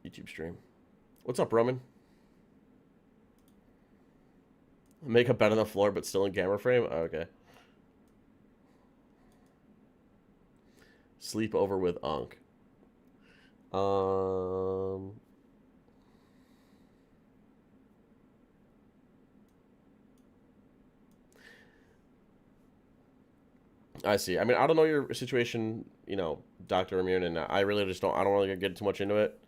YouTube stream. What's up, Roman? Make a bed on the floor, but still in camera frame? Oh, okay. Sleep over with Unk. I see. I mean, I don't know your situation, you know, Dr. Immune, and I really just don't. I don't want to get too much into it.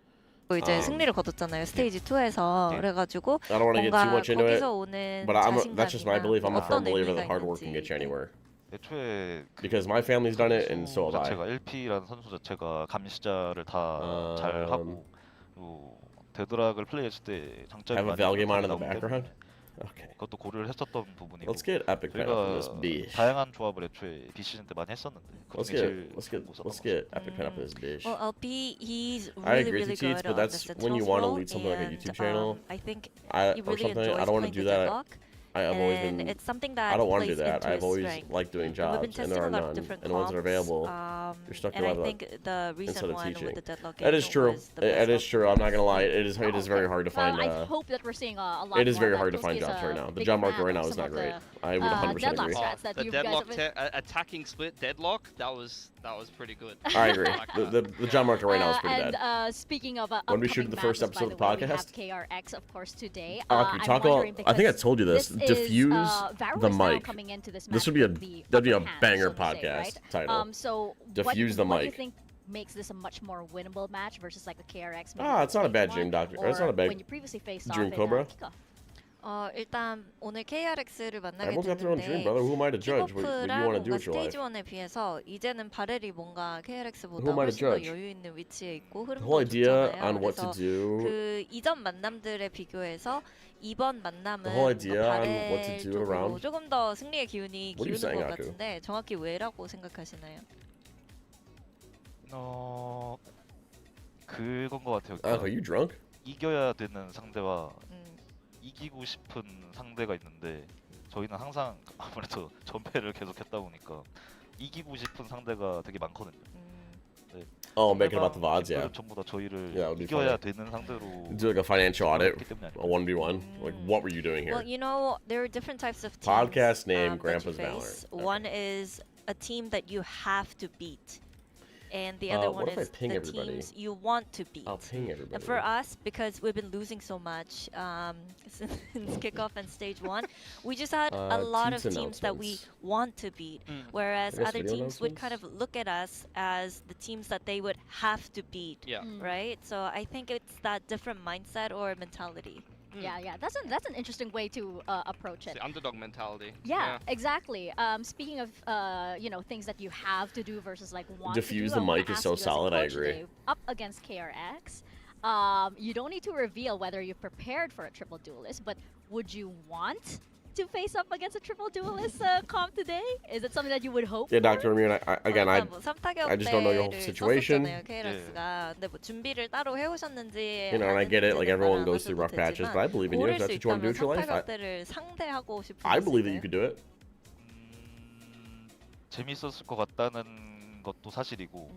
이제 승리를 거뒀잖아요. 스테이지 2에서. 그래가지고 I don't want to get too much into it. 거기서 오는 But that's just my belief. I'm a firm 어떤 believer 의미가 that hard work can 있는지. get you anywhere. 애초에 Because my family's done it, and so have I. 자체가 LP라는 선수 자체가 감시자를 다 잘 하고 데드락을 플레이했을 때 장점이 Have a 많이 Val game on in the 나오기 background. 때문에 Okay. 그것도 고려를 했었던 부분이고 Let's get epic pen up in this 저희가 bitch. 다양한 조합을 애초에 B 시즌 때 많이 했었는데 Let's get epic pen up in this bitch. Well, LP, he's I really, agree really to Teets, good but on the that's when you want to Sentinels lead something like a role, YouTube and, channel. I think he Or really something. enjoys I don't want to playing do the that. deadlock. I've always And been. it's something that I don't want to do plays that. into I've his always strength. liked doing And we've been jobs, and testing there a are lot of none, different and the ones that are available. comps, You're stuck and with I a lot think the instead recent of one teaching. with the deadlock That is game true. was the It best is one. true. I'm not gonna lie. It is very hard to find. I hope that we're seeing a lot. It is more very of hard to those find because, jobs right now. The big job market fan right of now is some not of great. the, I would 100% deadlock agree. strats that The you guys deadlock have been- attacking split deadlock that was pretty good. I agree. The job market right now is pretty and bad. speaking of When we shoot the first matches, by episode of the way, we have podcast? KRX, of course, today. Can we talk about? I think I told you this. Diffuse the mic. This would be that'd be a banger podcast title. So Diffuse the what do you mic. think makes this a much more winnable match versus like the KRX? It's not a bad dream, Doctor. It's not a bad when you previously faced dream, off in, Cobra. kickoff. 일단 오늘 KRX를 만나게 Everyone's got their own dream, 됐는데 brother. Who am I to judge what you 킥오프랑 want to do 뭔가 with your life? 스테이지 1에 비해서 이제는 바렐이 뭔가 KRX보다 Who am I to 훨씬 더 judge? 여유 있는 위치에 있고 The 흐름도 whole idea 좋잖아요. on what to 그래서 do. 그 이전 만남들에 비교해서 이번 만남은 The whole idea on what to 바렐 do 쪽으로 around. 조금 더 승리의 기운이 What are you 기우는 saying, 것 Aku? 같은데 정확히 왜라고 생각하시나요? 그건 것 같아요. Are you drunk? 이겨야 되는 상대와 이기고 싶은 상대가 있는데 저희는 항상 아무래도 전패를 계속했다 보니까 이기고 싶은 상대가 되게 많거든요. Oh, making about the VODs, yeah. 전부 다 저희를 Yeah, it would be 이겨야 funny. 되는 상대로 Do like a financial audit, 그렇기 때문에 a 1v1. Like, what were you doing here? Well, you know, there are different types of teams. Podcast name, that you Grandpa's face. Valorant. One is a team that you have to beat, and the other what one if I is ping the everybody? teams you want to beat. I'll ping everybody. And for us, because we've been losing so much since kickoff and stage 1, we just had a lot of Teets teams that we announcements. want to beat, whereas I guess other video teams would kind of announcements? look at us as the teams that they would have to beat, Yeah. right? So I think it's that different mindset or mentality. Yeah, that's an interesting way to approach It's it. the underdog mentality. Yeah, exactly. Speaking of things that you have to do versus like want Diffuse to do, the I wanna mic is ask so you as a solid, I coach agree. today, up against KRX, you don't need to reveal whether you're prepared for a triple duelist, but would you want to face up against a triple duelist comp today? Is it something that you would hope? Yeah, for? Dr. Immune, I just don't know your whole situation. KRX가. 근데 뭐 준비를 따로 해오셨는지. You know, and I get it, like everyone goes through rough 하셔도 patches, 되지만 but I believe in you. If that's what you want to do with your life, 삼타격대를 상대하고 싶으세요? I believe that you could do it. 재밌었을 것 같다는 것도 사실이고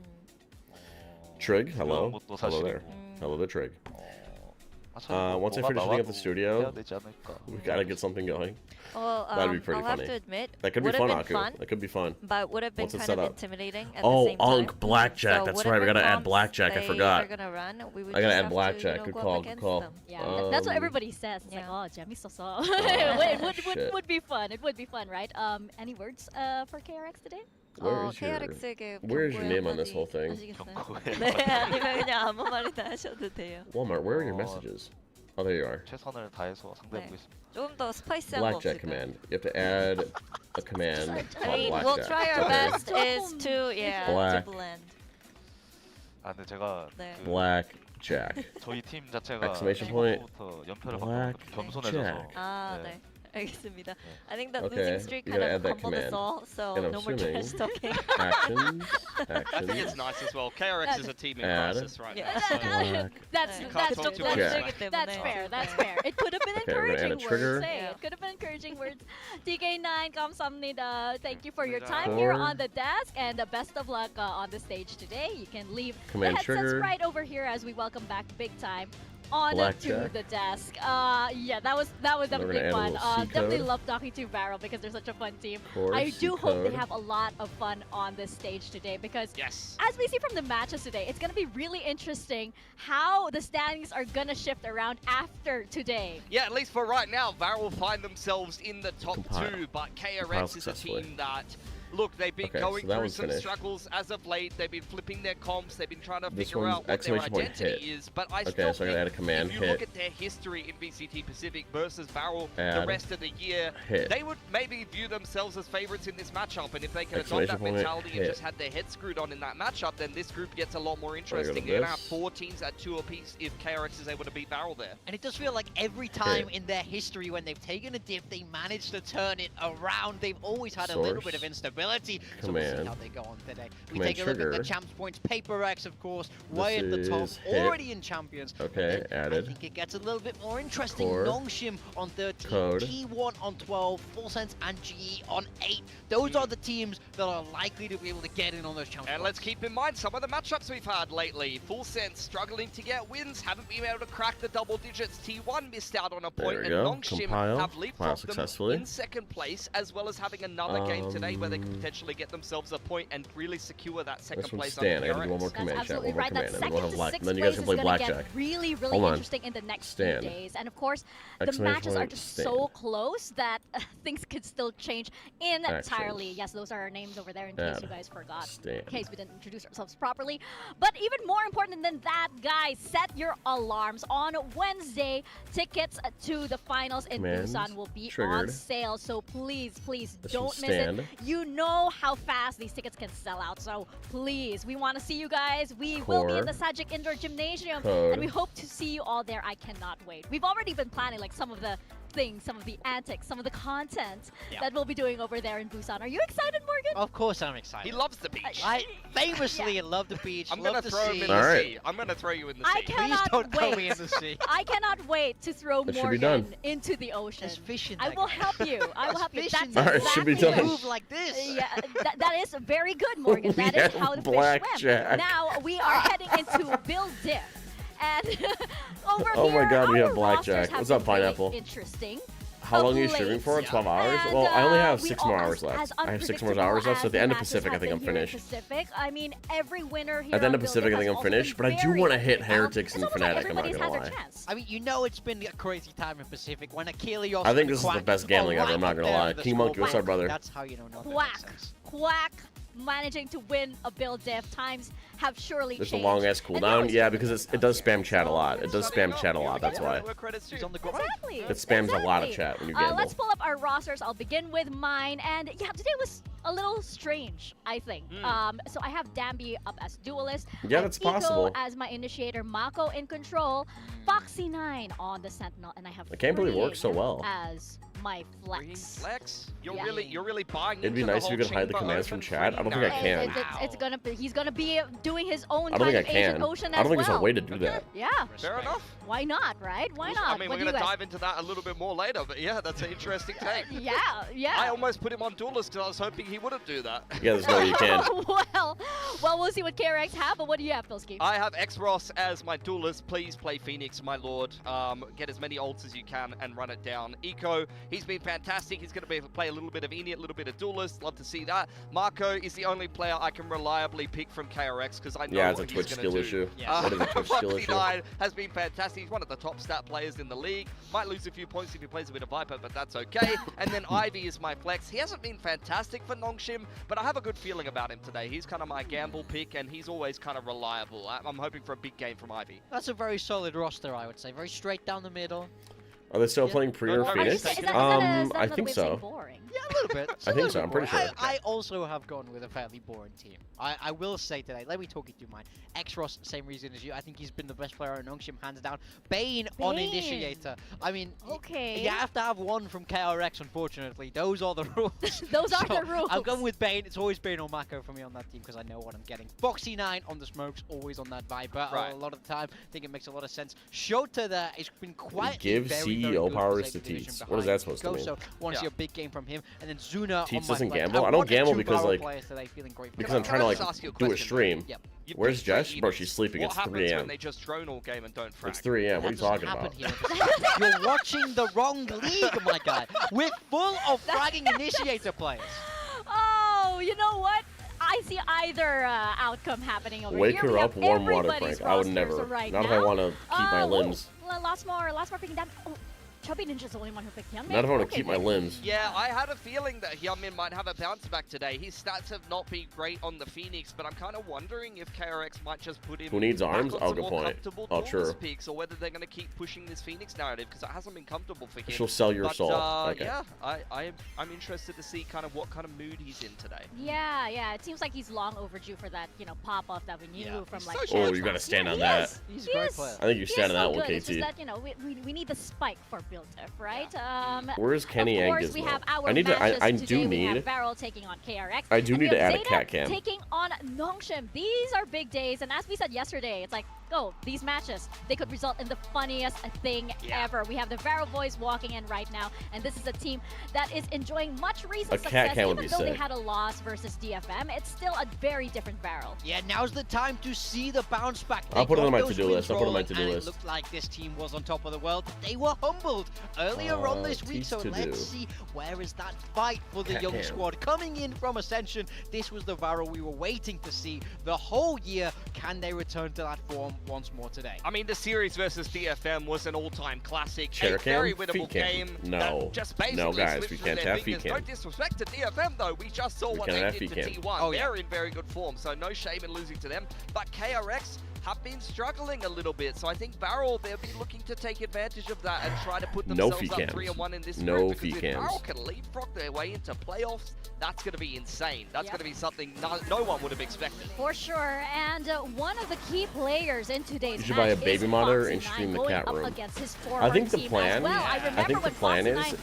Trig, hello. 그런 것도 Hello there. 사실이고 Hello there, Trig. 뭐 once I 뭐가 finish setting up 나와도 the studio, 해야 되지 않을까. we gotta get something going. Well, That'd be pretty I'll have funny. to admit, That could be would have fun, been Aku. fun, That could be fun. but would have been What's the kind of setup? intimidating at Oh, the same time. Unk, Blackjack. So That's right. We whatever gotta add comps Blackjack. I they forgot. are gonna run, we would I gotta just add have Blackjack. To, Good go call. up Good against call. them. Yeah, that's what everybody says. It's Yeah. like, oh, 재밌었어. it Shit. would be fun. It would be fun, right? Any words for KRX today? Where is KRX에게 where's your name on this whole thing? 하시겠어요? 경고의 네, 아니면 그냥 아무 말이나 하셔도 돼요. Walmart, where are your messages? Oh, there you are. 최선을 다해서 상대해보겠습니다. 조금 더 스파이시한 거 Blackjack 없을까요? command. You have to add a command I called mean, Blackjack. we'll try our Okay. best is to Black. to blend. 아 근데 제가 네. Blackjack. 저희 팀 자체가 Exclamation point. 처음부터 연패를 Black 겪었거든요. 겸손해져서 Jack. 아, 네. 네. 알겠습니다. I think that Okay, losing streak you kind gotta of add that humbled us command. all, so And I'm no more assuming- trash talking. Actions. I think it's nice as well. KRX is a team in Add. crisis right Yeah. now. So. Black. That's You can't that's talk too much Jack. smack. That's fair. That's fair. It could have been Okay, we're gonna add a encouraging trigger. words. Hey, Yeah. it could have been encouraging words. TK9, kamsamnida. Thank you for your time Four. here on the desk, and best of luck on the stage today. You can leave Command the headsets trigger. right over here as we welcome back big time on to Blackjack. the desk. Yeah, that was definitely gonna add a fun. little C Definitely code. love talking to Varel because they're such a fun team. Course, I do C hope they code. have a lot of fun on this stage today because Yes. as we see from the matches today, it's going to be really interesting how the standings are going to shift around after today. Yeah, at least for right now, Var will find themselves in the top Compile. 2, but Compile KRX is a successfully. team that, look, they've been Okay, going so that through one's some finished. struggles as of late. They've been flipping their comps. They've been trying to This figure one's out what their exclamation point identity hit. is. But I Okay, still so I gotta add a think command if you hit. look at their history in VCT Pacific versus Varel the Add. rest of the year, Hit. they would maybe view themselves as favorites in this matchup. And if they can adopt Exclamation that point mentality and hit. just had their head screwed on in that matchup, then this group gets a lot more to interesting. You're going to have this. 4 teams at 2 apiece if KRX is able to beat Varel there. And it does feel like every time in their history when they've taken a dip, they manage to turn it around. They've always had a little bit of Source. instability. So we'll see Command. how they go on today. We Command take a look at trigger. the champs points. KRX, of course, way This at the top, is hit. already in champions. Okay, I added. think it gets a little bit more interesting. Core. Nongshim on 13, Code. T1 on 12, Full Sense and GE on 8. Those are the teams that are likely to be able to get in on those champs And points. let's keep in mind some of the matchups we've had lately. Full Sense struggling to get wins, haven't been able to crack the double digits. T1 missed out on a point, we and go. Nongshim Compile. have Compile leapfrogged them successfully. in second place, as well as having another game today where they could potentially get themselves a point and really secure that second This one's place. Stan. I under gotta do one more KRX. That's command chat. absolutely One more right. That command, and then second we'll to have black. sixth Then you guys place can is play going to get blackjack. really, really Hold on. interesting in the next Stand. few days. And of course, the Exclamation matches are point, just stand. so close that things could still change entirely. Actions. Yes, those are our names over there in case Add. you guys forgot. Stand. In case we didn't introduce ourselves properly. But even more important than that, guys, set your alarms. On Wednesday, tickets to the finals in Commands. Busan will be on Triggered. sale. So please, please This don't one's miss it. stand. You know how fast these tickets can sell out. So please, we want to see you guys. We will be in Core. the Sajik Indoor Gymnasium. Code. And we hope to see you all there. I cannot wait. We've already been planning like some of the things, some of the antics, some of the content Yeah. that we'll be doing over there in Busan. Are you excited, Morgan? Of course I'm excited. He loves the beach. I famously love the beach, I'm love going to the throw him sea. in All the right. sea. I'm going to throw you in the I sea. can- Please cannot don't throw me wait. in the sea. I cannot wait to throw That should be Morgan done. into the ocean. There's fish in I that will guy. help you. I will help you. Fish That's in there. All right, should be exactly done. Move like this. Yeah, that is very good, Morgan. That is Yeah, how the fish swim. blackjack. Now we are heading into Build Diff. And over Oh my here, God, we have our blackjack. rosters have What's up, been really Pineapple? Interesting. How long are you of streaming for? late. 12 hours? And, Well, I only have we 6 more all- hours as left. I have 6 more unpredictable hours left, so as at the end of matches Pacific, I have think I'm been here in finished. Pacific, I mean, every winner here At the end on of Build Pacific, I Diff think has I'm also finished, been but I do very want to hit active. Heretics and It's almost like Fnatic, I'm not everybody's gonna had lie. their chance. I mean, you know it's been a crazy time in Pacific when Achilles. I think this is the best gambling ever, I'm not gonna lie. King Monkey, what's up, brother? That's how you know nothing Quack, makes sense. quack, managing to win a Build Diff. Times have surely There's a changed. long ass And cooldown. now Yeah, it's- because it does spam chat a lot. It does spam chat a lot, that's why. Where credit's due. He's on the grind. Exactly. It spams a lot of exactly. chat when you gamble. Let's pull up our rosters. I'll begin with mine. And yeah, today was a little strange, I think. So I have Dambi up as duelist. Yeah, I have that's Eco possible. as my initiator, Mako in control, Foxy9 on the Sentinel, and I have I can't believe it works so Freeing well. as my Green flex. flex. You're Yeah. really buying It'd be into the nice if you whole could hide the chamber commands from open chat. I don't think I free can. now. It's gonna be, he's gonna be doing his own I don't kind think of I Asian can. Ocean I don't think as there's a well. way to do that. Yeah, Fair enough. why not, right? Why not? I mean, What we're do going to you guys- dive into that a little bit more later, but yeah, that's an interesting take. Yeah, yeah. I almost put him on duelist because I was hoping he wouldn't do that. Yeah, there's no way you can. well, we'll see what KRX have, but what do you have, Pilski? I have X-Ross as my duelist. Please play Phoenix, my lord. Get as many ults as you can and run it down. Eco, he's been fantastic. He's going to play a little bit of Eniot, a little bit of duelist. Love to see that. Marco is the only player I can reliably pick from KRX because I know Yeah, it's a what he's Twitch gonna skill do. issue. Yeah. That is a Twitch skill issue. Foxy9 has been fantastic. He's one of the top stat players in the league. Might lose a few points if he plays a bit of Viper, but that's okay. And then Ivy is my flex. He hasn't been fantastic for Nongshim, but I have a good feeling about him today. He's kind of my gamble pick, and he's always kind of reliable. I'm hoping for a big game from Ivy. That's a very solid roster, I would say. Very straight down the middle. Are they still playing Pre or Phoenix? I think so. Boring? Yeah, a little bit. I think so. I'm pretty sure. I also have gone with a fairly boring team. I will say today, let me talk you through mine. X-Ross, same reason as you. I think he's been the best player on Nongshim, hands down. Bane on Initiator. I mean, you have to have one from KRX, unfortunately. Those are the rules. Those are the rules. I'm going with Bane. It's always Bane or Mako for me on that team because I know what I'm getting. Foxy9 on the smokes, always on that Viper. A lot of the time, I think it makes a lot of sense. Shota there has been quite give CEO powers to Teets. What is that supposed to mean? So want to see a big game from him, and then Zuna. Teets doesn't gamble. I don't gamble because like I'm trying to like do a stream. Yep. Where's Jess? Bro, she's sleeping. It's 3 What happens a.m. when they just drone all game and don't frag? It's 3 a.m. What are you talking about? You're watching the wrong league, my guy. We're full of fragging Initiator players. Oh, you know what? I see either outcome happening over Wake here. her up, warm water, Frank. I would never. Right Not if I want to keep my limbs. Lots more picking down. Oh, Chubby Ninja's the only one who picked Hyunmin. Not if I want to keep my limbs. Yeah, I had a feeling that Hyunmin might have a bounce back today. His stats have not been great on the Phoenix, but I'm kind of wondering if KRX might just put him. Who needs arms? I'll good point. Oh, true. Picks, or whether they're going to keep pushing this Phoenix narrative because it hasn't been comfortable for him. She'll sell your soul. Okay. Yeah, I'm interested to see kind of what kind of mood he's in today. Yeah. It seems like he's long overdue for that, pop off that we knew from like. Oh, you got to stand on that. He's a great player. I think you stand on that one, KT. It's just that we need the spike for build diff, right? Where's Kenny and Gizmo? Of course, we have our I do We have need. Varel taking on KRX. I do need to add a Zeta cat cam. taking on Nongshim. These are big days, and as we said yesterday, it's like, these matches, they could result in the funniest thing ever. We have the Varel boys walking in right now, and this is a team that is enjoying much recent success. Even though they had a loss versus DFM, it's still a very different Varel. Yeah, now's the time to see the bounce back. I'll put it on my to-do list. It looked like this team was on top of the world. They were humbled earlier on this week, so let's see where is that fight for the young squad coming in from Ascension. This was the Varel we were waiting to see the whole year. Can they return to that form once more today? I mean, the series versus DFM was an all-time classic. Chair a very winnable game. No. Just basically no, guys, we can't have feet cam. No disrespect to DFM, though. We just saw what they did to T1. They're in very good form, so no shame in losing to them. But KRX have been struggling a little bit, so I think Varel, they'll be looking to take advantage of that and try to put themselves up 3-1 in this group, because if Varel can leapfrog their way into playoffs, that's going to be insane. That's going to be something no one would have expected. For sure, and one of the key players in today's match you should buy a baby monitor and stream the cat room. I think the plan,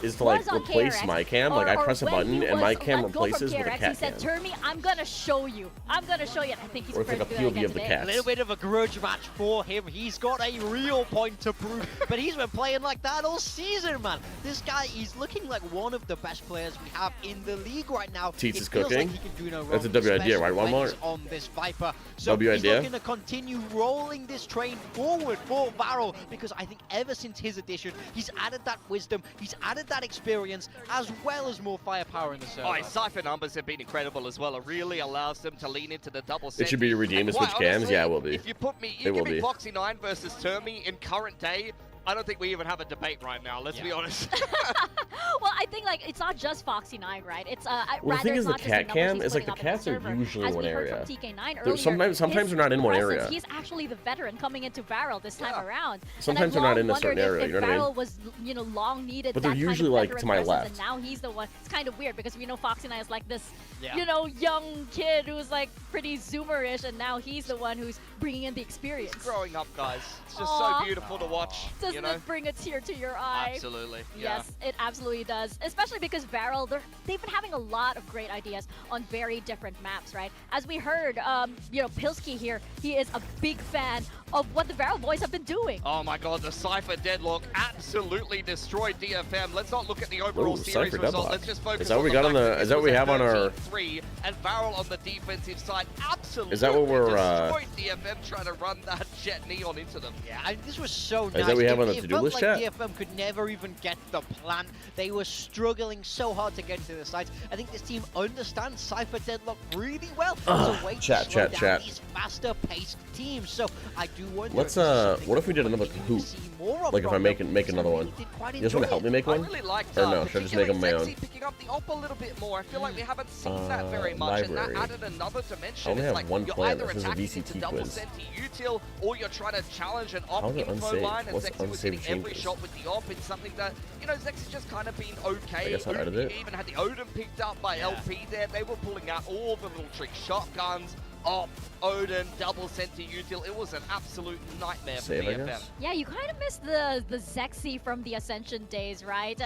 is to like replace my cam. Like I press a button and my cam replaces with a cat cam. He said, "Termi, I'm gonna show you. I think he's pretty good at it again. A little bit of a grudge match for him. He's got a real point to prove, but he's been playing like that all season, man. This guy, he's looking like one of the best players we have in the league right now. Teets is cooking. Like he can do no wrong. That's a W idea, right? One more on this Viper. So he's looking to continue rolling this train forward for Varel, because I think ever since his addition, he's added that wisdom, he's added that experience, as well as more firepower in the server. His Cypher numbers have been incredible as well. It really allows them to lean into the double set. It should be redeemed to switch cams. Yeah, it will be. If you put me, you give me Foxy9 versus Termi in current day, I don't think we even have a debate right now, let's be honest. Well, I think like it's not just Foxy9, right? It's well, the thing is the cat cam is like the cats are usually in one area. Sometimes they're not in one area. He's actually the veteran coming into Varel this time around. Sometimes they're not in a certain area, you know what I mean? Varel was, long needed. But they're usually like to my left. And now he's the one. It's kind of weird because we know Foxy9 is like this, young kid who's like pretty Zoomerish, and now he's the one who's bringing in the experience. He's growing up, guys. It's just so beautiful to watch. Doesn't it bring a tear to your eye? Absolutely. Yes, it absolutely does. Especially because Varel, they've been having a lot of great ideas on very different maps, right? As we heard, Pilsky here, he is a big fan of what the Varel boys have been doing. Oh my god, the Cypher deadlock absolutely destroyed DFM. Let's not look at the overall series result. Let's just focus on is that what we have on our 3 and Varel on the defensive side absolutely is that what we're destroyed DFM trying to run that Jet Neon into them. Yeah, this was so nice. Is that what we have on the to-do list, chat? DFM could never even get the plant. They were struggling so hard to get into the sites. I think this team understands Cypher deadlock really well. It's a way to slow down these faster-paced teams. So I do wonder. Let's what if we did another hoop? Like if I make another one. You just want to help me make one? I really like or no? Should I just make them my own? Picking up the op a little bit more. I feel like we haven't seen that very much, and that added another dimension. I only have like one you're plan. either This is a attacking VCT into double quiz. senti util, or you're trying to challenge an op How's it info unsaved? line, and What's Zexy was unsaved hitting every changes? shot with the op. It's something that, you know, Zexy's just kind of been okay. I guess I edited it. He even had the Odin picked up by LP there. They were pulling out all the little trick shotguns. Op, Odin, double senti util. It was an absolute nightmare for BFM. Yeah, you kind of missed the Zexy from the Ascension days, right?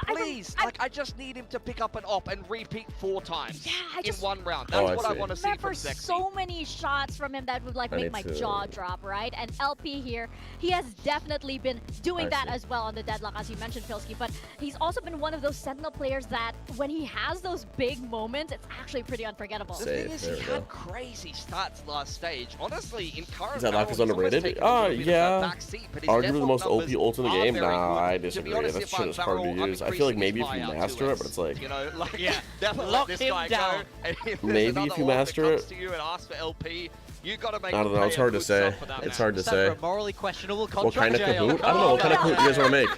Please, I just need him to pick up an op and repeat 4 times in one round. Oh, That's what I want to see remember from Zexy. so many shots from him that would like make my jaw drop, right? And LP here, he has definitely been doing that as well on the deadlock, as you mentioned, Pilsky. But he's also been one of those Sentinel players that when he has those big moments, it's actually pretty unforgettable. The thing is, he had crazy stats last stage. Honestly, in current Is that Lock is underrated? Yeah. Arguably the most OP ult in the game? Nah, I disagree. That shit is hard to use. I feel like maybe if you master it, but it's like... You know, like, definitely let this guy go. And if maybe if you master it. to you and ask for LP, you gotta make I don't know, it's hard to say. It's hard to say. Morally questionable What kind contract. of Kahoot? I don't know, what kind of Kahoot do you guys want to make?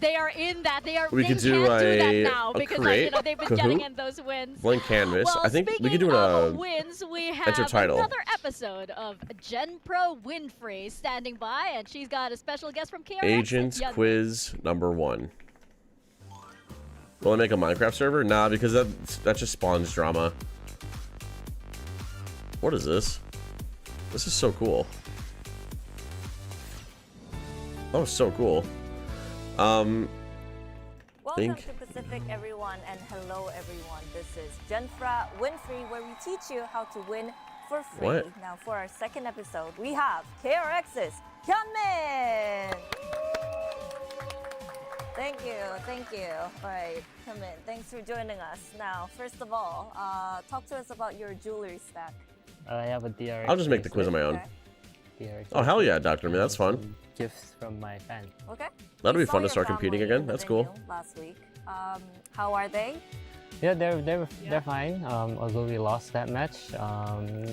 They are in that. We could do do that now a because create you know, they've been Kahoot? getting in those wins. Blank canvas. Well, I think we could do speaking of wins, we have enter title. another episode of Gen Pro Winfrey standing by, and she's got a special guest from KRX. Agents quiz number 1. Will I make a Minecraft server? Nah, because that just spawns drama. What is this? This is so cool. Oh, so cool. Welcome to Pacific, everyone, and hello, everyone. This is Genfra Winfrey, where we teach you how to win for free. What? Now, for our second episode, we have KRX's Hyunmin. Thank you. All right, Hyunmin, thanks for joining us. Now, first of all, talk to us about your jewelry stack. I have a DRX. I'll just make the quiz on my own. DRX. Oh, hell yeah, Dr. Me, that's fun. Gifts from my fan. Okay. That'll We be fun saw to start your competing family again. in the That's cool. venue last week. How are they? Yeah, they're fine. Although we lost that match,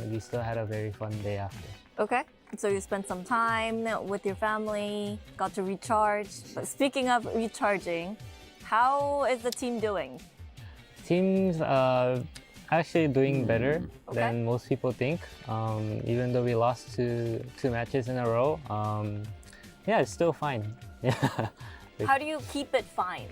we still had a very fun day after. Okay. So you spent some time with your family, got to recharge. But speaking of recharging, how is the team doing? Team's actually doing better than most people think. Even though we lost two matches in a row, yeah, it's still fine. Yeah. How do you keep it fine?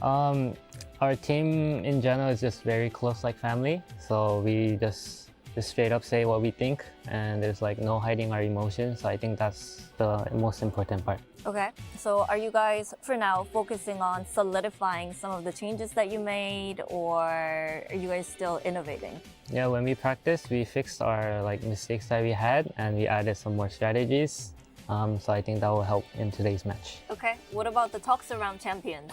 Our team in general is just very close, like family. So we just straight up say what we think, and there's like no hiding our emotions. So I think that's the most important part. Okay, so are you guys, for now, focusing on solidifying some of the changes that you made, or are you guys still innovating? Yeah, when we practiced, we fixed our like mistakes that we had, and we added some more strategies. So I think that will help in today's match. Okay, what about the talks around champions?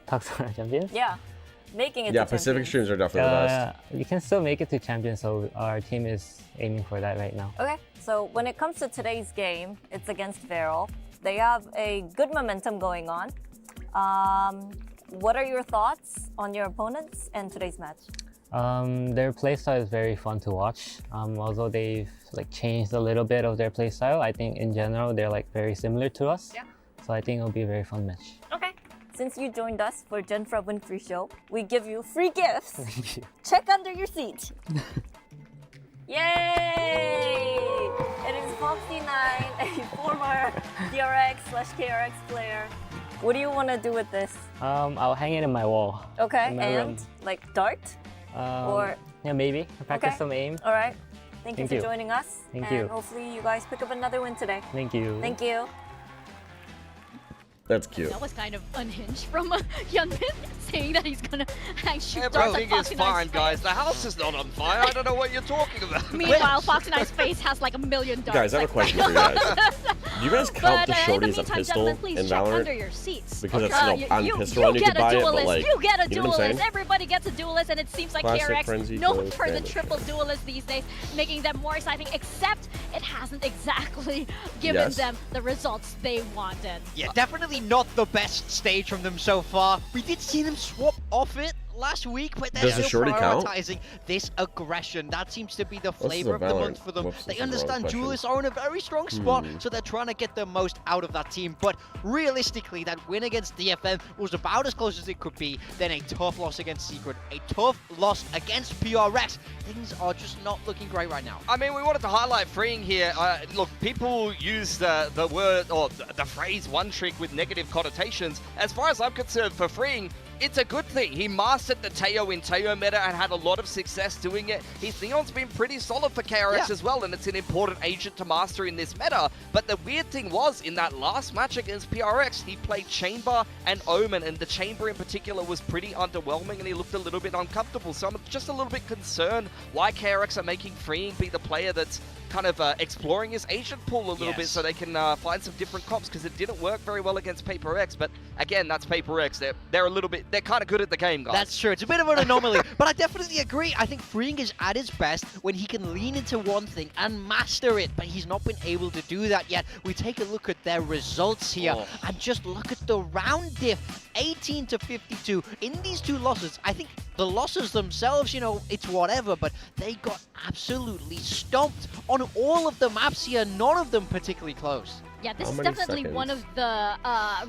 Talks around champions? Yeah, making it Yeah, to Pacific champions. streams are definitely the best. We can still make it to champions, so our team is aiming for that right now. Okay, so when it comes to today's game, it's against Veryl. They have a good momentum going on. What are your thoughts on your opponents and today's match? Their playstyle is very fun to watch. Although they've like changed a little bit of their playstyle, I think in general they're like very similar to us. Yeah. So I think it'll be a very fun match. Okay. Since you joined us for Genfra Winfrey Show, we give you free gifts. Thank you. Check under your seat. Yay! It is Foxy9, a former DRX/KRX player. What do you want to do with this? I'll hang it in my wall. Okay, in my and room. like dart? Or yeah, maybe practice Okay. some aim. all right. Thank you Thank for you. joining us. Thank and you. hopefully you guys pick up another win today. Thank you. Thank you. That's cute. That was kind of unhinged from Hyunmin saying that he's gonna shoot darts at Everything is Foxy fine, Knight's guys. face. The house is not on fire. I don't know what you're talking about. Meanwhile, Foxy Knight's face has like a million darts. Guys, I have a question for you guys. Do you guys count the in the shorties a meantime, pistol gentlemen, please in check under Valorant? your seats. Because it's on pistol and you get can buy a it, but duelist. like, you get a you know what I'm duelist. saying? Everybody gets a duelist, and it seems like Classic KRX Frenzy known goes for the bandit. triple duelist these days, making them more exciting. Except it hasn't exactly given them the results they wanted. Yeah, definitely not the best stage from them so far. We did see them swap off it last week, but they're Does the still shorty count? prioritizing this aggression. That seems to be the This is flavor a of the Valorant. month for them. Whoops, They this is the wrong understand question. duelists are in a very strong spot, so they're trying to get the most out of that team. But realistically, that win against DFM was about as close as it could be. Then a tough loss against Secret, a tough loss against PRX. Things are just not looking great right now. I mean, we wanted to highlight Freeing here. Look, people use the word or the phrase one trick with negative connotations. As far as I'm concerned, for Freeing, it's a good thing. He mastered the Teo in Teo meta and had a lot of success doing it. His Neon's been pretty solid for KRX as well, and it's an important agent to master in this meta. But the weird thing was, in that last match against PRX, he played Chamber and Omen, and the Chamber in particular was pretty underwhelming, and he looked a little bit uncomfortable. So I'm just a little bit concerned why KRX are making Freeing be the player that's kind of exploring his agent pool a little bit so they can find some different comps, because it didn't work very well against Paper X. But again, that's Paper X. They're a little bit, they're kind of good at the game, guys. That's true. It's a bit of an anomaly, but I definitely agree. I think Freeing is at its best when he can lean into one thing and master it, but he's not been able to do that yet. We take a look at their results here and just look at the round diff, 18 to 52 in these two losses. I think the losses themselves, you know, it's whatever, but they got absolutely stomped on all of the maps here, none of them particularly close. Yeah, this is definitely one of the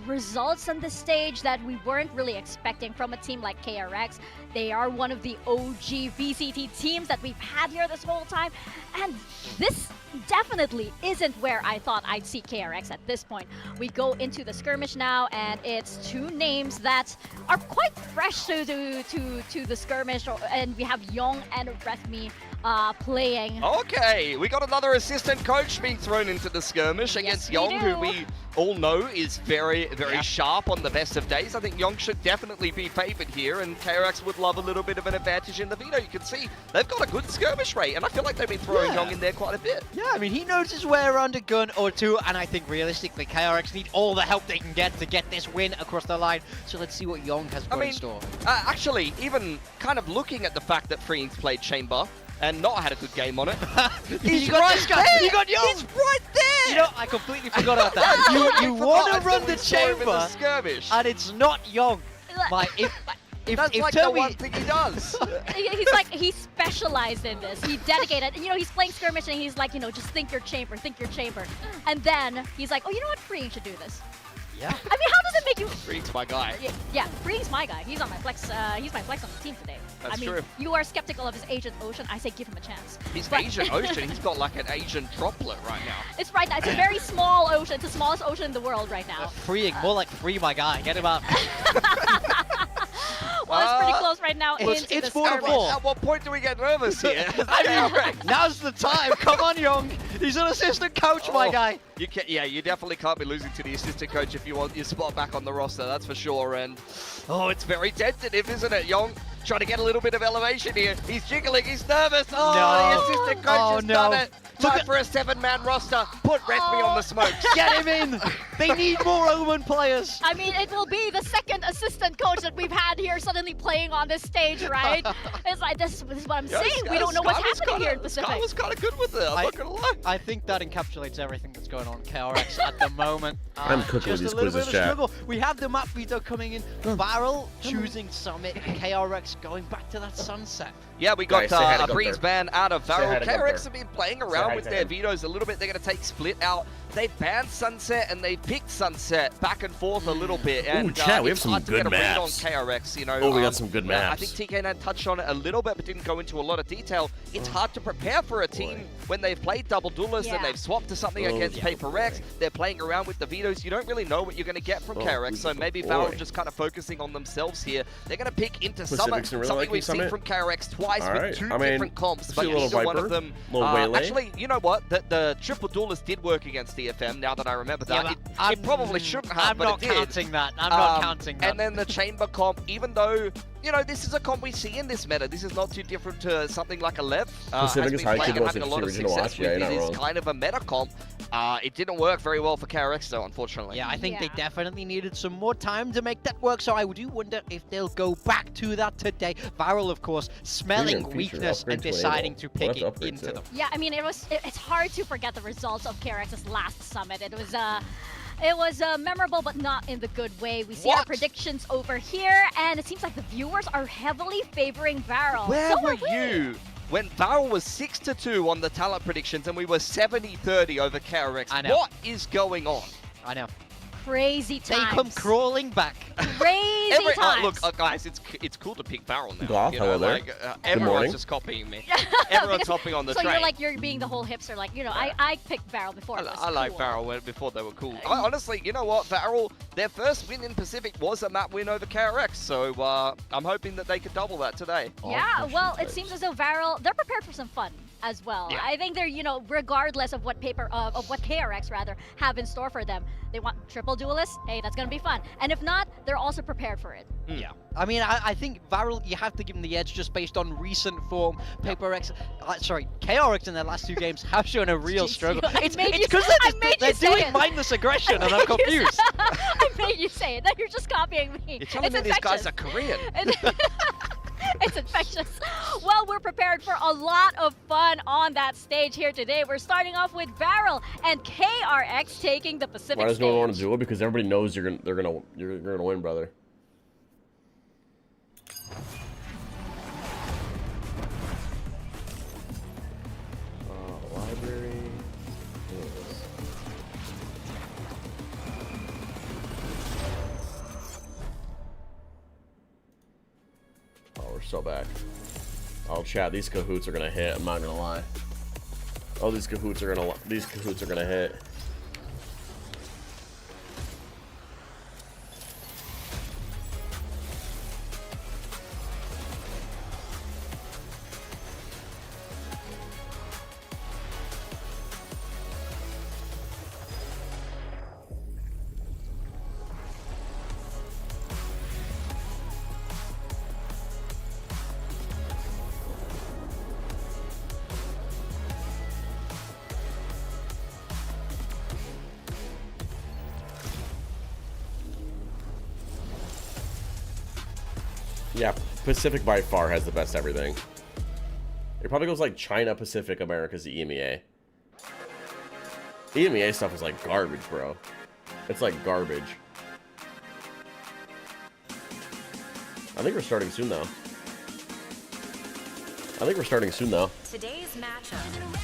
results on the stage that we weren't really expecting from a team like KRX. They are one of the OG VCT teams that we've had here this whole time, and this definitely isn't where I thought I'd see KRX at this point. We go into the skirmish now, and it's two names that are quite fresh to the skirmish, and we have Young and Rethmi playing. Okay, we got another assistant coach being thrown into the skirmish against Young, who we all know is very, very sharp on the best of days. I think Young should definitely be favored here, and KRX would love a little bit of an advantage in the veto. You can see they've got a good skirmish rate, and I feel like they've been throwing Young in there quite a bit. Yeah, I mean, he knows his way around a gun or two, and I think realistically, KRX need all the help they can get to get this win across the line. So let's see what Young has got in store. Actually, even kind of looking at the fact that Freeing's played Chamber and not had a good game on it. He's right there! You got Young! He's right there! You know, I completely forgot about that. you want to run the Chamber, skirmish, and it's not Young. That's like the one thing he does. He's like, he specialized in this. He dedicated. You know, he's playing skirmish and he's like, you know, just think your chamber, think your chamber. And then he's like, oh, you know what? Freeing should do this. Yeah. I mean, how does it make you? Freeing's my guy. Yeah, Freeing's my guy. He's on my flex. He's my flex on the team today. That's I mean, true. You are skeptical of his Agent Ocean. I say give him a chance. He's Agent Ocean. He's got like an Agent Droplet right now. It's right now. It's a very small ocean. It's the smallest ocean in the world right now. Freeing, more like free my guy. Get him up. Well, it's pretty close right now. It's 4-4. At what point do we get nervous here? I mean, now's the time. Come on, Young. He's an assistant coach, my guy. You can, you definitely can't be losing to the assistant coach if you want your spot back on the roster, that's for sure. And it's very tentative, isn't it? Young trying to get a little bit of elevation here. He's jiggling, he's nervous. The assistant coach has done it. Time for a 7-man roster. Put Rethmi on the smoke. Get him in. They need more Omen players. I mean, it will be the second assistant coach that we've had here suddenly playing on this stage, right? It's like, this is what I'm saying. We don't know what's happening here in Pacific. Sky was kind of good with it, I'm not gonna lie. I think that encapsulates everything that's going on in KRX at the moment. I'm cooking with these quizzes, chat. We have the map veto coming in. Barrel choosing Summit, and KRX going back to that Sunset. Yeah, we got a Breeze ban out of Valorant. KRX Gunther. have been playing around with their vetoes a little bit. They're going to take Split out. They banned Sunset and they picked Sunset back and forth a little bit. And chat, we have it's some hard to good get a read on maps. KRX, you know. Oh, we got some good I maps. think TK9 touched on it a little bit, but didn't go into a lot of detail. It's hard to prepare for a team when they've played double duelists and they've swapped to something against Paper X. They're playing around with the vetoes. You don't really know what you're going to get from KRX, so maybe Valorant just kind of focusing on themselves here. They're going to pick into Summit, something we've seen from KRX twice with two different comps, but neither one of them. Actually, you know what? The triple duelist did work against DFM, now that I remember that. It probably shouldn't have, but it did. I'm not counting that. I'm not counting that. And then the chamber comp, even though, you know, this is a comp we see in this meta. This is not too different to something like a Lev. Pacific is high kid having a lot of success with it. It is kind of a meta comp. It didn't work very well for KRX though, unfortunately. Yeah, I think they definitely needed some more time to make that work, so I do wonder if they'll go back to that today. Viral, of course, smelling weakness and deciding to pick it into them. Yeah, I mean, it's hard to forget the results of KRX's last summit. It was It was memorable, but not in the good way. We see our predictions over here, and it seems like the viewers are heavily favoring Varel. Where were you when Varel was 6-2 on the talent predictions and we were 70-30 over KRX? I know. What is going on? I know. Crazy times. They come crawling back. Crazy times. Look, guys, it's cool to pick Varel now. Goth, hello there. Like, everyone's just copying me. Everyone's hopping on the so train. you're being the whole hipster, like, you know, I picked Varel before. I like Varel before they were cool. Honestly, you know what? Varel, their first win in Pacific was a map win over KRX, so I'm hoping that they could double that today. Yeah, well, it seems as though Varel, they're prepared for some fun as well. Yeah. I think they're, you know, regardless of what what KRX rather have in store for them, they want triple duelists. Hey, that's gonna be fun. And if not, they're also prepared for it. Yeah. I mean, I think Varel, you have to give them the edge just based on recent form. KRX in their last 2 games have shown a real struggle. It's because they're doing mindless aggression, and I'm confused. I made you say it. Then you're just copying me. You're telling me these guys are Korean. It's infectious. Well, we're prepared for a lot of fun on that stage here today. We're starting off with Varel and KRX taking the Pacific Why does stage. no one want to do it? Because everybody knows you're gonna win, brother. Library. Oh, we're so back. Oh, chat, these cahoots are gonna hit. I'm not gonna lie. Oh, these cahoots are gonna hit. Yeah, Pacific by far has the best everything. It probably goes like China, Pacific, America's the EMEA. EMEA stuff is like garbage, bro. It's like garbage. I think we're starting soon, though. Today's matchup.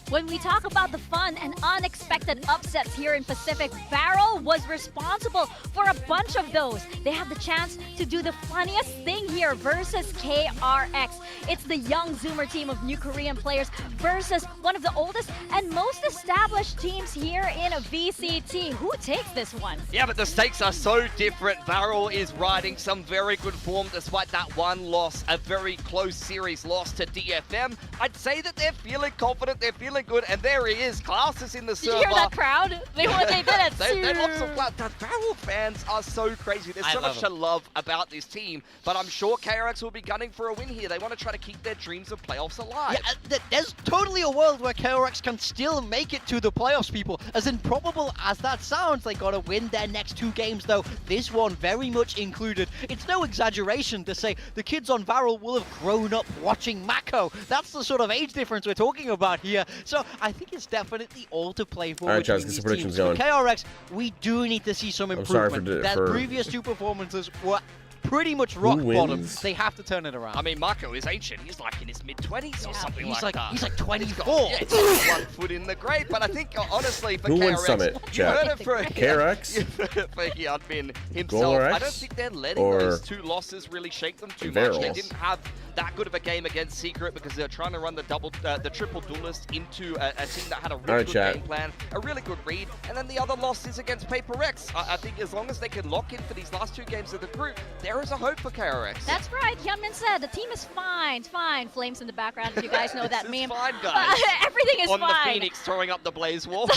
When we talk about the fun and unexpected upsets here in Pacific, Varel was responsible for a bunch of those. They have the chance to do the funniest thing here versus KRX. It's the young Zoomer team of new Korean players versus one of the oldest and most established teams here in VCT. Who takes this one? Yeah, but the stakes are so different. Varel is riding some very good form despite that one loss, a very close series loss to DFM. I'd say that they're feeling confident, they're feeling good, and there he is. Klaus is in the server. Did you hear that crowd? They did it. They love some Klaus. The Varel fans are so crazy. There's so much to love about this team, but I'm sure KRX will be gunning for a win here. They want to try to keep their dreams of playoffs alive. Yeah, there's totally a world where KRX can still make it to the playoffs, people. As improbable as that sounds, they gotta win their next 2 games, though. This one very much included. It's no exaggeration to say the kids on Varel will have grown up watching Mako. That's the sort of age difference we're talking about here. So I think it's definitely all to play for. All right, between Chaz, get these some predictions teams. going. For KRX, we do need to see some improvement. Their previous 2 performances were pretty much rock bottom. They have to turn it around. I mean, Mako is ancient. He's like in his mid-20s or something like that. He's like 24. Yeah, it's 1 foot in the grave. But I think, honestly, for Who KRX, wins Summit, you heard it for KRX? You've heard it for Hyunbin himself. I don't think they're letting those 2 losses really shake them too much. They didn't have that good of a game against Secret because they're trying to run the triple duelist into a team that had a really good game plan, a really good read, and then the other loss is against KRX. I think as long as they can lock in for these last 2 games of the group, there is a hope for KRX. That's right. Hyunmin said the team is fine. It's fine. Flames in the background, if you guys know that meme. Fine, guys. Everything is on fine. On the Phoenix throwing up the Blaze Wall.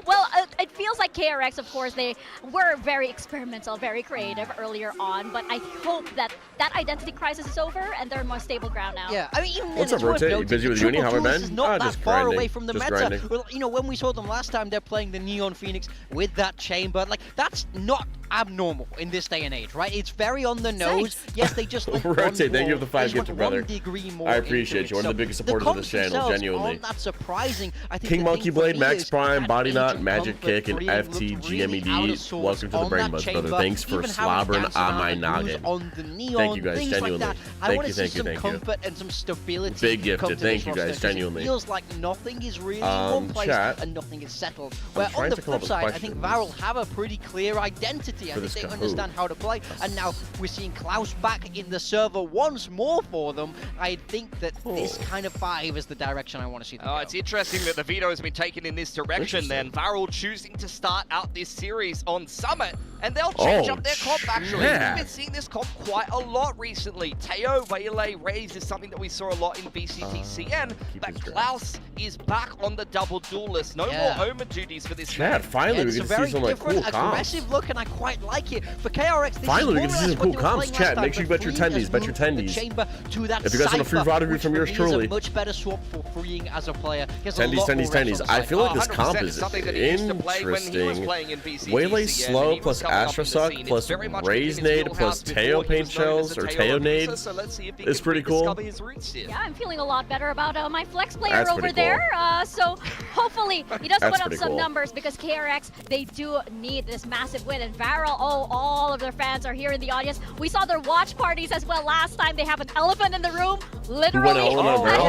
Well, it feels like KRX, of course, they were very experimental, very creative earlier on, but I hope that that identity crisis is over and they're more stable ground now. Yeah, I mean, even What's up, Rotate? You busy with uni? How have I been? is not that Just far grinding. away from the Just meta. grinding. Well, you know, when we saw them last time, they're playing the Neon Phoenix with that chamber. Like, that's not abnormal in this day and age, right? It's very on the nose. Yes, they just like Rotate, thank you for the 5 gift, gifted, brother. I appreciate you. One of the biggest supporters of this channel, genuinely. Aren't that surprising. I think King the Monkey thing for Blade, me Max is Prime, that Body Knot, agent Magic comfort Kick, and for Ian FT looked really out of GMED. sorts Welcome to the on Brain that Buds, brother. chamber. Thanks for Even how he slobbering danced on around my and moves noggin. on the neon, Thank you guys, things genuinely. like that. I Thank want you, to see thank you, some thank you. comfort and some stability. Big come gifted. to Thank this you roster, guys, 'cause genuinely. It feels like nothing is really in one place Chat. and nothing is settled. Where trying on the to come up flip with side, I think questions Varel have a pretty clear identity. I for think this they guy. understand how to play. And now we're seeing Klaus back in the server once more for them. I think that this kind of 5 is the direction I want to see them go. It's interesting that the veto has been taken in this direction then. Varel choosing to start out this series on Summit, and they'll change up their comp actually. yeah. We've been seeing this comp quite a lot recently. Teo, Waylay, Raze is something that we saw a lot in VCT CN, but Klaus is back on the double duelist. No more Omen duties for this man. Chat, finally we It's get a to see very some like different, cool comps. aggressive look, and I quite like it. For KRX, this Finally, we is get to more see or some less cool what they were comps. playing Chat, last time, make sure you but bet your Free has tendies, bet your moved the tendies. chamber to that If you guys want a free Cypher, VOD review which from yours for me is truly. a much better swap for freeing as a player. He has a Tendies, lot tendies, more reps on tendies. the I side. feel like this 100% comp is is something that he used to play when he was interesting. playing in VCT Waylay CN, slow and he plus was coming up in the Astrosuck scene. It's plus very much within Raise his Nade wheelhouse plus before Teo he Paint was known as Shells a or Teo Teo abuser, Nades so let's see if he is can pretty cool. rediscover his roots here. Yeah, I'm feeling a lot better about my flex player That's over pretty there. So hopefully he does That's put up pretty some cool. numbers because KRX, they do need this massive win. And Varel, all of their fans are here in the audience. We saw their watch parties as well last time. They have an elephant in the room, literally. all in on Varel?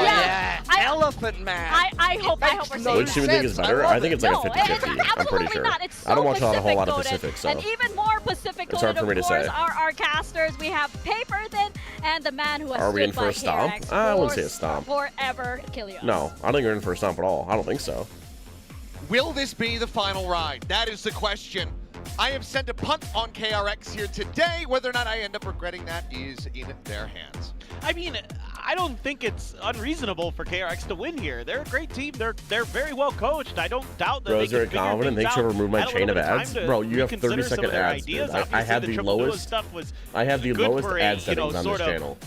Yeah, Elephant Man. I hope we're seeing Which do you that. think is better? I think it's like No, a 50-50. I'm pretty absolutely sure. not. It's so I don't watch a whole lot of Pacific Pacific, so And even more Pacific It's hard coded, for me to of course, say. are our casters. We have Paper then, and the man who has Are we stood in for by a stomp? KRX I wouldn't say a stomp. forever, Killian. No, I don't think we're in for a stomp at all. I don't think so. Will this be the final ride? That is the question. I have sent a punt on KRX here today. Whether or not I end up regretting that is in their hands. I mean, I don't think it's unreasonable for KRX to win here. They're a great team. They're very well coached. I don't doubt that Bro, they is very can figure confident. things Thanks for out. removing my Had a chain little of bit of ads. time to Bro, you have reconsider 30 some second of their ads, ideas. dude. I Obviously, have the the triple duelist lowest. stuff was I have the good lowest for ad a, settings on sort this of, channel.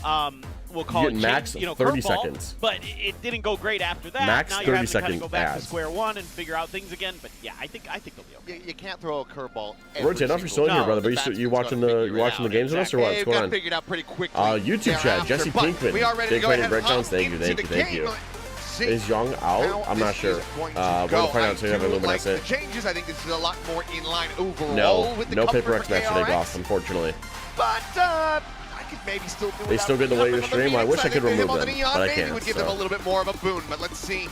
we'll call You it get max 30 curveball, seconds. but it didn't go great after that. Max now 30 you're having to kind second of go back ads. to square one and figure out things again. But yeah, I think they'll be okay. You can't throw a curveball. Rotate, not for still in here, brother. But you watching the games with us or what? What's They've going got on? figured out pretty quickly. YouTube chat, thereafter, Jesse but Pinkman. We are ready to Big go fan ahead and and breakdowns. hop Thank you, into thank the you, thank you. game. See Is Young out? how I'm not this sure. is going to We're go. gonna find out soon. I Have a do like luminescent. the changes. I think this is a lot more in line overall No, with the no comfort Paper X for match today, KRX. Goff, unfortunately. But I could maybe still do They still get the way to stream. I wish I could remove them, but I Maybe can't, would give so. them a little bit more of a boon, but let's see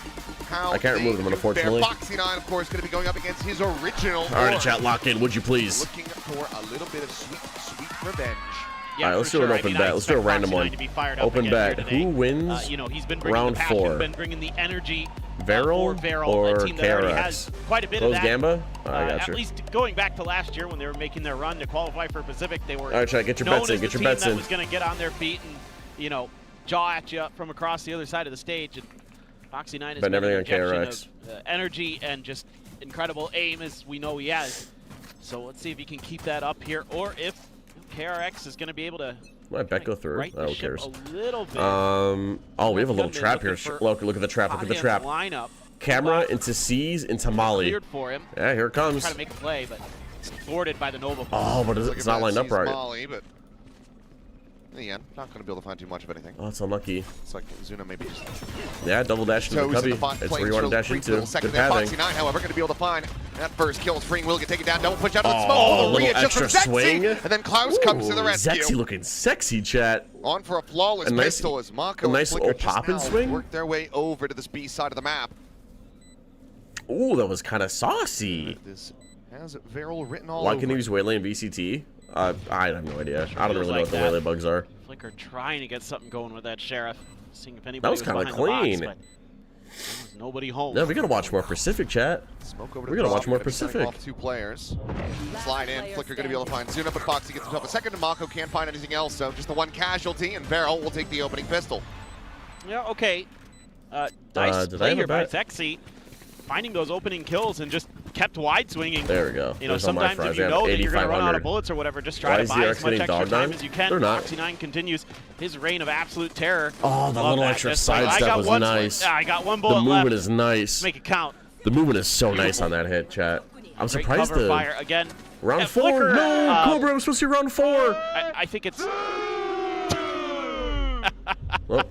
how I can't remove them, they do unfortunately. fare. Foxy9, of course, going to be going up against his original. All right, Lord. chat, lock in, would you please? Looking for a little bit of sweet revenge. Yeah, All right, let's for do an sure. open I mean, bet. I Let's do a expect random Foxy9 one. to be fired up Open again bet. here today. Who wins He's been bringing round the passion, 4? been bringing the energy. Varel for Varel, or a team that already KRX? has quite a bit Close of that. Gamba? I got At you. least going back to last year when they were making their run to qualify for Pacific, they were All right, chat, get your known bets in. as Get the your team bets that in. was going to get on their feet and, jaw at you from across the other side of the stage. And Foxy9 has Betting been an everything on injection of energy and just incredible aim as we know he has. So let's see if he can keep that up here or if KRX is going to be able to Might bet go through. right Oh, the who ship cares? a little bit. Oh, we have a little Come in trap here. looking for Look at the trap. Look at the hot trap. hand lineup. Camera into C's into Molly. Cleared for him. Yeah, here it comes. Try to make a play, but it's thwarted by the Nova. Oh, but it's not lined up right. Molly, but in the end, not going to be able to find too much of anything. Oh, it's unlucky. It's like Zuna maybe just Yeah, double dash into the toes in cubby. the bot, It's playing where you want to through dash brief into. little second Good there. pathing. Foxy9, however, going to be able to find that first kill. Freeing will get taken down. Double push out of the Oh, smoke. a little Readjust from extra Zexy, swing. and then Klaus comes to the Ooh, rescue. Zexy looking sexy, chat. On for a flawless A nice- pistol as Mako a nice and Flicker little pop and just now swing. work their way over to the B side of the map. Ooh, that was kind of saucy. This has Varel written all Why over can he it. use Waylay in VCT? I have no idea. I don't really know like what the that. Waylay bugs are. Flicker trying to get something going with that Sheriff. Seeing if anybody That was kinda behind the box, clean. but there was nobody home. Yeah, we gotta watch more Pacific, chat. Smoke over to We the gotta top, watch more gonna be setting Pacific. Off 2 players. Slide in. Flicker going to be able to find Zuna, but Foxy gets himself a second, and Mako can't find anything else, so just the one casualty, and Varel will take the opening pistol. Yeah, okay. Nice did I play have a here by bet? Zexy, finding those opening kills and just kept wide swinging. There we go. You know, There's all my sometimes fries. if you They know have that you're going to run out of 8,500. bullets or whatever, just try Why to is buy the as much getting extra dogged time on? as you can. They're not. Foxy9 continues his reign of absolute terror. Oh, that Love little extra Just like, sidestep was one, nice. Yeah, I got one The bullet movement left. is nice. Make it count. The movement is so nice on that hit, chat. I'm Great surprised cover the fire again. round At 4. Flicker, No, Cobra was supposed to be round 4. I think it's. Well.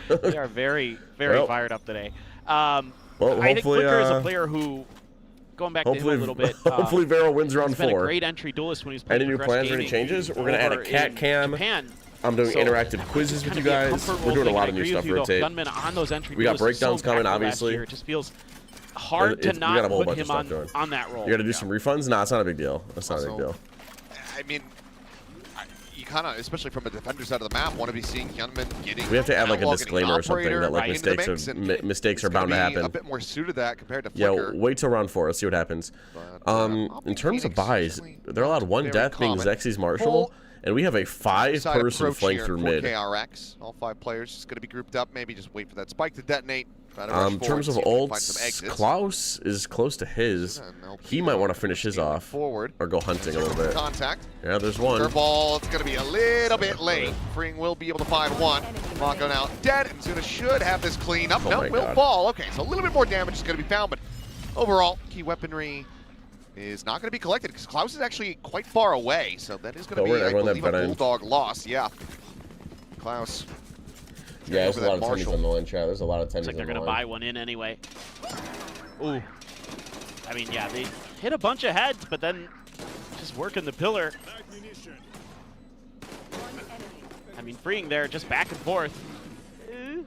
They are very, very Well. fired up today. Well, I think hopefully, Flicker is a player who, going back to him a little bit, hopefully Vero wins round he's been 4. a great entry duelist when he's playing Any new Progress plans or any Gaming changes? We're gonna add a over cat in cam. Japan. I'm doing So, interactive quizzes with kind you of be a guys. comfort We're doing a role lot thing. of I new agree stuff with for you, though. Rotate. Gunman on those entry We got duelists is so breakdowns coming, impactful last obviously. year. It just feels hard to We got a not whole put bunch of him stuff doing. on that role. You gotta do some refunds? Nah, it's not a big deal. That's not a big Also, deal. I mean, you kind of, especially from a defender side of the map, want to be seeing Hyunmin getting. We have to add like a analog, disclaimer or something operator that like right into the mistakes mix, are and mistakes are it's gonna bound to be happen. A bit more suited to that compared to Yeah, Flicker. wait till round 4. Let's see what happens. In terms of buys, they're allowed one very death being common. Zexy's Marshall, Full and we have a side 5-person approach flank here through for mid. KRX. All 5 players just going to be grouped up. Maybe just wait for that spike to detonate. Try to rush In forward, terms of see if we can find some ults, exits. Klaus is close to his. He might want to finish his off Forward. or go hunting a little bit. Contact. Yeah, there's one. Curveball, it's going to be a little bit late. Freeing will be able to find one. Mako now dead, and Zuna should have this clean up. Oh No, my will God. fall. Okay, so a little bit more damage is going to be found, but overall, key weaponry is not going to be collected because Klaus is actually quite far away, so that is going to be, I everyone that believe, a bet in. Bulldog loss. Yeah. Klaus. Yeah, there's a over lot that of tendies Marshall. on the line, chat. There's a lot of tendies Looks like they're on going the to line. buy one in anyway. Ooh. I mean, yeah, they hit a bunch of heads, but then just working the pillar. I mean, freeing there just back and forth.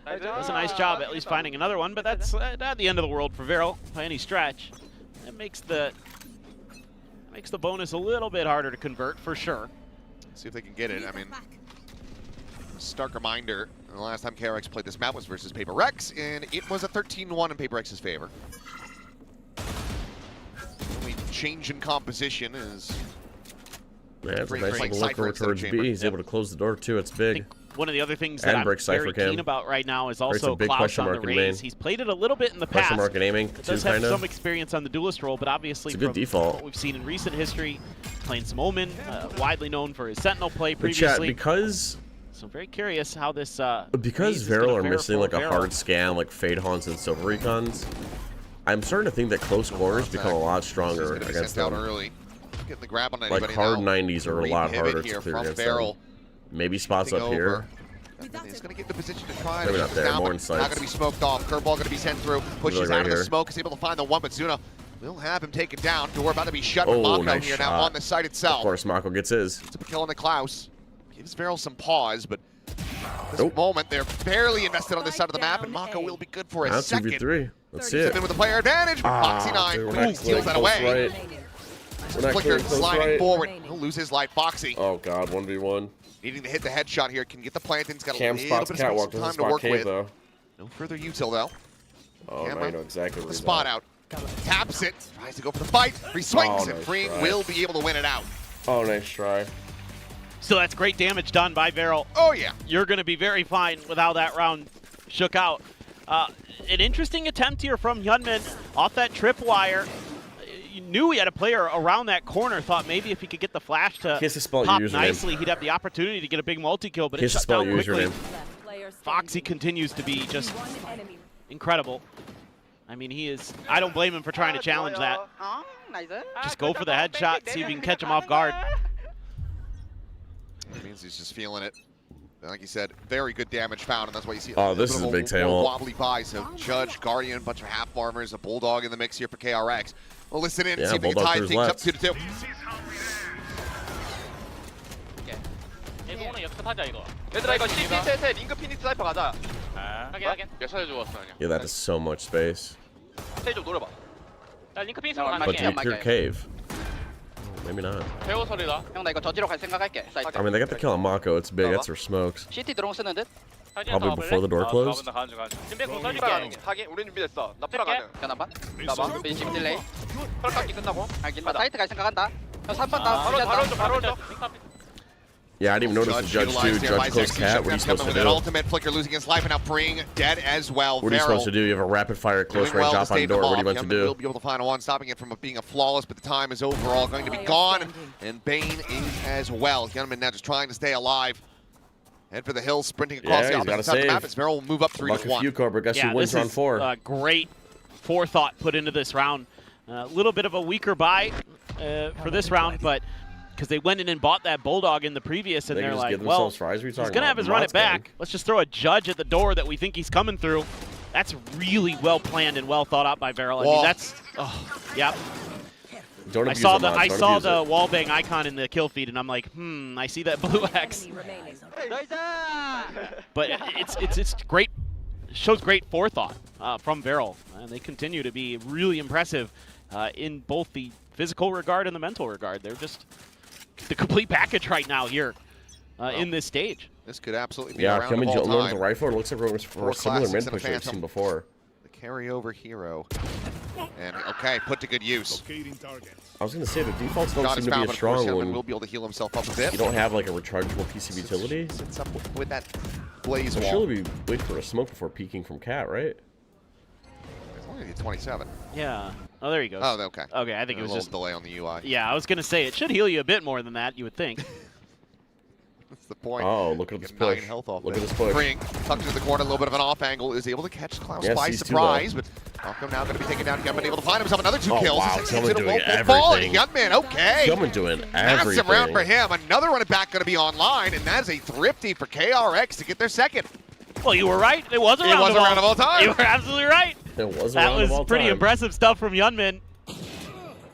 Does a nice job at least finding another one, but that's not the end of the world for Vero by any stretch. It makes the bonus a little bit harder to convert for sure. See if they can get it. I mean, stark reminder, the last time KRX played this map was versus KRX, and it was a 13-1 in KRX's favor. The only change in composition is... Yeah, it's a Bring nice like little look Cypher over instead of towards Chamber. B. He's able to close the door too. It's I big. think one of the other things And that I'm Brick very Cypher keen about right now is Creates a also big Klaus question on the mark in raise. main. He's played it a little bit in the Question past. mark and aiming too, Does have kind of. some experience on the duelist role, but obviously It's a good from default. what we've seen in recent history, playing some Omen, widely known for his Sentinel play But chat, previously. because So very curious how this because raise is Vero gonna are fare missing for like a Vero. hard scan like Fade Haunts and Silver Recons, I'm starting to think that close quarters become a lot He's stronger going to be against sent out them. early. Getting the grab on anybody Like hard now. 90s are a lot Great pivot harder to here clear from against Barrel. them. Maybe spots Taking up here. over. He's going to get the position to try Maybe to not shut this there, down, more but in sights. not going to be smoked off. Curveball going to be sent through. Pushes Really right out of the here. smoke. Is able to find the one, but Zuna will have him taken down. Door about to be shut. Oh, with Mako nice here now shot. on the site Of itself. course, Mako gets his. It's a kill on the Klaus. Gives Barrel some pause, but this Nope. moment they're barely invested on this side of the map, and Mako will be good for a Now second. 2v3. Let's see He's it. in with the player advantage, but Ah, dude, we're not Foxy9 steals that close away. right. We're not Flicker close sliding right. forward. He'll lose his life. Foxy Oh god, 1v1. needing to hit the headshot here. Can get the plant-in. He's got Cam a little spots bit of catwalk, time doesn't to spot work cave with. though. No further util though. Oh, now Camera you know exactly where the he's spot at. out. Taps it. Tries to go for the fight. Free swings, Oh, and nice Freeing try. will be able to win it out. Oh, nice try. So that's great damage done by Vero. Oh yeah. You're going to be very fine with how that round shook out. An interesting attempt here from Hyunmin off that tripwire. You knew he had a player around that corner. Thought maybe if he could get the flash to Kiss the spell pop username. nicely, he'd have the opportunity to get a big multi-kill, but it Kiss the shut spell down quickly. username. Foxy continues to be just incredible. I mean, he is. I don't blame him for trying to challenge that. Just go for the headshot, see if you can catch him off guard. That means he's just feeling it. And like you said, very good damage found, and that's why you see Oh, this bit is of a big tail. wobbly buy. So Judge, Guardian, a bunch of half farmers, a Bulldog in the mix here for KRX. Well, listen in and Yeah, see if they can Bulldog tie through things up left. 2-2. 얘들아 이거 CT 링크 피닉스 사이퍼 가자. 확인. 몇 차례 죽었어 그냥. Yeah, that is so much space. 스테이 좀 노려봐. 나 링크 피닉스로 But 갈게. do you clear cave? Oh, maybe not. 배우 소리다. 형 나 이거 저지로 갈 생각할게. 사이트. I mean, they got the kill on Mako. It's big. That's for smokes. CT 드론 쓰는 듯. Probably before the door closed. 하긴 우린 준비됐어. 나 풀어 가능. 변화반. 나봐. 벤시 딜레이. 펄깎기 끝나고. 알긴. 나 사이트 갈 생각한다. 형 3번 나. 바로 줘. Yeah, I didn't even notice the judge too. Judge close cat. What are you supposed to do? Ultimate Flicker losing his life and now Bring dead as well. What are you supposed to do? You have a rapid fire close range off on door. What are you about to do? Will be able to find one, stopping it from being a flawless, but the time is overall going to be gone. And Bane is as well. Youngman now just trying to stay alive. Head for the hill, sprinting across the opposite side of the map. As Veril will move up 3-1. Yeah, wins on 4. Great forethought put into this round. A little bit of a weaker buy for this round, but because they went in and bought that Bulldog in the previous, and they're like, well, he's going to have his run it back. Let's just throw a judge at the door that we think he's coming through. That's really well planned and well thought out by Veril. I mean, that's, yep. I saw the wallbang icon in the kill feed, and I'm like, I see that blue X. But it's great. It shows great forethought from Veril, and they continue to be really impressive in both the physical regard and the mental regard. They're just the complete package right now here in this stage. This could absolutely be a round coming of all to time. the rifle. It looks like we're for a similar mid push I've seen before. The carryover hero. And okay, put to good use. I was going to say the defaults don't seem to be as strong when will be able to heal himself up a bit. You don't have like a rechargeable piece of utility. Sits up with that blaze wall. Surely we wait for a smoke before peeking from Cat, right? It's only 27. Yeah. Oh, there he goes. Oh, okay. Okay, I think it was a little just delay on the UI. Yeah, I was going to say it should heal you a bit more than that, you would think. That's the point. Oh, look at this push. Look at this push. Bring tucked into the corner, a little bit of an off angle, is able to catch Klaus by surprise, but Malcolm now going to be taken down. Gunman able to find himself another 2 kills. Wow, Gunman doing everything. Gunman, okay. Gunman doing everything. Massive round for him. Another run it back going to be online, and that is a thrifty for KRX to get their second. Well, you were right. It was a round of all time. You were absolutely right. It was a round of all time. That was pretty impressive stuff from Yunmin.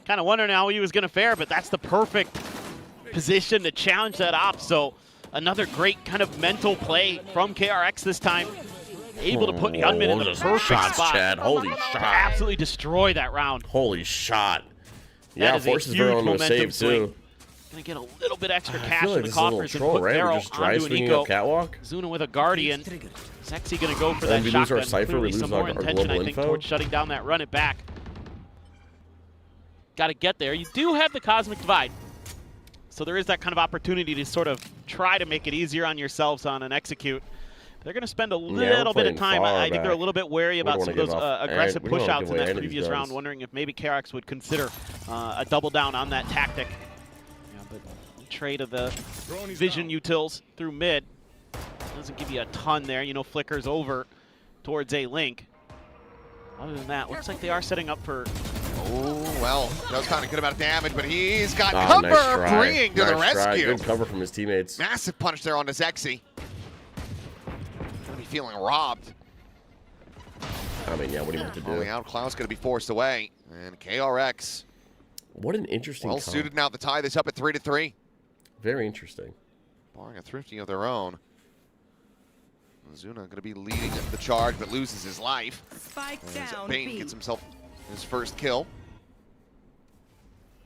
Kind of wondering how he was going to fare, but that's the perfect position to challenge that op. So another great kind of mental play from KRX this time. Able to put Yunmin in the perfect spot. Chad. Holy shot. To absolutely destroy that round. Holy shot. That Yeah, forces Veril into a save too. Gonna get a little bit extra cash like in the coffers and put Veril onto an eco. Catwalk. Zuna with a Guardian. Sexy gonna go for that we shotgun. lose our Cypher, we lose some more our intention, global I think, info. towards shutting down that run it back. Got to get there. You do have the Cosmic Divide. So there is that kind of opportunity to sort of try to make it easier on yourselves on an execute. They're going to spend a little bit of time. I think they're a little bit wary about some of those aggressive push-outs in that previous round, wondering if maybe KRX would consider a double down on that tactic. Yeah, but trade of the vision utils through mid doesn't give you a ton there. You know, flickers over towards a link. Other than that, looks like they are setting up for... Oh, well, that was kind of good amount of damage, but he's got cover, nice bringing to the rescue. Good cover from his teammates. Massive punch there on the Zexy. Gonna be feeling robbed. I mean, yeah, what do you want to do? Rolling out, Klaus gonna be forced away, and KRX. What an interesting. Well suited now to tie this up at 3-3. Very interesting. Barring a thrifty of their own. Zuna going to be leading the charge, but loses his life. Spike down. Bane gets himself his first kill.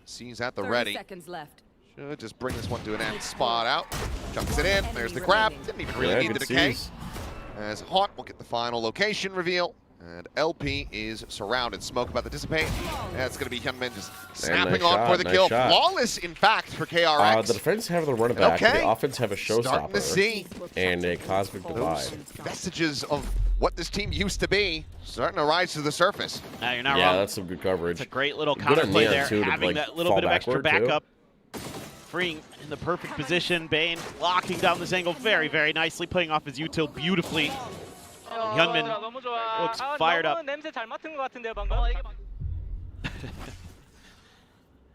Sees at the ready. 30 seconds left. Should just bring this one to an end. Spot out. Chucks it in. There's the grab. Didn't even really need the decay. As Haunt will get the final location reveal. And LP is surrounded. Smoke about to dissipate. That's going to be Hyunmin just snapping on for the kill. Flawless, in fact, for KRX. The defense have the run it back. The offense have a showstopper. Starting to see. And a Cosmic Divide. Vestiges of what this team used to be starting to rise to the surface. Now you're not wrong. Yeah, that's some good coverage. It's a great little counterplay there. Having that little bit of extra backup. Freeing in the perfect position. Bane locking down this angle very, very nicely. Playing off his util beautifully. Hyunmin looks fired up.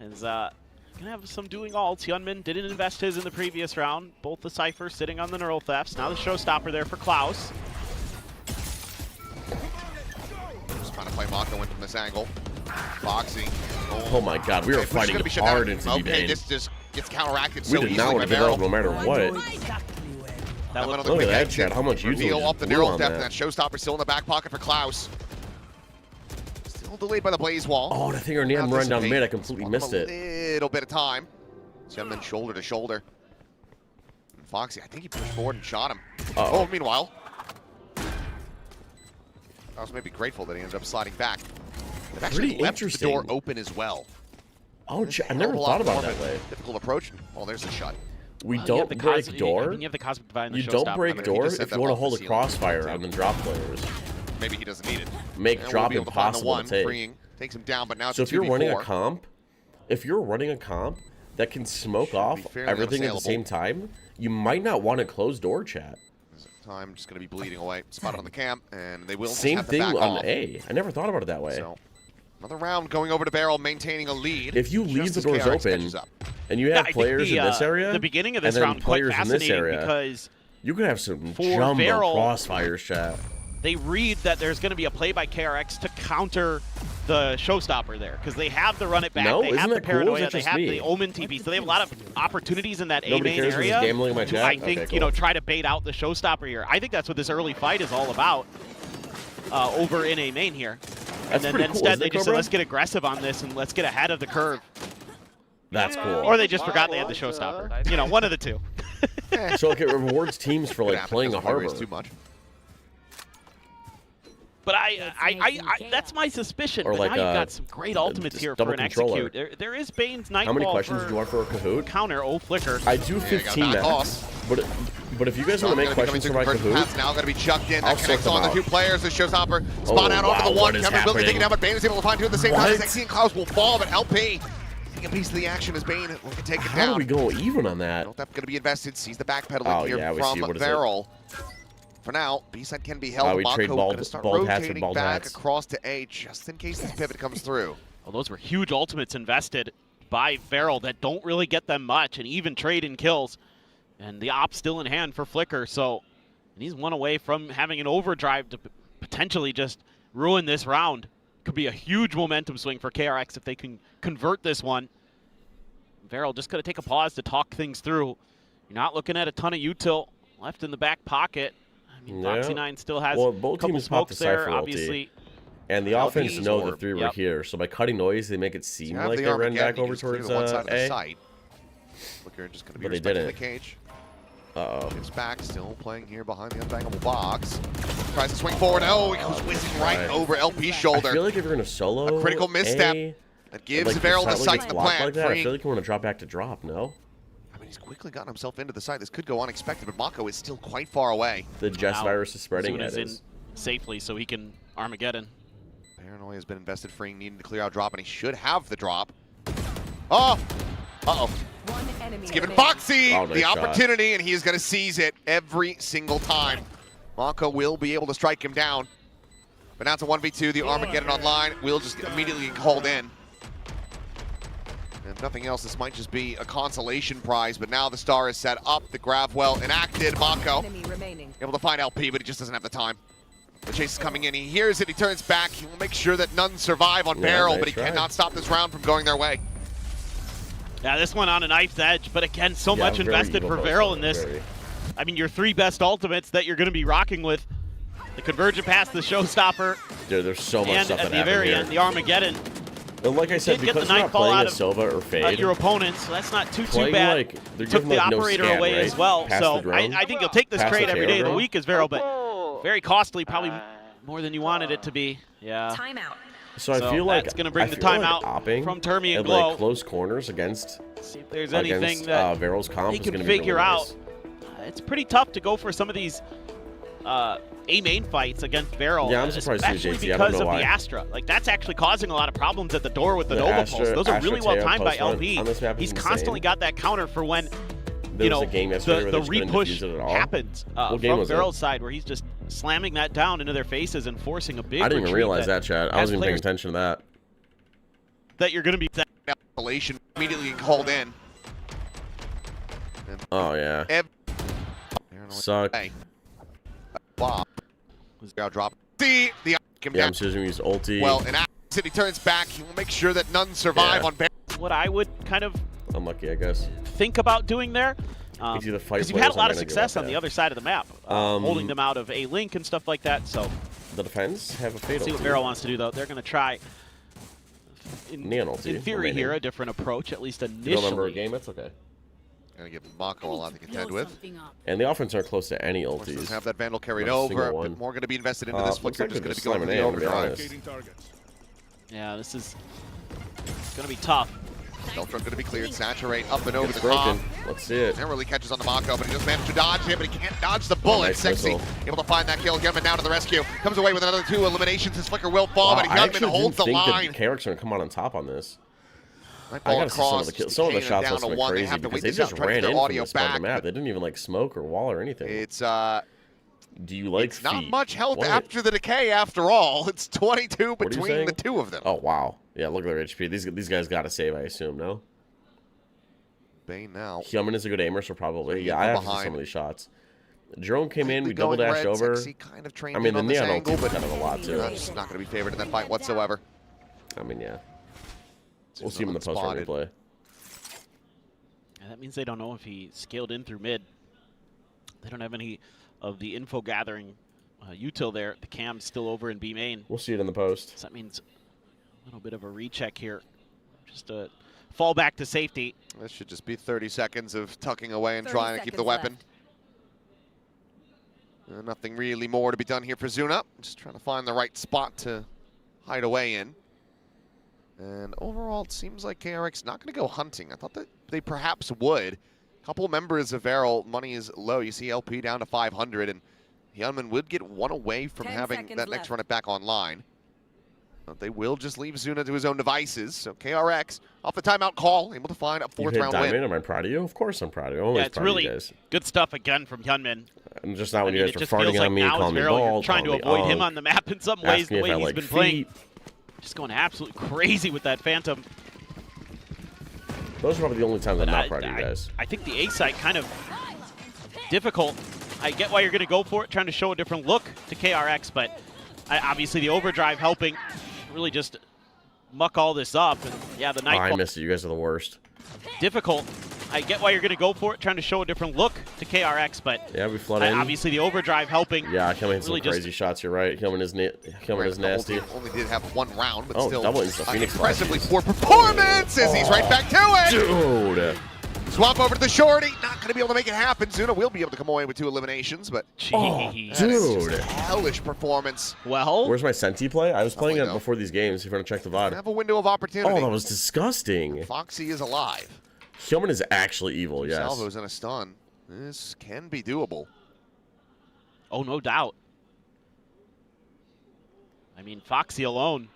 Is gonna have some doing alts. Hyunmin didn't invest his in the previous round. Both the Cypher sitting on the neural thefts. Now the showstopper there for Klaus. Just trying to play Mako in from this angle. Foxy. Oh my god, we were fighting hard into the Okay, this just gets counteracted so easily. We did not want to give up no matter what. Look at that, Chad. How much util off the neural depth, and that showstopper still in the back pocket for Klaus. Still delayed by the blaze wall. Oh, and I think our Nam run down mid. I completely missed it. A little bit of time. Gentleman shoulder to shoulder. And Foxy, I think he pushed forward and shot him. Oh, meanwhile. Klaus may be grateful that he ended up sliding back. They've actually left the door open as well. Oh, I never thought about that way. Difficult approach. Oh, there's a shot. We Well, don't break door. I mean, you have the Cosmic Divide and the You don't Showstopper. break door if you want to hold a crossfire and then drop players. Maybe he doesn't need it. Make And drop we'll be able to find the impossible one, to take. freeing, takes him down, but now it's So a if you're 2v4. running a comp, that can smoke off fairly everything at the unassailable. same time, you might not want to close door, chat. Time just going to be bleeding away. Spotted on the camp, and they will just Same have to thing back on off. A. I never thought about it that way. So, another round going over to Barrel, maintaining a lead. If you leave the as doors KRX open catches up. and you Yeah, have I think players in this area, the beginning of this and then round quite players in this fascinating area, because you could have some for jumbo Varel, crossfires, chat. they read that there's going to be a play by KRX to counter the Showstopper there because they have the run it back, No, they isn't have the that cool, or is paranoia, that they just have me? the Omen TP, so they have a lot of opportunities in that A Nobody main cares who's area. gambling in my to, chat? I think Okay, you know cool. try to bait out the Showstopper here. I think that's what this early fight is all about over in A main here. That's And pretty then cool, instead isn't they it, just said Cobra? let's get aggressive on this and let's get ahead of the curve. That's cool. Or they just forgot they had the Showstopper. You know, one of the two. So like, it rewards teams for like playing a harbor. Too much. But I that's my suspicion. Or But like, now you've got some great ultimates just here double for an controller. execute. There is Bane's Nightfall. How many questions for do you want for a Kahoot? counter? Oh, Flicker. I do Yeah, got 15 a back max, toss. but if you guys want to make questions for my Kahoot, Now going to be chucked in. I'll That connects sort on them the two out. players. The Showstopper spot out wow, onto the what one. is Kevin Wilkie taking happening? down, but Bane is able to find two at the same time. What? Xexy and Klaus will fall, but LP taking a piece of the action as Bane will take it how down. do we go even on that? Don't have going to be invested. Sees the backpedaling Oh, here yeah, we from see. What is it? Varel. For now, B-side can be held. We trade Mako bald- going to start bald hats for rotating bald back hats. across to A just in case this pivot comes through. Well, those were huge ultimates invested by Varel that don't really get them much, and even trade in kills. And the op still in hand for Flicker, so and he's one away from having an overdrive to potentially just ruin this round. Could be a huge momentum swing for KRX if they can convert this one. Varel just going to take a pause to talk things through. You're not looking at a ton of util left in the back pocket. I mean, Yeah. Foxy9 still has Well, a both couple teams popped the smokes there, Cypher ulti. obviously. And the LP offense know the or- three were yep. here, so by cutting noise, they make it seem You have like the they ran Armageddon, back you over just clear towards the one side of the A. site. Flicker just going to be But they respecting the didn't. cage. Uh-oh. Gives back, still playing here behind the unbangable box. Tries to swing forward. Oh, he goes whizzing right over LP's shoulder. I feel like if you're going to solo A critical misstep A, that gives like, Varel the slightly sight gets to the blocked plant. like that, I Freeing. feel like you want to drop back to drop, no? I mean, he's quickly gotten himself into the site. This could go unexpected, but Mako is still quite far away. The Jess Out. virus is spreading. Soon Yeah, as it in is. safely so he can Armageddon. Paranoia has been invested, freeing, needing to clear out drop, and he should have the drop. Oh! Uh-oh. He's giving Foxy Oh, nice the shot. opportunity, and he is going to seize it every single time. Mako will be able to strike him down. But now it's a 1v2. The Armageddon online will just immediately get called in. And if nothing else, this might just be a consolation prize, but now the star is set up. The grab well enacted. Mako able to find LP, but he just doesn't have the time. The chase is coming in. He hears it. He turns back. He will make sure that none survive on Yeah, Barrel, nice but he try. cannot stop this round from going their way. Yeah, this one on a knife's edge, but again, so Yeah, much very invested evil for both Varel of in them, this. very. I mean, your three best ultimates that you're going to be rocking with. The Convergent Pass, the Showstopper, Dude, there's so much and stuff at that the happened very here. end, the Armageddon. And like I said, Did get the because they're not nightfall playing out a of, Sova or Fade, your opponent, so that's not too playing bad. like they're Took giving the like no operator scan, away right? as well, Past so the drone. I think you'll take this Past trade the every day of the drone. week as Varel, but very costly, probably more than you wanted it to be. Yeah. So I feel like that's going to bring I the feel like timeout opping from Termi and at Glow. like close corners against See if there's anything that Varel's comp they is can going to be figure really out. nice. It's pretty tough to go for some of these A main fights against Varel, Yeah, I'm surprised to see especially JT. I don't because know of why. the Astra. Like that's actually causing a lot of problems at the door with the The Nova Astra- Pulse. Those are Astra really well Teo timed by post on- LP. on this map is He's insane. constantly got that counter for when There was a game yesterday the where they just couldn't repush defuse it at all. happens What game from was it? Varel's side, where he's just slamming that down into their faces and forcing a big. I didn't even retreat realize that, Chad. I has wasn't even paying players attention to that. that you're going to be. Escalation immediately called in. Oh yeah. Suck. Hey. Bob. Now drop. See the Yeah, I'm just gonna use ulti. well, and as he turns back, he will make sure that none survive Yeah. on Barrel. What I would kind of Unlucky, I guess. think about doing there. If you the fight Because you've had a players, lot I'm of gonna give success up on the that. other side of the map, holding them out of a link and stuff like that. So The defense have a fatal. see what Varel wants to do though. They're going to try, Neon ulti, in theory, remaining. here a different approach, at least You don't remember a initially. game? That's okay. Gonna give Mako a lot to contend with. And the offense aren't close to any Doesn't ultis. have that Vandal carried Not a single over. A one. bit more gonna be invested into this. Looks Flicker like just they're gonna be just going for slamming the in, to be overdrive. honest. Yeah, this is going to be tough. Deltron going to be cleared. Saturate up and over It's the broken. top. Let's see it. And really catches on the Mako, but he just managed to dodge him, but he can't dodge the bullet. Nice Sexy missile. able to find that kill. Hyunmin down to the rescue. Comes away with another 2 eliminations. His flicker will fall, but I Hyunmin actually holds the didn't think line. that KRX are going to come out on top on this. Right I ball gotta see some of the across, kills. Some of the Kanan shots down must to have been 1. They crazy have to because wait they this out, just try to ran get in their from audio this part of back. the map. They didn't even like smoke or wall or anything. It's Do you like it's not feet? much health What? after the decay after all. It's 22 What are you between saying? the 2 of them. Oh, wow. Yeah, look at their HP. These guys got to save, I assume, no? Bane now. Hyunmin is a good aimer, so probably. He's Yeah, I have to see behind. some of these shots. Drone came in, Slightly we double going dashed red, over. Sexy kind of trained I mean, in the on this Neon angle, ulti but kind of a lot, too. that's not going to be favored in that fight whatsoever. I mean, yeah. We'll Susan see him in the post-round unspotted. replay. And that means they don't know if he scaled in through mid. They don't have any of the info gathering util there. The cam's still over in B main. We'll see it in the post. So that means a little bit of a recheck here. Just a fall back to safety. This should just be 30 seconds of tucking away and 30 trying to keep the seconds weapon. Nothing really more to be done here for Zuna. Just trying to find the right spot to hide away in. And overall, it seems like KRX not going to go hunting. I thought that they perhaps would. A couple members of Varel, money is low. You see LP down to 500, and Hyunmin would get 1 away from 10 having seconds that next left. run it back online. But they will just leave Zuna to his own devices. So KRX, off the timeout call, able to find a You 4th hit round Diamond. win. Am I proud of you? Of course I'm proud of you. I'm always Yeah, it's proud of really you guys. good stuff again from Hyunmin. And just not when I mean, you it guys just are feels farting like on me, now calling me Varel, you're bald, trying to calling me avoid him unk, on the map in some ways, asking the if way I he's like been playing. feet. Just going absolutely crazy with that Phantom. Those are probably the only times I'm But not proud of you guys. I think the A site kind of difficult. I get why you're going to go for it, trying to show a different look to KRX, but obviously the overdrive helping really just muck all this up. And yeah, the Oh, I night missed it. You guys are the worst. difficult. I get why you're going to go for it, trying to show a different look to KRX, but Yeah, we flood in. obviously the overdrive helping. Yeah, Hyunmin hit some really crazy shots. You're right. Hyunmin is nasty. The whole team only did have 1 round, but Oh, still double into the Phoenix impressively flashes. poor performance as he's right back to it. Dude. Swap over to the shorty. Not going to be able to make it happen. Zuna will be able to come away with 2 eliminations, but Jeez. that is just Dude. a hellish performance. Well, Where's my Senti play? I was playing it Probably no. before these games. If you want to check the VOD. Have a window of opportunity. Oh, that was disgusting. Foxy is alive. Hyunmin is actually evil, yes. Salvo's in a stun. This can be doable. oh, no doubt. I mean, Foxy alone,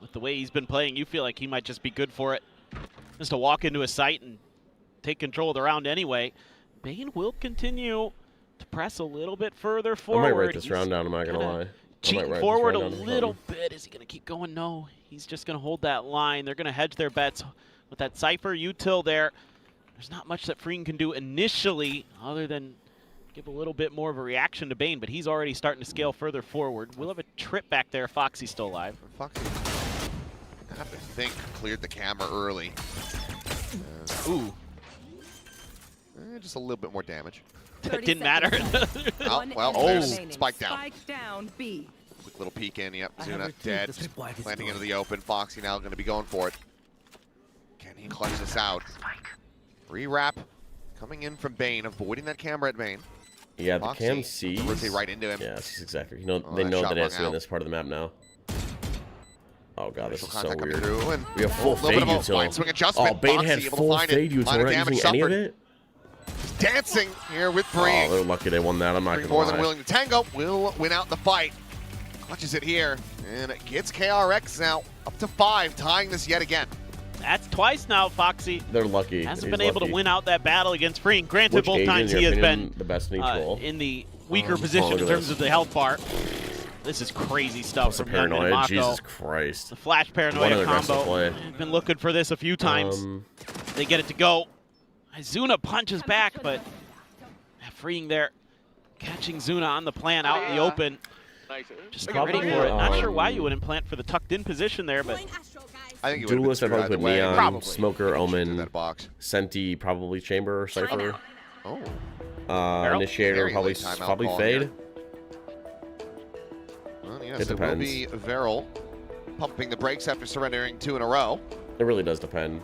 with the way he's been playing, you feel like he might just be good for it. Just to walk into a site and take control of the round anyway. Bane will continue to press a little bit further I forward. might write this He's round down, I'm not going to kinda lie. I might cheating write this forward a round down for little fun. bit. Is he going to keep going? No. He's just going to hold that line. They're going to hedge their bets with that Cypher util there. There's not much that Freen can do initially other than give a little bit more of a reaction to Bane, but he's already starting to scale further forward. We'll have a trip back there. Foxy's still alive. Foxy, I have to think, cleared the camera early. Ooh. Just a little bit more damage. That didn't matter. Oh, well, there's Spike down. Spike down B. Quick little peek in. Yep, Zuna dead. Landing into the open. Foxy now going to be going for it. Can he clutch this out? Rewrap coming in from Bane, avoiding that camera at Bane. Yeah, the Foxy cam sees. rotate right into him. Yes, exactly. You know, Oh, they that know shot that it's rung in out. this part of the map now. Oh god, this Initial is so contact coming weird. through, and We have full a little fade bit of a line util. swing adjustment. Oh, Bane Foxy had able to full find it. fade util. Line We're of not damage using any of suffered. it. Dancing here with Oh, Bree. they're lucky they won that. I'm not Bree gonna more lie. than willing to tango. Will win out the fight. Clutches it here, and it gets KRX now up to 5, tying this yet again. That's twice now, Foxy. They're lucky. Hasn't He's been able lucky. to win out that battle against Freen. Granted, Which both agent, times in he your has opinion, been the best in each role. in the weaker Oh, position look in at terms this. of the health bar. This is crazy stuff What's the from Hyunmin and paranoia? Mako. Jesus Christ. The flash What paranoia an aggressive combo. play. I've been looking for this a few times. They get it to go. Zuna punches back, but freeing there, catching Zuna on the plan out in the open. Just not ready for it. Not sure why you wouldn't plant for the tucked in position there, but I think it would Duelist, I have probably been put Neon, Probably. Smoker, Omen, that box. Senti, probably Chamber or Cypher. Oh. Initiator, Very probably late timeout probably call Fade. here. Well, yes, It it will depends. be Varel pumping the brakes after surrendering 2 in a row. It really does depend.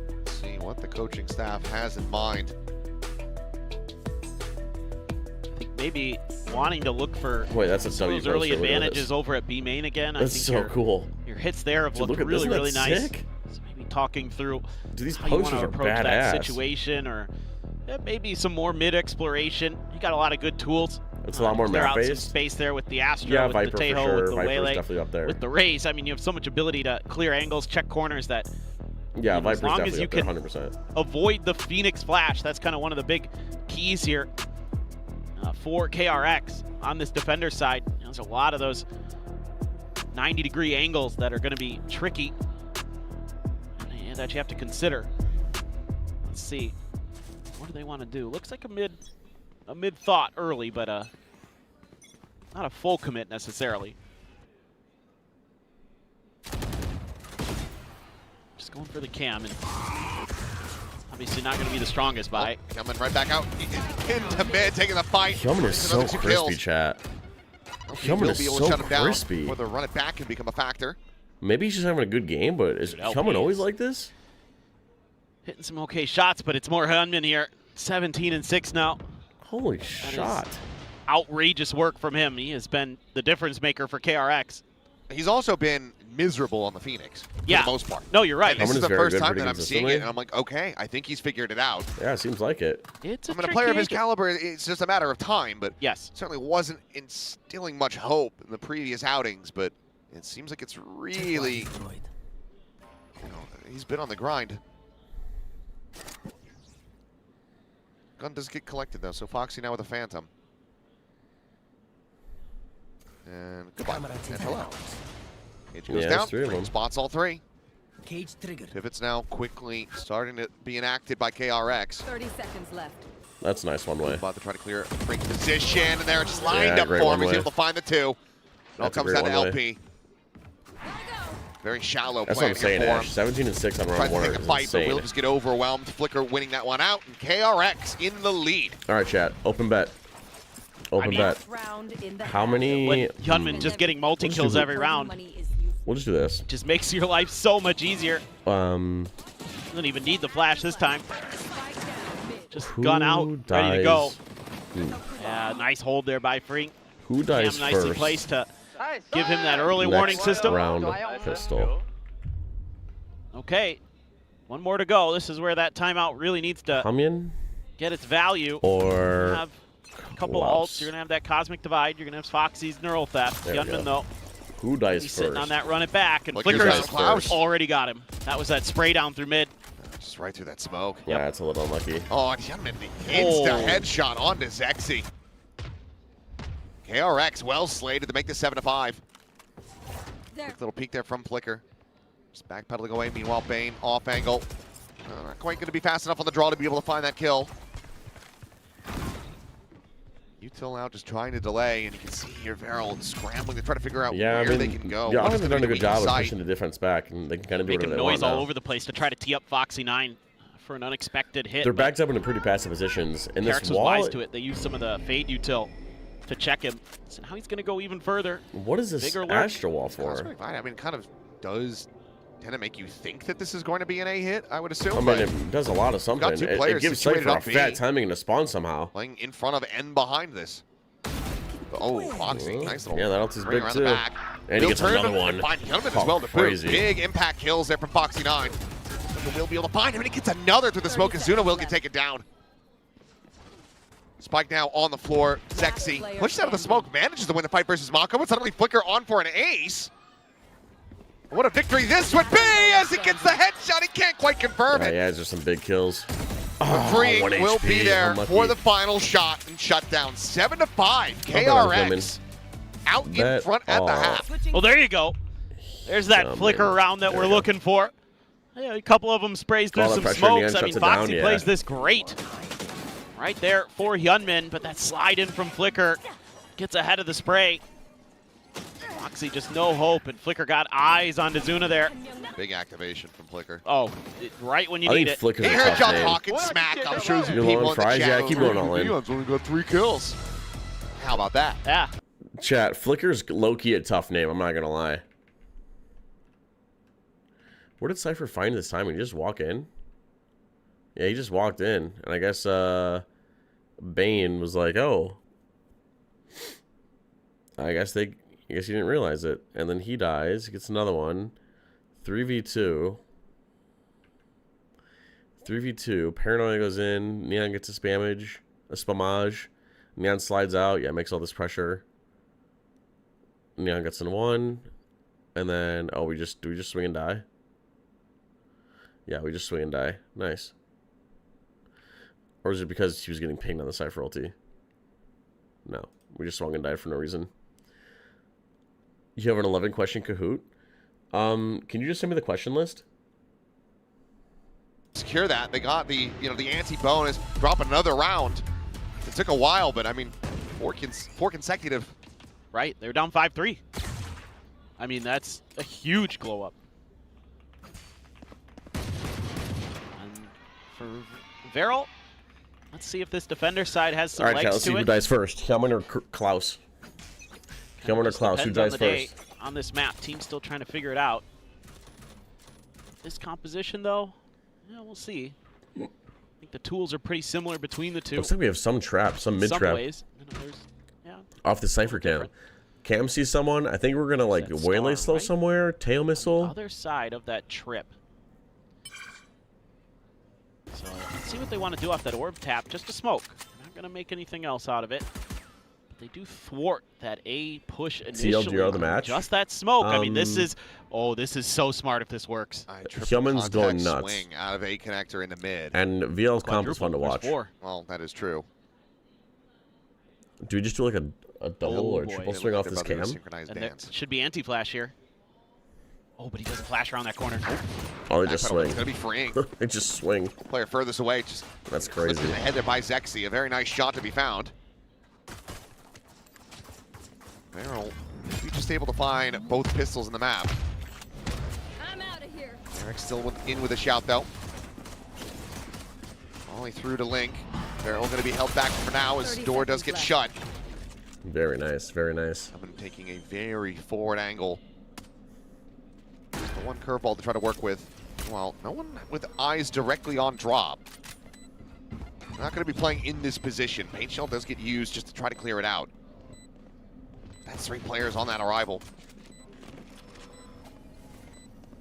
Let's see what the coaching staff has in mind. I think maybe wanting to look for Wait, that's a some of W those early poster. Look at advantages this. over at B main again. I That's think so you're, cool. You're hits there have Dude, looked look at really, this, really nice. sick? So maybe talking through Dude, these how you want posters to are approach that badass. situation, or maybe some more mid-exploration. You got a lot of good tools. It's a lot more Clear out some map-based. space there with the Astra, Yeah, with Viper the for Tejo, sure. with the Viper's Waylay, definitely up there. with the Raze. I mean, you have so much ability to clear angles, check corners that Yeah, as Viper's long definitely as you up there, can 100%. avoid the Phoenix Flash. That's kind of one of the big keys here for KRX on this defender side. There's a lot of those 90-degree angles that are going to be tricky and that you have to consider. Let's see. What do they want to do? Looks like a mid thought early, but not a full commit necessarily. Just going for the cam, and obviously not going to be the strongest buy. Coming right back out into mid, taking the fight. Hillman is so Another 2 crispy, kills. chat. He'll Hillman is be able so to shut him down crispy. before the run it back can become a factor. Maybe he's just having a good game, but is Hillman always like this? Hitting some okay shots, but it's more Hunman here. 17 and 6 now. Holy shot. Outrageous work from him. He has been the difference maker for KRX. He's also been miserable on the Phoenix for Yeah. the most part. No, you're right. And this is Hillman the is very first good time pretty that I'm seeing consistently. it, and I'm like, okay, I think he's figured it out. Yeah, it seems like it. It's a I mean, a player of his tricky- caliber, it's just a matter of time, but Yes. certainly wasn't instilling much hope in the previous outings, but it seems like it's really, you know, he's been on the grind. Gun does get collected, though, so Foxy now with a Phantom. And goodbye. And hello. Cage goes Yeah, down, there's 3 of them. spots all 3. Cage triggered. Pivots now quickly starting to be enacted by KRX. 30 seconds left. That's nice one way. About to try to clear Frank's position, and they're just lined Yeah, up great for him. He's one-way. able to find the 2. It all That's a comes great down to one-way. LP. Very shallow That's play what I'm saying, for him. Ash. 17 and 6 on Tries round to 1 take is a fight, but insane. will just get overwhelmed. Flicker winning that one out, and KRX in the lead. All right, chat. Open bet. Open bet. Round in the How many? When Hunman just getting multi-kills every round We'll just do this. just makes your life so much easier. Um, Doesn't even need the flash this time. Just who gun out, dies? ready to go. Ooh. Yeah, nice hold there by Frink. Who dies Cam nicely first? placed to give him that early warning Next system. round pistol. Okay, one more to go. This is where that timeout really needs to Humyan get its value. or You have a couple Klaus? ults. You're gonna have that cosmic divide. You're gonna have Foxy's neural theft. There we go. Gunman though, Who dies he's first? sitting on that run it back, and Flicker's Flicker's down Klaus. already got him. That was that spray down through mid. Just right through that smoke. Yeah, it's a little unlucky. Oh, and Hyunmin, the insta Oh. headshot onto Zexy. KRX well slated to make this 7-5. Quick little peek there from Flicker. Just backpedaling away. Meanwhile, Bane off angle. Not quite going to be fast enough on the draw to be able to find that kill. Util now just trying to delay, and you can see here Veril scrambling to try to figure out Yeah, where I they mean, can go. y'all What's have gonna done a be good the weak job of side. pushing the defense back, and they can kind of do Making whatever they noise want all now. over the place to try to tee up Foxy 9 for an unexpected hit. They're but backed up into pretty passive positions. And KRX this was wall, wise to it. They used some of the fade util to check him. So now he's going to go even further. what is this Bigger lurk. Astra wall for? Cosmic Divide, I mean, kind of does tend to make you think that this is going to be an A hit, I would assume. I mean, but it does a lot of something. got 2 It players gives situated Cypher a on B. fat timing to spawn somehow. playing in front of and behind this. Oh, Foxy, nice little Yeah, that ulti's ring big around too. the back. And he Will gets turn another him one. and find Hyunmin Oh, as well to boot. crazy. Big impact kills there from Foxy 9. Will be able to find him, and he gets another through the smoke, and Zuna will get taken down. Spike now on the floor. Zexy pushes out of the smoke, manages to win the fight versus Mako, but suddenly Flicker on for an ace. What a victory this would be as he gets the headshot. He can't quite confirm it. Yeah, there's some big kills. The freeing 1 will HP, be there unlucky. for the final shot and shut down. 7-5. bet on KRX out in Bet front at the all. half. Well, there you go. There's that Jumping. flicker round that There we're you go. looking for. Yeah, a couple of them sprays through Call some that pressure in the smokes. end, I mean, shuts it down, Foxy yeah. plays this great. Right there for Hyunmin, but that slide in from Flicker gets ahead of the spray. Foxy just no hope, and Flicker got eyes on Zuna there. Big activation from Flicker. Oh, right when you I need think it. Flicker's a Air tough jump name. hawk and smack. I'm sure some You people low in the fries? chat. Yeah, keep going all in. Neon's only got 3 kills. How about that? Yeah. Chat, Flicker's low-key a tough name, I'm not gonna lie. Where did Cypher find this timing? Did he just walk in? Yeah, he just walked in. And I guess Bane was like, oh. I guess they I guess he didn't realize it. And then he dies. Gets another one. 3v2. 3v2. Paranoia goes in. Neon gets a spamage. Neon slides out. Yeah, makes all this pressure. Neon gets in one. And then, oh, do we just swing and die? Yeah, we just swing and die. Nice. Or is it because he was getting pinged on the Cypher ulti? No. We just swung and died for no reason. You have an 11 question Kahoot? Can you just send me the question list? Secure that. They got the the anti-bonus. Drop another round. It took a while, but I mean, four consecutive. Right, they're down 5-3. I mean, that's a huge glow up. And for Varel, let's see if this defender side has some legs to it. Let's see who dies first. Hellman or Klaus? Hellman or Klaus, who dies first? On this map, team's still trying to figure it out. This composition, though, yeah, we'll see. I think the tools are pretty similar between the two. Looks like we have some trap, some mid trap. Some ways. Yeah. Off the Cypher cam. Cam sees someone. I think we're gonna like waylay slow somewhere. Tail missile. Other side of that trip. So let's see what they want to do off that orb tap. Just a smoke. Not gonna make anything else out of it. But they do thwart that A push initially. TLDR the match. Just that smoke. I mean, this is so smart if this works. Hillman's going nuts. Swing out of A connector into mid. And VL's comp is fun to watch. Well, that is true. Do we just do like a double or triple swing off this cam? And there should be anti-flash here. Oh, but he doesn't flash around that corner. Oh, they just swing. It's going to be freeing. They just swing. Player furthest away. Just That's crazy. Ahead there by Zexy. A very nice shot to be found. Meryl, just able to find both pistols in the map. I'm out of here. KRX still in with a shout, though. Only through to Link. Meryl going to be held back for now as door does get shut. Very nice, very nice. I'm taking a very forward angle. Just the one curveball to try to work with. Well, no one with eyes directly on drop. Not going to be playing in this position. Paint Shell does get used just to try to clear it out. That's 3 players on that arrival.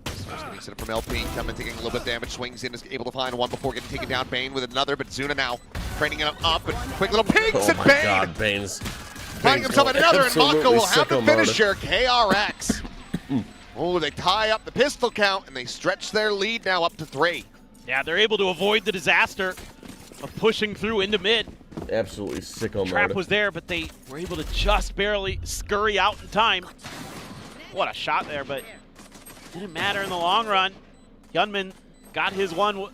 Star's getting set up from LP. Coming, taking a little bit of damage. Swings in, is able to find one before getting taken down. Bane with another, but Zuna now training him up. And quick little pings and Bane! Oh my god, Bane's Finding himself another, and Mako will have the sicko mode. finisher. KRX. Oh, they tie up the pistol count, and they stretch their lead now up to 3. Yeah, they're able to avoid the disaster of pushing through into mid. Absolutely sicko Trap mode. was there, but they were able to just barely scurry out in time. What a shot there, but didn't matter in the long run. Gunman got his one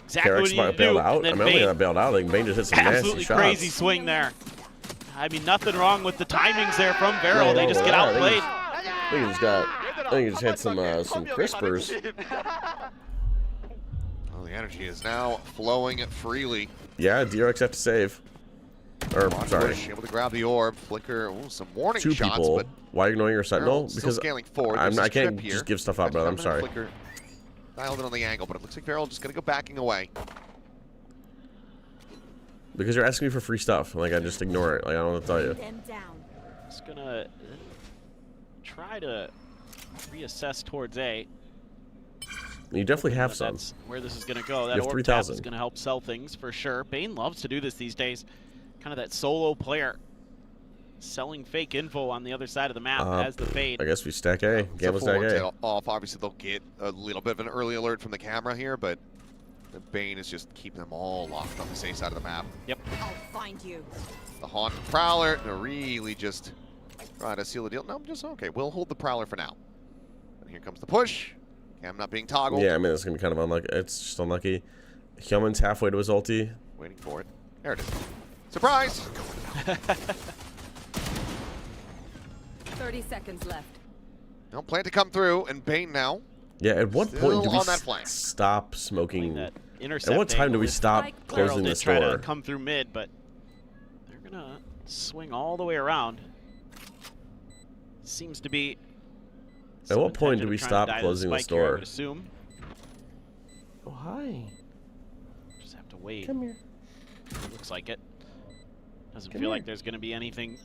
exactly what he needed to do. Out. I mean, I got bailed out. I think Bane just hit some absolutely nasty crazy shots. swing there. I mean, nothing wrong with the timings there from Varel. They just get outplayed. I think he just had some crispers. Well, the energy is now flowing freely. Yeah, DRX have to save. Or, sorry. Able to grab the orb, flicker, some warning 2 shots, people. but Why ignoring your sentinel? still Because scaling forward. I can't just give stuff out, brother. I'm sorry. Flicker dialed in on the angle, but it looks like Varel just going to go backing away. Because you're asking me for free stuff. Like, I just ignore it. Like, I don't know what to tell you. Just gonna try to reassess towards A. You definitely have some. That's where this is gonna go. That You have orb tap 3,000. is gonna help sell things for sure. Bane loves to do this these days. Kind of that solo player. Selling fake info on the other side of the map as the fade. I guess we stack A. Gamma stack A. Off. Obviously, they'll get a little bit of an early alert from the camera here, but the Bane is just keeping them all locked on the safe side of the map. Yep. I'll find you. The Haunt Prowler to really just try to seal the deal. No, just okay. We'll hold the Prowler for now. And here comes the push. Cam not being toggled. Yeah, I mean, it's going to be kind of unlucky. It's just unlucky. Hillman's halfway to his ulti. Waiting for it. There it is. Surprise! 30 seconds left. No plan to come through, and Bane now. Yeah, at what point do we on that flank. stop smoking? That At what time do we stop closing this try door? to come through mid, but they're gonna swing all the way around. Seems to be. At what point do intention we of trying to stop die to the closing this spike here, I door? would assume. Oh, hi. Just have to wait. Come here. Looks like it. Doesn't Come feel here. like there's going to be anything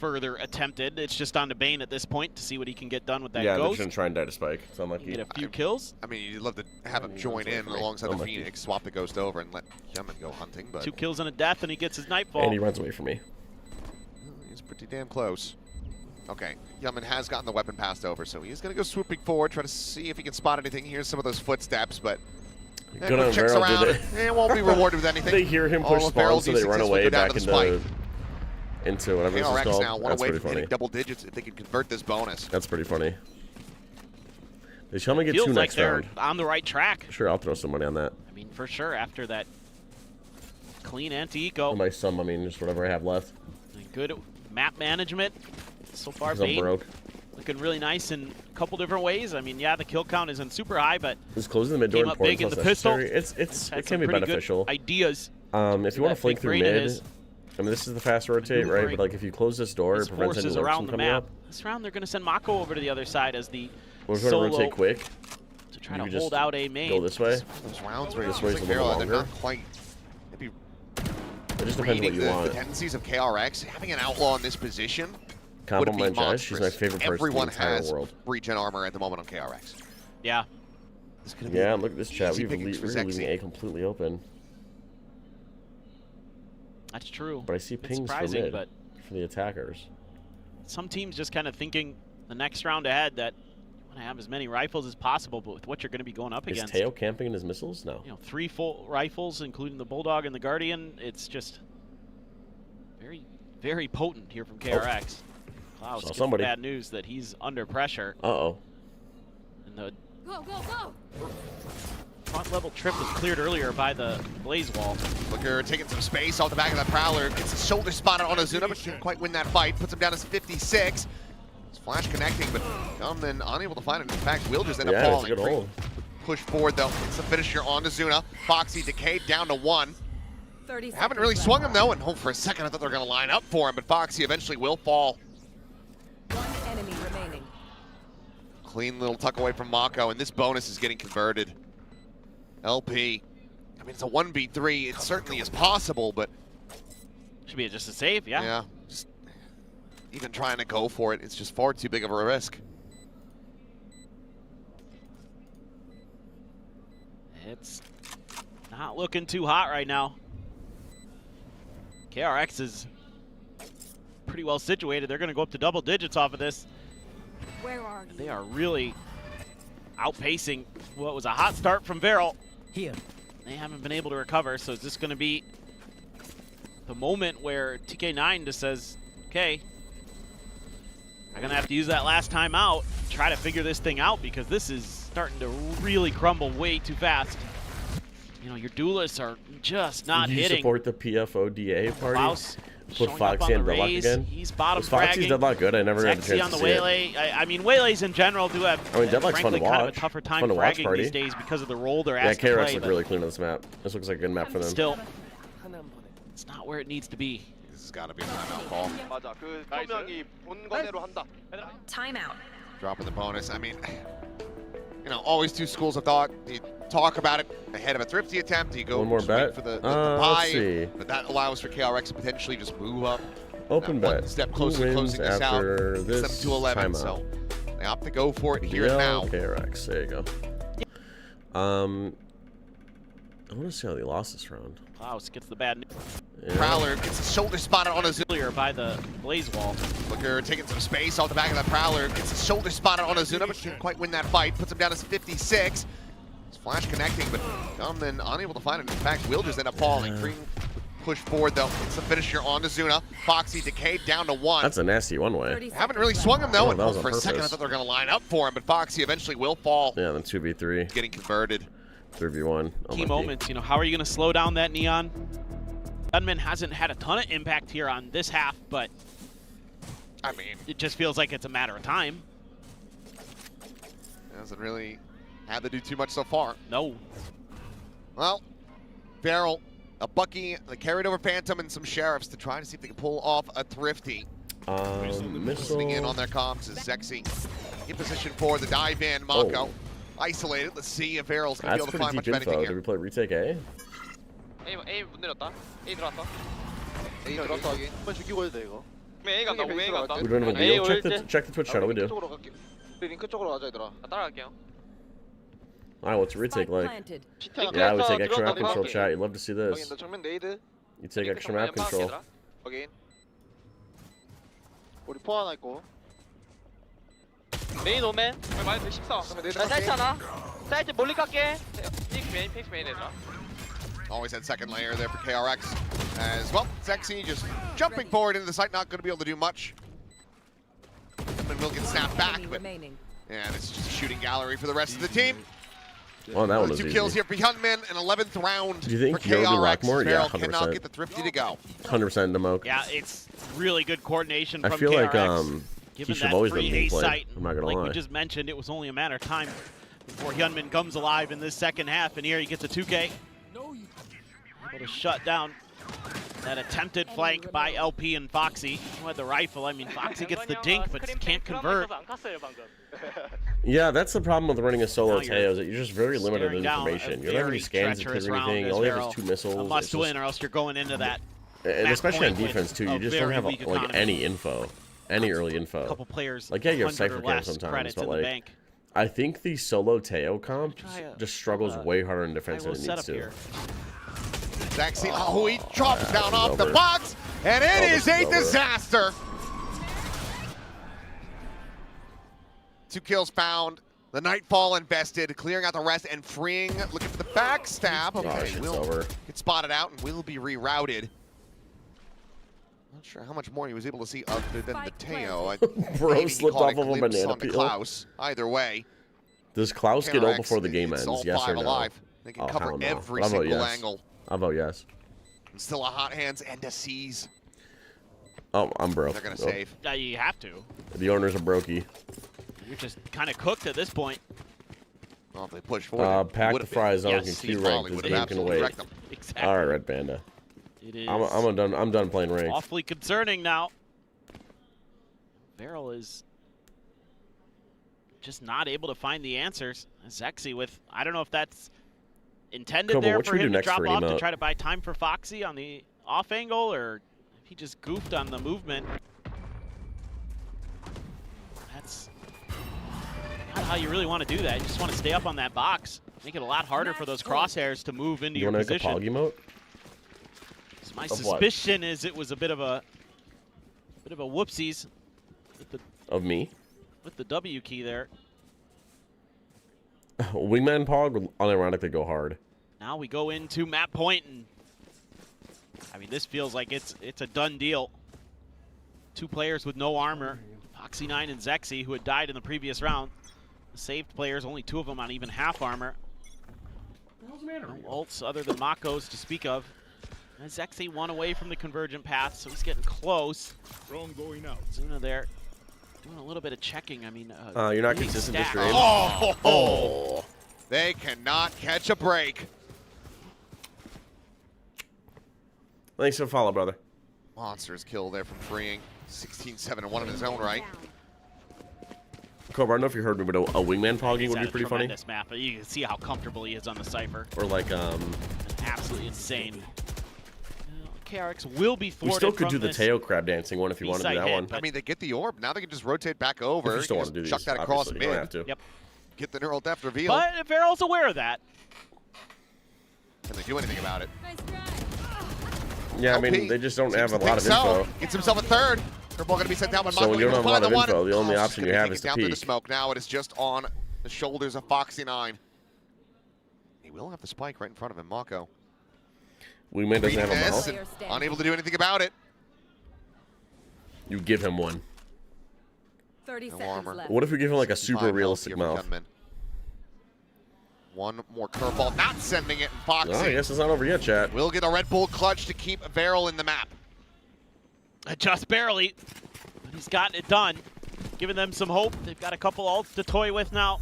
further attempted. It's just on to Bane at this point to see what he can get done with that Yeah, they're ghost. just trying to die to Spike. It's unlucky. Get a few kills. I mean, you'd love to have him join in alongside the Phoenix, swap the ghost over, and let Yemen go hunting. But 2 kills and a death, and he gets his Nightfall. And he runs away from me. He's pretty damn close. Okay, Yemen has gotten the weapon passed over, so he's going to go swooping forward, try to see if he can spot anything. Here's some of those footsteps, but Good on checks Varel, around. did It won't be rewarded with anything. They hear him push spawn, so they run away back into whatever this is KRX called. now one That's away pretty from funny. hitting double digits if they can convert this bonus. That's pretty funny. They should only get Feels 2 like next they're round. on the right track. Sure, I'll throw some money on that. I mean, for sure, after that clean anti-eco. Or my sum, I mean, just whatever I have left. And good map management. So far, 'Cause I'm Bane broke. looking really nice in a couple different ways. I mean, yeah, the kill count isn't super high, but Is closing the mid door came up big important in plus the pistol. necessary? Had It some can be pretty good beneficial. ideas. If you want to flank big through brain of mid, his. I mean, this is the fast rotate, right? But like, if you close this door, it His prevents any forces lurks around from the coming map. up. This round, they're going to send Mako over to the other side as the We're going to solo rotate quick. to try You to just hold out a main. Go this way. Those rounds where This it way's seems a like little Varel, they're longer. not quite maybe It just depends what reading you the want. tendencies of KRX. Having an outlaw in this position would be Compliment Josh. She's my monstrous. favorite person Everyone in the entire has world. regen armor at the moment on KRX. Yeah. Yeah, look at this chat. easy We're pickings for leaving Zexy. A completely open. That's true. But I see It's pings for surprising, mid but for the attackers. some teams just kind of thinking the next round ahead that you want to have as many rifles as possible, but with what you're going to be going up Is against. Teo camping in his missiles? No. You know, 3 full rifles, including the Bulldog and the Guardian. It's just very, very potent here from KRX. Klaus Saw gets somebody. bad news that he's under pressure. Uh-oh. And the Go, go, go! front level trip was cleared earlier by the Blaze Wall. Booker taking some space off the back of that Prowler. Gets his shoulder spotted on Azuna, but can't quite win that fight. Puts him down as 56. It's Flash connecting, but Gunman unable to find it. In fact, will just end up Yeah, it's a falling. good hold. Push forward, though. It's the finisher on Azuna. Foxy decayed down to 1. 30 Haven't really seconds swung left. him, though, and for a second I thought they were going to line up for him, but Foxy eventually will fall. 1 enemy remaining. Clean little tuck away from Mako, and this bonus is getting converted. LP. I mean, it's a 1v3. It certainly is possible, but Should be just a save, yeah. yeah, just even trying to go for it, it's just far too big of a risk. It's not looking too hot right now. KRX is pretty well situated. They're going to go up to double digits off of this. Where are you? They are really outpacing what was a hot start from Varel. Here. They haven't been able to recover, so is this going to be the moment where TK9 just says, okay, I'm going to have to use that last time out, try to figure this thing out, because this is starting to really crumble way too fast. You know, your duelists are just not you hitting. support the PFODA party? Klaus Put showing up Foxy on and the Deadlock raise. again? He's bottom Was Foxy's fragging. Deadlock good? I never had a Zexy chance on to the see it. Waylay. I mean, Waylays in general do have, I mean, Deadlock's fun frankly, to kind of a watch. tougher time Fun to watch fragging party. these days because of the role they're Yeah, asked to KRX play. look but really clean on this map. This looks like a good map for them. still, it's not where it needs to be. This has got to be a timeout call. 맞아. 그 표명이 본건대로 한다. Timeout. Dropping the bonus. I mean, you know, always two schools of thought. You talk about it ahead of a thrifty attempt. You go One more just wait bet? for the Let's buy, see. but that allows for KRX to potentially just move up. Open One bet. step Who closer to wins closing this out. after Gets this them to 11. timeout? So they opt to go for it here and now. KRX. There you go. I want to see how they lost this round. Klaus gets the bad news Yeah. Prowler gets his shoulder spotted on Azuna. earlier by the Blaze Wall. Booker taking some space off the back of that Prowler. Gets his shoulder spotted on Azuna, but can't quite win that fight. Puts him down as 56. It's Flash connecting, but Gunman unable to find it. In fact, will just end up falling. Green push forward, though. It's the finisher on Azuna. Foxy decayed down to 1. That's a nasty one-way. 30 Haven't really seconds swung left. him, though, Oh, and that was on for a second I purpose. thought they were going to line up for him, but Foxy eventually will fall. Yeah, then 2v3. Getting converted. 3v1. Key moments, you know, how are you going to slow down that Neon? Gunman hasn't had a ton of impact here on this half, but I mean, it just feels like it's a matter of time. hasn't really had to do too much so far. No. Well, Varel, a Bucky, the carried over Phantom, and some Sheriffs to try to see if they can pull off a thrifty. Missile. Listening in on their comms is Zexy. In position for the dive in. Mako isolated. Let's see if Varel's going to be That's able to pretty find much deep of anything info. Did here. we play retake A? A 못 내렸다. A 들어왔어. A 들어왔어. 한번 죽이고 해도 돼 이거. A 간다. A 간다. We don't have a deal. Check the Twitch channel. We do. 링크 쪽으로 가자 얘들아. 따라갈게요. Alright, what's your retake like? Planted. Yeah, we take extra map control, chat. You'd love to see this. 너 정면 네이드. You take extra map control. 확인. 우리 포 하나 있고. 메인 오멘. 마이너스 14. 나 사이트 하나. 사이트 멀리 갈게. 픽스 메인 얘들아. Always that second layer there for KRX. As well, Zexy just jumping forward into the site, not going to be able to do much. And will get snapped back, but and it's just a shooting gallery for the rest of the team. Oh, that one was 2 easy. kills here for Hyunmin, an 11th round Do you think for Yogi KRX. lock more? Yeah, Feral cannot 100%. get the Thrifty to go. 100% Demoke. Yeah, it's really good coordination I from feel KRX. like he Given should have that always been free being A played. site, I'm not gonna like lie. we just mentioned, it was only a matter of time before Hyunmin comes alive in this second half, and here he gets a 2K. Able to shut down that attempted flank by LP and Foxy, who had the rifle. I mean, Foxy gets the dink, but can't convert. Yeah, that's the problem with running a solo Now you're Teo, is that you're just very limited staring in down a information. You don't have any very scans to treacherous clear round anything. as All you have Vero is 2 missiles. a It's must just- win, or else you're going into that. And match especially on point with defense too, a you just don't very have weak like economy. any info, any early info. A couple players, like yeah, you have 100 cipher or cam less sometimes, credits but in the like bank. I think the solo Teo comp just struggles way harder in defense than it needs to. Zexy, oh, he chops down it's off the over. box, and it This is a over. disaster. 2 kills found. The Nightfall invested, clearing out the rest and freeing, looking for the backstab. Okay, shit's will over. get spotted out and will be rerouted. Not sure how much more he was able to see other than the Teo. Bro Maybe he slipped caught off of a glimpse banana onto peel. Klaus. Either way, Does Klaus get ult KRX, before the game it's ends? all Yes or 5 no? alive. They can Oh, cover hell no. every I'll vote single yes. angle. I'll vote yes. And still a hot hands and a seize. Oh, I'm broke. They're gonna Oh, save. Yeah, you have to. The owners are brokey. You're just kind of cooked at this point. Well, if they push forward, Pack the fries on Yes, and Steve Q Molly ranked. This would game have can absolutely wait. wrecked them. Exactly. All right, Red Panda. It is I'm done playing ranked. awfully concerning now. Beryl is just not able to find the answers. Zexy with, I don't know if that's intended Kobo, there what for should we him do to next drop for off to emote? try to buy time for Foxy on the off angle, or if he just goofed on the movement. That's not how you really want to do that. You just want to stay up on that box. Make it a lot harder for those crosshairs to move into You your want to make a position. pog emote? So my Of what? suspicion is it was a bit of a whoopsies with Of me? the W key there. Wingman pog would unironically go hard. Now we go into map point, and I mean, this feels like it's a done deal. 2 players with no armor, Foxy9 and Zexy, who had died in the previous round. The saved players, only 2 of them on even half armor. No ults other than Mako's to speak of. And Zexy 1 away from the convergent path, so he's getting close. Drone going out. Zuna there doing a little bit of checking. I mean, You're not really consistent this stacked. stream. Oh! They cannot catch a break. Thanks for the follow, brother. Monsters kill there from freeing. 16-7-1 in his own right. Cobra, I don't know if you heard me, but a wingman pogging He's would had be a pretty funny. tremendous map, but you can see how comfortable he is on the Cypher. Or like, Absolutely insane. KRX will be thwarted. we still could from do the this Teo crab dancing one if you want to do B-side that hit, one. but- I mean, they get the orb. Now they can just rotate back over. If you still You want to do just these, chuck that across obviously, you don't mid. have to. Yep. Get the neural depth reveal. But Veryl's aware of that. Can they do anything about it? Yeah, I mean, LP they just don't have a seems to lot of think so. info. Gets himself a third. Curveball going to be sent down by So when Mako. you don't have a lot of Find info, the only Oh, option you just gonna have take is it to down through the peek. smoke. Now it is just on the shoulders of Foxy9. He will have the spike right in front of him, Mako. Wingman doesn't have a Reading mouth. this, unable to do anything about it. You give him one. 30 No seconds armor. left. What if we give him like a 65 super health realistic here from mouth? Gunman. One more curveball, not sending it, and Foxy Oh, I guess it's not over yet, chat. will get a Red Bull clutch to keep Veril in the map. Just barely. But he's gotten it done. Giving them some hope. They've got a couple ults to toy with now.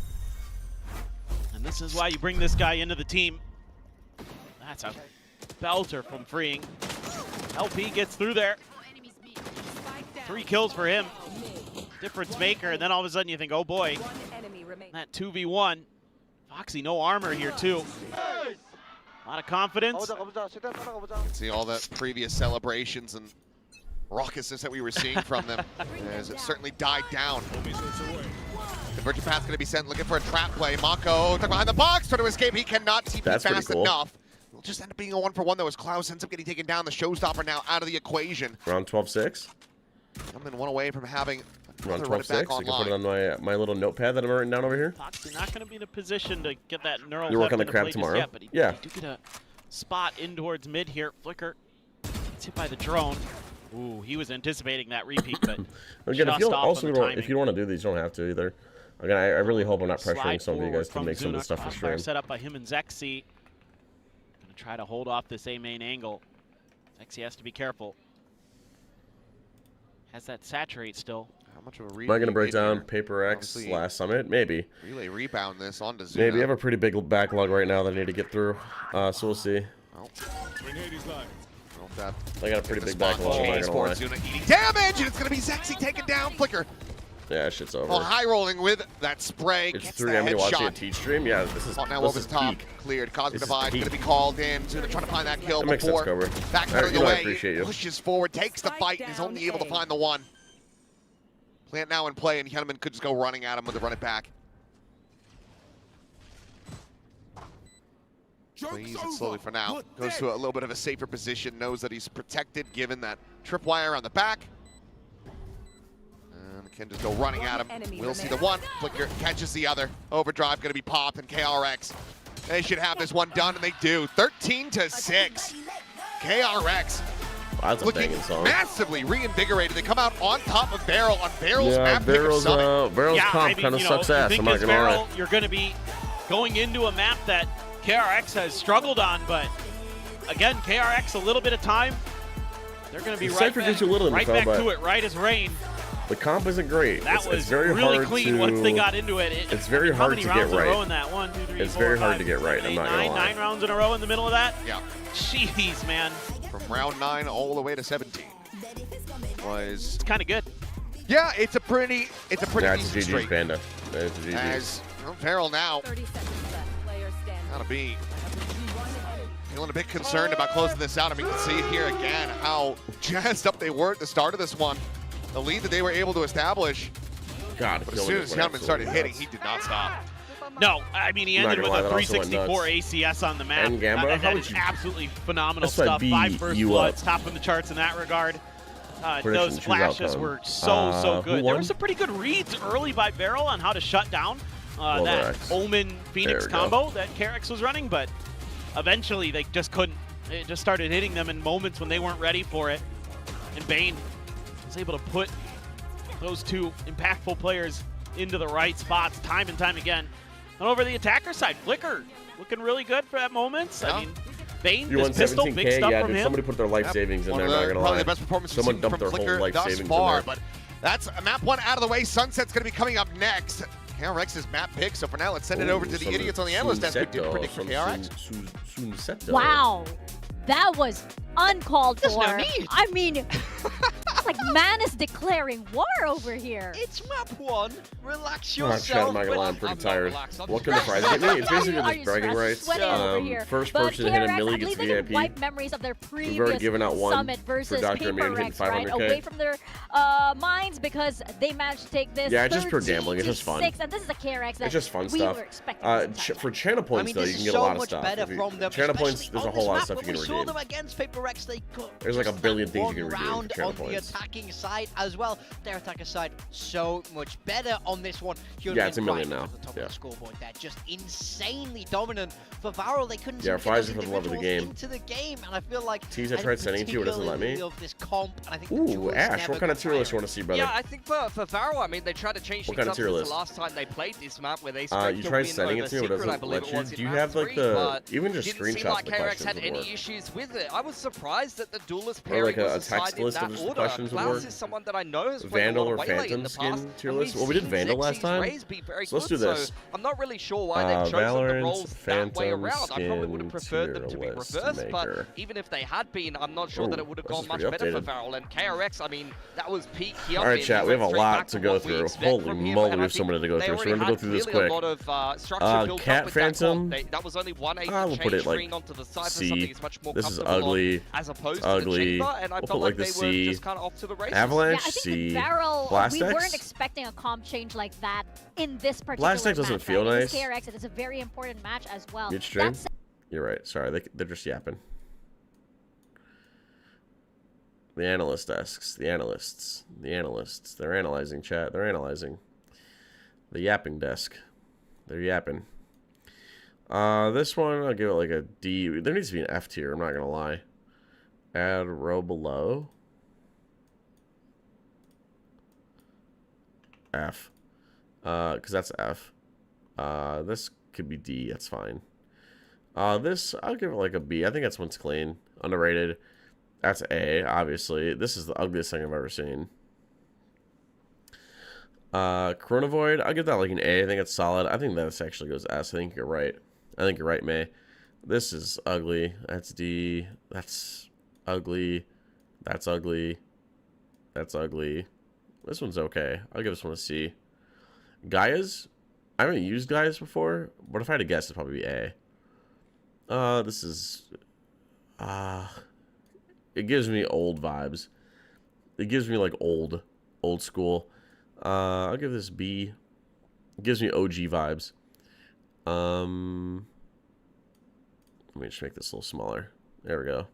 And this is why you bring this guy into the team. That's a belter from freeing. LP gets through there. 3 kills for him. Difference maker, and then all of a sudden you think, oh boy, One enemy remaining. that 2v1. Foxy, no armor here too. A lot of confidence. You can see all the previous celebrations and raucousness that we were seeing from them, as it certainly died down. Convergent path's going to be sent, looking for a trap play. Mako tucked behind the box, trying to escape. He cannot TP fast enough. It'll just end up being a 1-for-1 though, as Klaus ends up getting taken down. The showstopper now out of the equation. Round 12-6. Coming one away from having Round another run it 12-6. back I can put it online. on my little notepad that I'm writing down over here. Fox, you're not going to be in a position to get that neural. You work theft on the into crab play just tomorrow? Yet, but Yeah. You do get a spot in towards mid here. Flicker gets hit by the drone. Ooh, he was anticipating that repeat, but Again, if you just off also on the don't, if you don't want to do these, you don't have to either. Again, I really hope I'm not pressuring Slide some of you guys to forward make some of from this stuff for Zuna. Crossfire stream. set up by him and Zexy. Gonna try to hold off this A main angle. Zexy has to be careful. Has that saturate still. How much of a Am I going to break down here? Paper X Obviously, last summit? Maybe. Relay rebound this onto Zuna. Maybe. I have a pretty big backlog right now that I need to get through, so we'll see. I got a pretty big backlog, I'm not gonna lie. Zuna eating damage, and it's going to be Zexy taken down. Flicker. Yeah, that shit's over. Oh, high rolling with that spray. It's Gets 3 the I'm watching a headshot. Teets stream. Yeah, this is Now this over is the top. peak. Cleared. Cosmic This is Divide going to peak. be called in. Zuna trying to find that kill That makes sense, before. Cobra. Backpedaling Alright, you know, I away. appreciate you. Pushes forward, takes the fight, and is only able to find the one. Plant now in play, and Henneman could just go running at him with the run it back. Plays it slowly for now. Goes to a little bit of a safer position, knows that he's protected given that tripwire on the back. And can just go running at him. We'll see the one. Flicker catches the other. Overdrive going to be popped, and KRX. They should have this one done, and they do. 13-6. KRX. Wow, that's a looking banging song. massively reinvigorated. They come out on top of Barrel on Barrel's Yeah, map pick of Barrel's, Summit. Barrel's Yeah, comp I mean, kind of you know, sucks you ass, think I'm not as going to lie. Barrel, you're going to be going into a map that KRX has struggled on, but again, KRX a little bit of time. They're going to be The right Cypher back, gives you a little right info, back but to it, right as rain. The comp isn't great. That it's was very really hard clean to, once they got into it. It's very how hard many to rounds get in a row right. in that? 1, 2, 3, It's 4, very hard 5, to get right, I'm not going to lie. 9 rounds in a row in the middle of that? Yeah. Jeez, man. From round 9 all the way to 17. Was it's kind of good. Yeah, it's a pretty Yeah, it's a decent GG's streak. Panda. It's a GG's. As Barrel now 30 seconds left. Player standing. gotta be feeling a bit concerned about closing this out. I mean, you can see it here again how jazzed up they were at the start of this one. The lead that they were able to establish. God, But as soon as Henneman started hitting, he did not stop. No, I mean, he I'm not ended with gonna a lie, that also went 364 nuts. ACS on the map. And Gamba, how that would is you- absolutely phenomenal That's why stuff. beat 5 first you bloods, up. top of the charts in that regard. Prediction, Those choose flashes outcome. were so Who good. There won? were some pretty good reads early by Barrel on how to shut down that KRX. Omen Phoenix There we go. combo that KRX was running, but eventually they just couldn't. It just started hitting them in moments when they weren't ready for it. And Bane was able to put those two impactful players into the right spots time and time again. And over the attacker side, Flicker looking really good for that moments. Yeah. I mean, Bane, You won this pistol, 17K? big stuff Yeah, from dude, him. somebody put their life savings in One there, of I'm not the, going to probably lie. the best performance Someone we've seen dumped from their whole Flicker life thus savings in far, there. but that's map 1 out of the way. Sunset's going to be coming up next. KRX's map pick, so for now, let's send it over to the idiots on the analyst desk who did predict for KRX. Wow, that was uncalled There's for. no need. I mean, it's like man is declaring war over here. It's map 1. Relax I'm not yourself. gonna lie, I'm pretty tired. relaxed. I'm What can the prize get me? It's basically Are just you bragging stressed? rights. Sweating over here. First But person to hit a KRX, milli I gets believe they can VIP. wipe memories of their We've already previous given out one summit for versus Dr. Amir hitting Paper X, right? 500K. Away from their minds because they managed to take this. Yeah, it's just for gambling. It's just fun. 13-6, and this is a KRX that It's just fun we stuff. were expecting. For channel points, I mean, though, this you can is get a so lot of much stuff. better If you- from them. channel points, especially there's a on whole this lot of map. stuff you When can we saw redeem. them against Paper X, they got There's like a just billion that things you one can redeem with round channel on the points. attacking side as well. Their attacker side so much better on this one. Yeah, it's a million now. At the top Yeah. of the scoreboard, they're just insanely dominant. For Varro, they couldn't Yeah, seem to get Fries those are for the love of the individuals game. into the game, and I feel like Teets, I tried sending it to you, it doesn't let me. particularly of this comp, and I think the Ooh, duels Ash, never what kind of got tier list you firing. want to see, brother? Yeah, I think for Varro, I mean, they tried to change What things kind of up tier since list? the last time they played this map, where they You scraped a tried win sending over it to me, but it Secret, I doesn't believe let it you. was Do in you map have, like, 3, the- but even just didn't seem screenshots like of the KRX questions had would any work. issues with it. I was surprised that the duelist Or pairing like a was text decided in list that of just order. questions would Klaus work. is someone that I know has played Vandal a or lot of Waylay in Phantom the skin past, tier and list? we've Well, we did seen Vandal last Zexy's time. Rays be very So let's good, do this. So I'm not really sure why they've chosen the Valorant, roles that way Phantom around. I probably would have skin preferred them to be tier list reversed, but maker. even if they had been, I'm not sure that Ooh, it would have this gone is much pretty better for updated. Varel. And KRX, I mean, that that was peak here. All right, chat, we have a lot to go through. Holy moly, we have so many to go through. So we're going to go through this quick. A lot of structure built Cat up with Phantom. that was only one agent we'll put it like onto the side C. for something that's much more this is comfortable ugly. on, as opposed ugly. to the chamber, and I We'll felt put like the they C. were just kind of off to the races. Avalanche, Yeah, I think C. with Barrel, we Blastex? weren't expecting a comp change like that in this particular Blastex doesn't match, feel right? nice. In this KRX, it is a very important match as well. Midstream? You're right. Sorry, they're just yapping. The analyst desks. The analysts. The analysts. They're analyzing, chat. They're analyzing. The yapping desk. They're yapping. This one, I'll give it like a D. There needs to be an F tier, I'm not going to lie. Add row below. F. Because that's F. This could be D. That's fine. This, I'll give it like a B. I think that's one's clean. Underrated. That's A, obviously. This is the ugliest thing I've ever seen. Coronavoid, I'll give that like an A. I think it's solid. I think this actually goes S. I think you're right. I think you're right, May. This is ugly. That's D. That's ugly. That's ugly. That's ugly. This one's okay. I'll give this one a C. Gaia's, I haven't used Gaia's before, but if I had to guess, it'd probably be A. This is... it gives me old vibes. It gives me like old school. I'll give this B. It gives me OG vibes. Let me just make this a little smaller. There we go.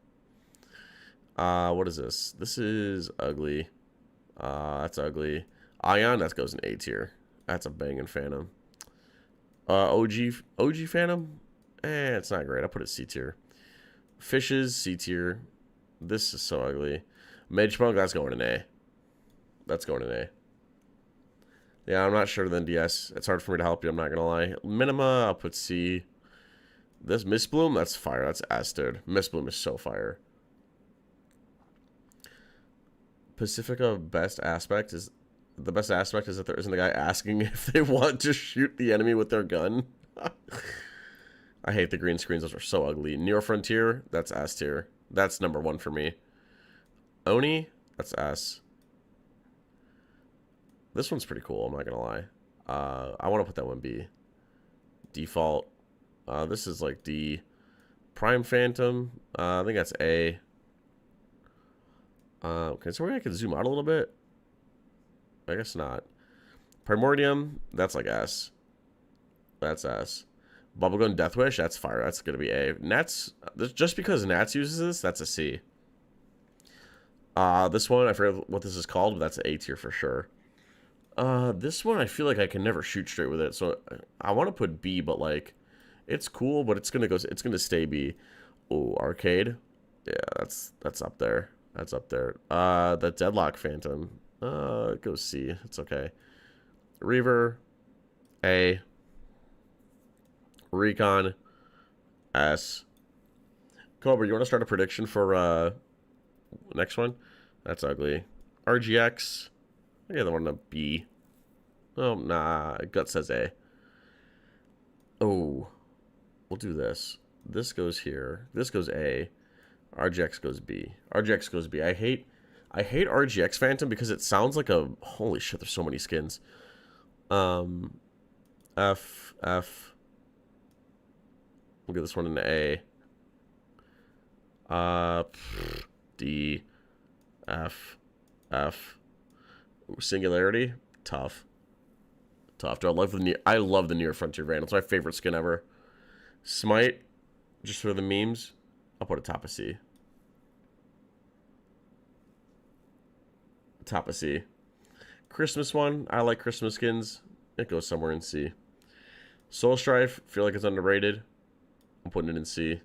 What is this? This is ugly. That's ugly. Ion, that goes in A tier. That's a banging Phantom. OG Phantom? It's not great. I'll put it C tier. Fishes, C tier. This is so ugly. Magepunk, that's going in A. That's going in A. Yeah, I'm not sure than DS. It's hard for me to help you, I'm not going to lie. Minima, I'll put C. This Mistbloom, that's fire. That's S, dude. Mistbloom is so fire. Pacifica, best aspect is... The best aspect is that there isn't a guy asking if they want to shoot the enemy with their gun. I hate the green screens. Those are so ugly. Neo Frontier, that's S tier. That's number one for me. Oni, that's S. This one's pretty cool, I'm not going to lie. I want to put that one B. Default. This is like D. Prime Phantom, I think that's A. Okay, so I can zoom out a little bit. I guess not. Primordium, that's like S. That's S. Bubblegum Deathwish, that's fire. That's going to be A. Nats, just because Nats uses this, that's a C. This one, I forget what this is called, but that's an A tier for sure. This one, I feel like I can never shoot straight with it, so I want to put B, but like, it's cool, but it's going to stay B. Oh, Arcade. Yeah, that's up there. That's up there. The Deadlock Phantom. It goes C. It's okay. Reaver, A. Recon, S. Cobra, you want to start a prediction for next one? That's ugly. RGX. I got the one to B. Oh, nah. Gut says A. Oh. We'll do this. This goes here. This goes A. RGX goes B. RGX goes B. I hate RGX Phantom because it sounds like a... Holy shit, there's so many skins. F. We'll get this one into A. D. F. Ooh, Singularity. Tough. Dude, I love the Near Frontier Vandal. It's my favorite skin ever. Smite. Just for the memes. I'll put a top of C. Top of C. Christmas one. I like Christmas skins. It goes somewhere in C. Soul Strife. Feel like it's underrated. I'm putting it in C.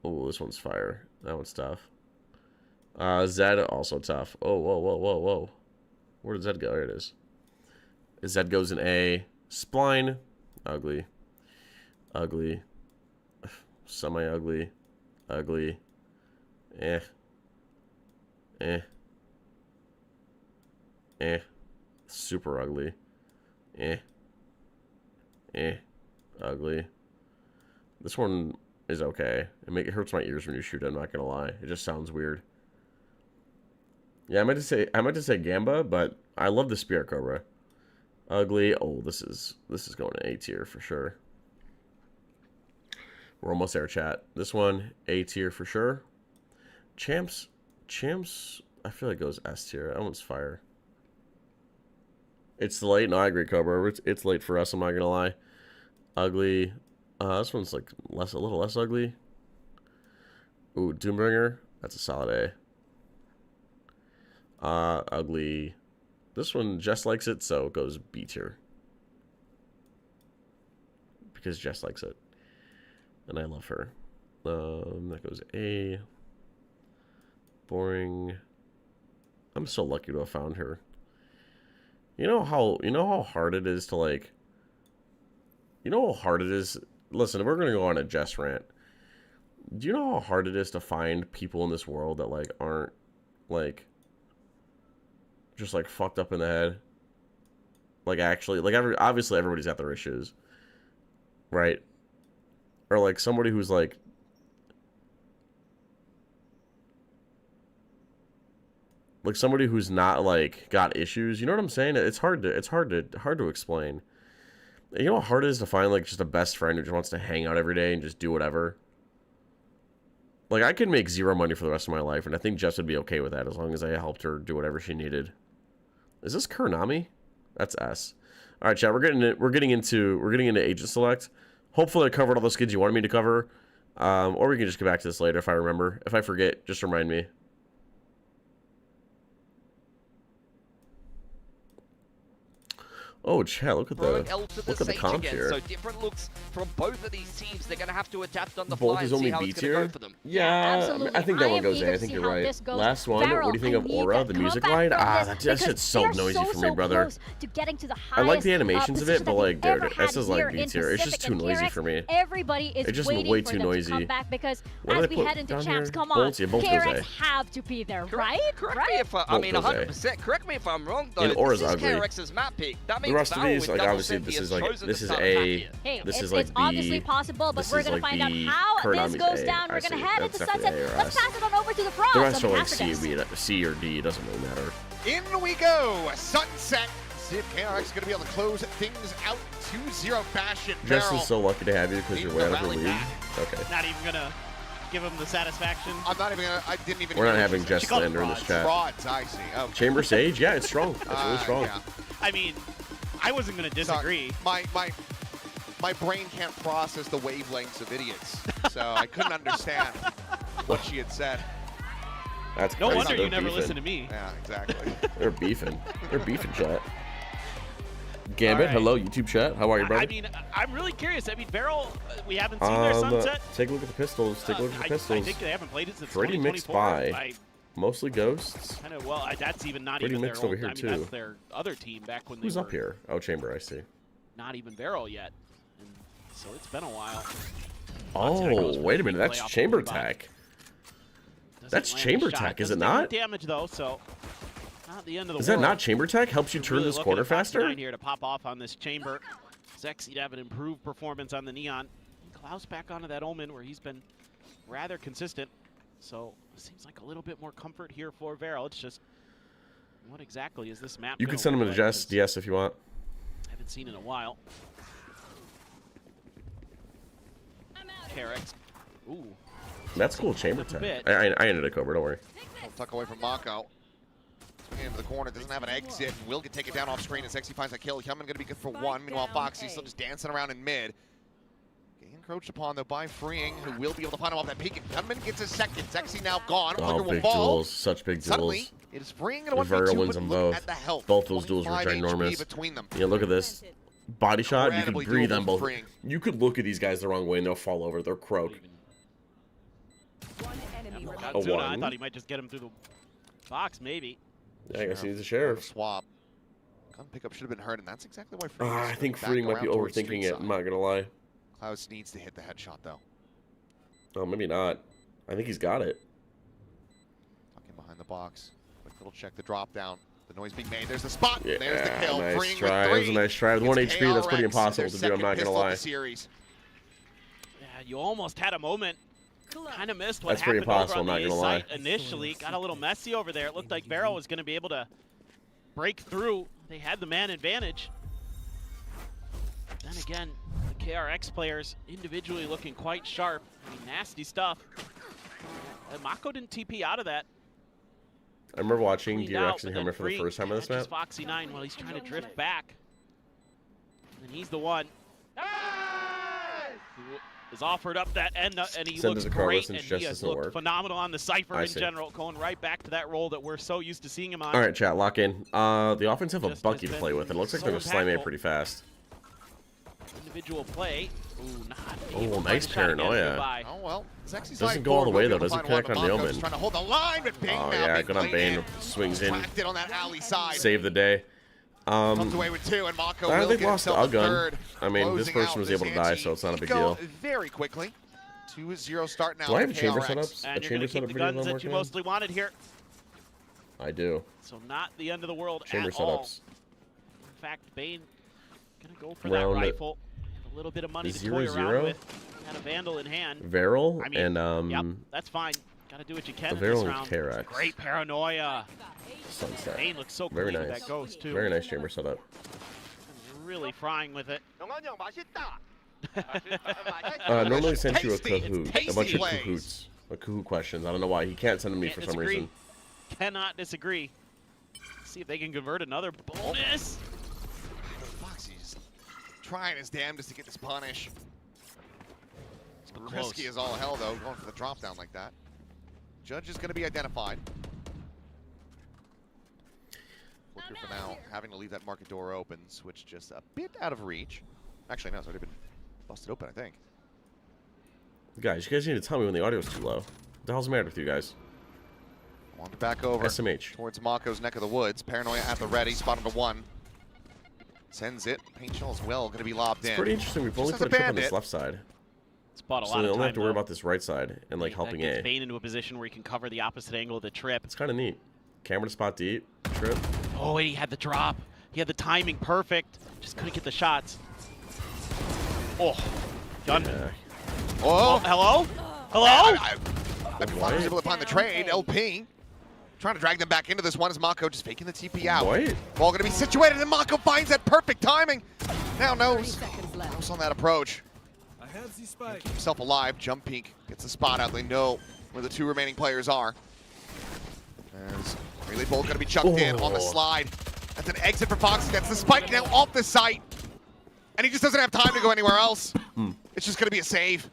Oh, this one's fire. That one's tough. Zed, also tough. Oh, whoa. Where did Zed go? There it is. Zed goes in A. Spline. Ugly. Semi-ugly. Ugly. Super ugly. Ugly. This one is okay. It hurts my ears when you shoot it, I'm not gonna lie. It just sounds weird. Yeah, I meant to say Gamba, but I love the Spirit Cobra. Ugly. Oh, this is going to A tier for sure. We're almost there, chat. This one A tier for sure. Champs, I feel like it goes S tier. That one's fire. It's late. No, I agree, Cobra. It's late for us. I'm not gonna lie. Ugly. This one's like a little less ugly. Ooh, Doombringer. That's a solid A. Ugly. This one Jess likes it, so it goes B tier. Because Jess likes it. And I love her. That goes A. Boring. I'm so lucky to have found her. You know how hard it is to like. You know how hard it is. Listen, we're gonna go on a Jess rant. Do you know how hard it is to find people in this world that like aren't like just like fucked up in the head? Like actually, like obviously everybody's got their issues, right? Or like somebody who's like somebody who's not like got issues. You know what I'm saying? It's hard to explain. You know how hard it is to find like just a best friend who just wants to hang out every day and just do whatever. Like I could make zero money for the rest of my life, and I think Jess would be okay with that as long as I helped her do whatever she needed. Is this Kuronami? That's S. All right, chat. We're getting into agent select. Hopefully, I covered all the skins you wanted me to cover, or we can just get back to this later if I remember. If I forget, just remind me. Oh, chat, look at the comp here. So different looks from both of these teams. They're going to have to adapt on the Both fly is and see only how B it's going to tier. go for them. Yeah, absolutely. I think that one am goes eager in. I to think see you're how right. this goes. Last one. What do you think of Aura, the music line? That shit's so noisy for me, brother. I like the animations of it, but like, dude, this is like B tier. It's just too noisy for me. Everybody is It's just waiting way for too them noisy. to come back because What do as they we put head into down champs, here? come Bolts, on, yeah, both goes KRX A. have to be there, right? Correct me if I mean Both goes A. 100%. Correct me if I'm wrong though. And Aura's This is ugly. KRX's map pick. That means The rest of Valor these, with like double obviously, Senti this has is like chosen this to is start A. attacking. Hey, This it's, is like it's obviously B. possible, but This we're is gonna like find out B. how Kuronami's this goes A. down. I We're gonna see. head That's into definitely sunset. A or Let's S. pass it on over to the front. The rest on are like behalf of C, this. B, C or D. It doesn't really matter. In we go. Sunset. See if KRX is going to be able to close things out. 2-0 fashion. Jess is so lucky to have you because you're way out of the league. Okay. Not even gonna give him the satisfaction. I'm not even gonna. I didn't even. We're not hear having what you said. Jess slander in this chat. Frauds, I see. Oh. Chamber Sage, yeah, it's strong. It's really strong. Yeah. I mean, I wasn't gonna disagree. Sorry. My brain can't process the wavelengths of idiots, so I couldn't understand what she had said. That's No crazy. wonder They're you never beefing. listen to me. Yeah, exactly. They're beefing. They're beefing, chat. Gambit, right. hello, YouTube chat. How are you, brother? I mean, I'm really curious. I mean, Beryl, we haven't seen their sunset. Take a look at the pistols. Take a look at the I pistols. think they haven't played it since Pretty mixed 2024. buy. Mostly ghosts. Kind of, well, that's even not Pretty even mixed their over old, here, I mean, too. that's their other team back when Who's they up were here? Oh, Chamber, I see. not even Beryl yet. And so it's been a while. Oh, wait a minute. That's Playoff Chamber qualifying. Tech. Doesn't That's land a Chamber shot. Tech, is it Doesn't take any not? damage though, so not the end of the Is world. that not Chamber Tech? Helps you turn Really this looking corner at Foxy faster? 9 here to pop off on this Chamber. Zexy to have an improved performance on the Neon. Klaus back onto that Omen where he's been rather consistent. So it seems like a little bit more comfort here for Varel. It's just, what exactly is this map? You can send him a Jess DS if you want. Haven't seen in a while. KRX. Ooh. That's cool, Chamber Just a Tech. bit. I ended a Cobra, don't worry. I'll tuck away from Mako. Into the corner, doesn't have an exit, and will get taken down off screen, and Zexy finds a kill. Hellman gonna be good for one. Meanwhile, Foxy's still just dancing around in mid. Getting encroached upon, though, by Freeing, who will be able to find him off that peak. And Gunman gets his second. Zexy now gone. Oh, Wonder will big fall. duels. Such big Suddenly, duels. it is Freeing and a Varel 1v2, wins but them look both. at the health. Both those duels were 25 HP ginormous. between them. Yeah, look at this. Body shot, you Incredibly could breathe doable on both. freeing. You could look at these guys the wrong way and they'll fall over. They're croak. A Zuna, I one. thought he might just get him through the box, maybe. Yeah, I guess he's a sheriff. Swap. Gun pickup should have been heard, and that's exactly why Freeing I think Freeing might be overthinking it. I'm not gonna lie. Klaus needs to hit the headshot, though. Oh, maybe not. I think he's got it. Tucking behind the box. Quick little check the drop down. The noise being made. There's the spot. Yeah, There's the kill. nice Freeing try. with That was a 3. nice try. With 1 It's HP, that's pretty KRX, impossible their to do. I'm second not gonna pistol of lie. the series. Yeah, you almost had a moment kind of missed what That's pretty happened possible, over on I'm not the gonna lie. site initially. Got a little messy over there. It looked like Vero was going to be able to break through. They had the man advantage. Then again, the KRX players individually looking quite sharp. I mean, nasty stuff. Mako didn't TP out of that. I remember watching Cleaned DRX out, and but then Hammer for the Free first time on this catches map. Foxy9 while he's trying to drift back. And he's the one who is offered up that end, and he Send looks to the car great, since and just he has doesn't looked work. phenomenal on the Cypher I in see. general, going right back to that role that we're so used to seeing him on. All right, chat, lock in. The offense have a Just Bucky has to play been with. It looks like so they're going to slam it impactful. pretty fast. Individual play. Ooh, not Oh, able to nice find a shot again. paranoia. Goodbye. Oh, well. Zexy's Doesn't side go all the forward, way, though. will be able to Doesn't find connect one, on but Mako Nailman. just trying to hold the line, but Bane Oh, now yeah, being good on played Bane. in. Swings in. Tracked it on that alley side. Save the day. Comes away with 2, and Mako will They've get lost to himself a Gun. third. I mean, this Closing person out was this able to die, so it's not a big Eco deal. very quickly. 2-0 start now. Do I have for chamber KRX. setups? And A you're chamber going to keep setup the video guns I'm that you working on? mostly wanted here. I do. So not the end of the world Chamber at all. setups. In fact, Bane going to go for Round that rifle. A little bit of money to 0-0. toy around with. Got a Vandal in hand. Veryl I mean, and yep, that's fine. Got to do what you can in Veryl this and round. KRX. Great paranoia. Sunset. Bane looks so Very clean with nice. that ghost, too. Very nice chamber setup. Really frying with it. Normally sends you a Tasty. Kahoot, It's a bunch of tasty Kahoots, Kahoot questions. I don't know why he can't send them to me Can't for some disagree. reason. Cannot disagree. See if they can convert another bonus. Foxy's trying his damnedest to get this punish. Close. Risky as all hell, though, going for the drop down like that. Judge is going to be identified. Flicker for now, having to leave that market door open. Switch just a bit out of reach. Actually, no, it's already been busted open, I think. Guys, you guys need to tell me when the audio's too low. What the hell's the matter with you guys? Wander back over SMH. towards Mako's neck of the woods. Paranoia at the ready, spotted to 1. Sends it. Paint shell as well, going to be lobbed in. It's pretty interesting. We've only Just as put a a trip on this bandit. left side. It's bought a So lot they of only time, have to worry though. about this right side and like helping that gets A. Bane into a position where he can cover the opposite angle of the trip. It's kind of neat. Camera to spot deep. Trip. Oh, and he had the drop. He had the timing perfect. Just couldn't get the shots. Oh, gun. Yeah. Oh, Oh, hello? Hello? I mean, Fox was able to find the trade. LP trying to drag them back into this one as Mako just faking the TP out. White. Ball going to be situated, and Mako finds that perfect timing. Now 30 knows. seconds left. Knows on that approach. I have the spike. Keep himself alive. Jump peek gets the spot out. They know where the 2 remaining players are. As relay bolt going to be chucked in on the slide. That's an exit for Foxy. That's the spike now off the site. And he just doesn't have time to go anywhere else. It's just going to be a save.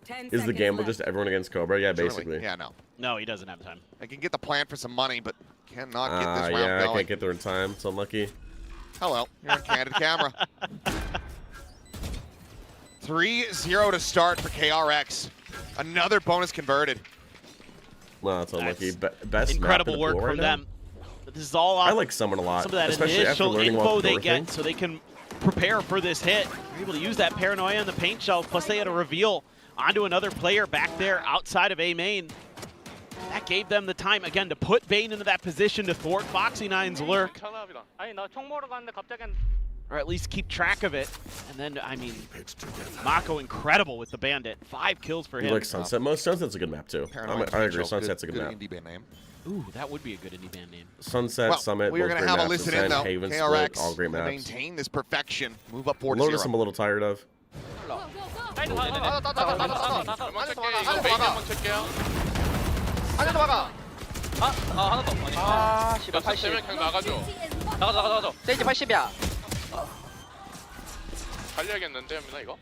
10 Is the seconds gamble left. just everyone against Cobra? Yeah, basically. Surely. Yeah, no. No, he doesn't have time. They can get the plant for some money, but cannot get this round Yeah, I going. can't get there in time. It's unlucky. Hello, you're on candid camera. 3-0 to start for KRX. Another bonus converted. Well, it's unlucky. That's Best incredible map in the work pool from right now? them. But this is all off I like Summon a lot, some of that especially after initial learning info about the they door get thing. so they can prepare for this hit. They're able to use that paranoia in the paint shell, plus they had a reveal onto another player back there outside of A main. That gave them the time, again, to put Bane into that position to thwart Foxy9's lurk, or at least keep track of it. And then, I mean, Mako incredible with the Bandit. 5 kills for You him. like Sunset? Most Sunset's a good map too. Paranoid I agree. Angel, Sunset's a good map. indie band name. Ooh, that would be a good indie band name. Sunset, Well, Summit, we are both going to great have a maps. listen in, Ascent, though. Haven, KRX Split, all great gonna maps. maintain this perfection. Move up 4-0. Lotus I'm a little tired of. 한번 찰게요. 이거 메인 한번 찰게요. 하나 더 막아. 하나 더. 씨발 80. 되면 그냥 나가죠. 나가. 세이지 80이야. 달려야겠는데, 현민아 이거?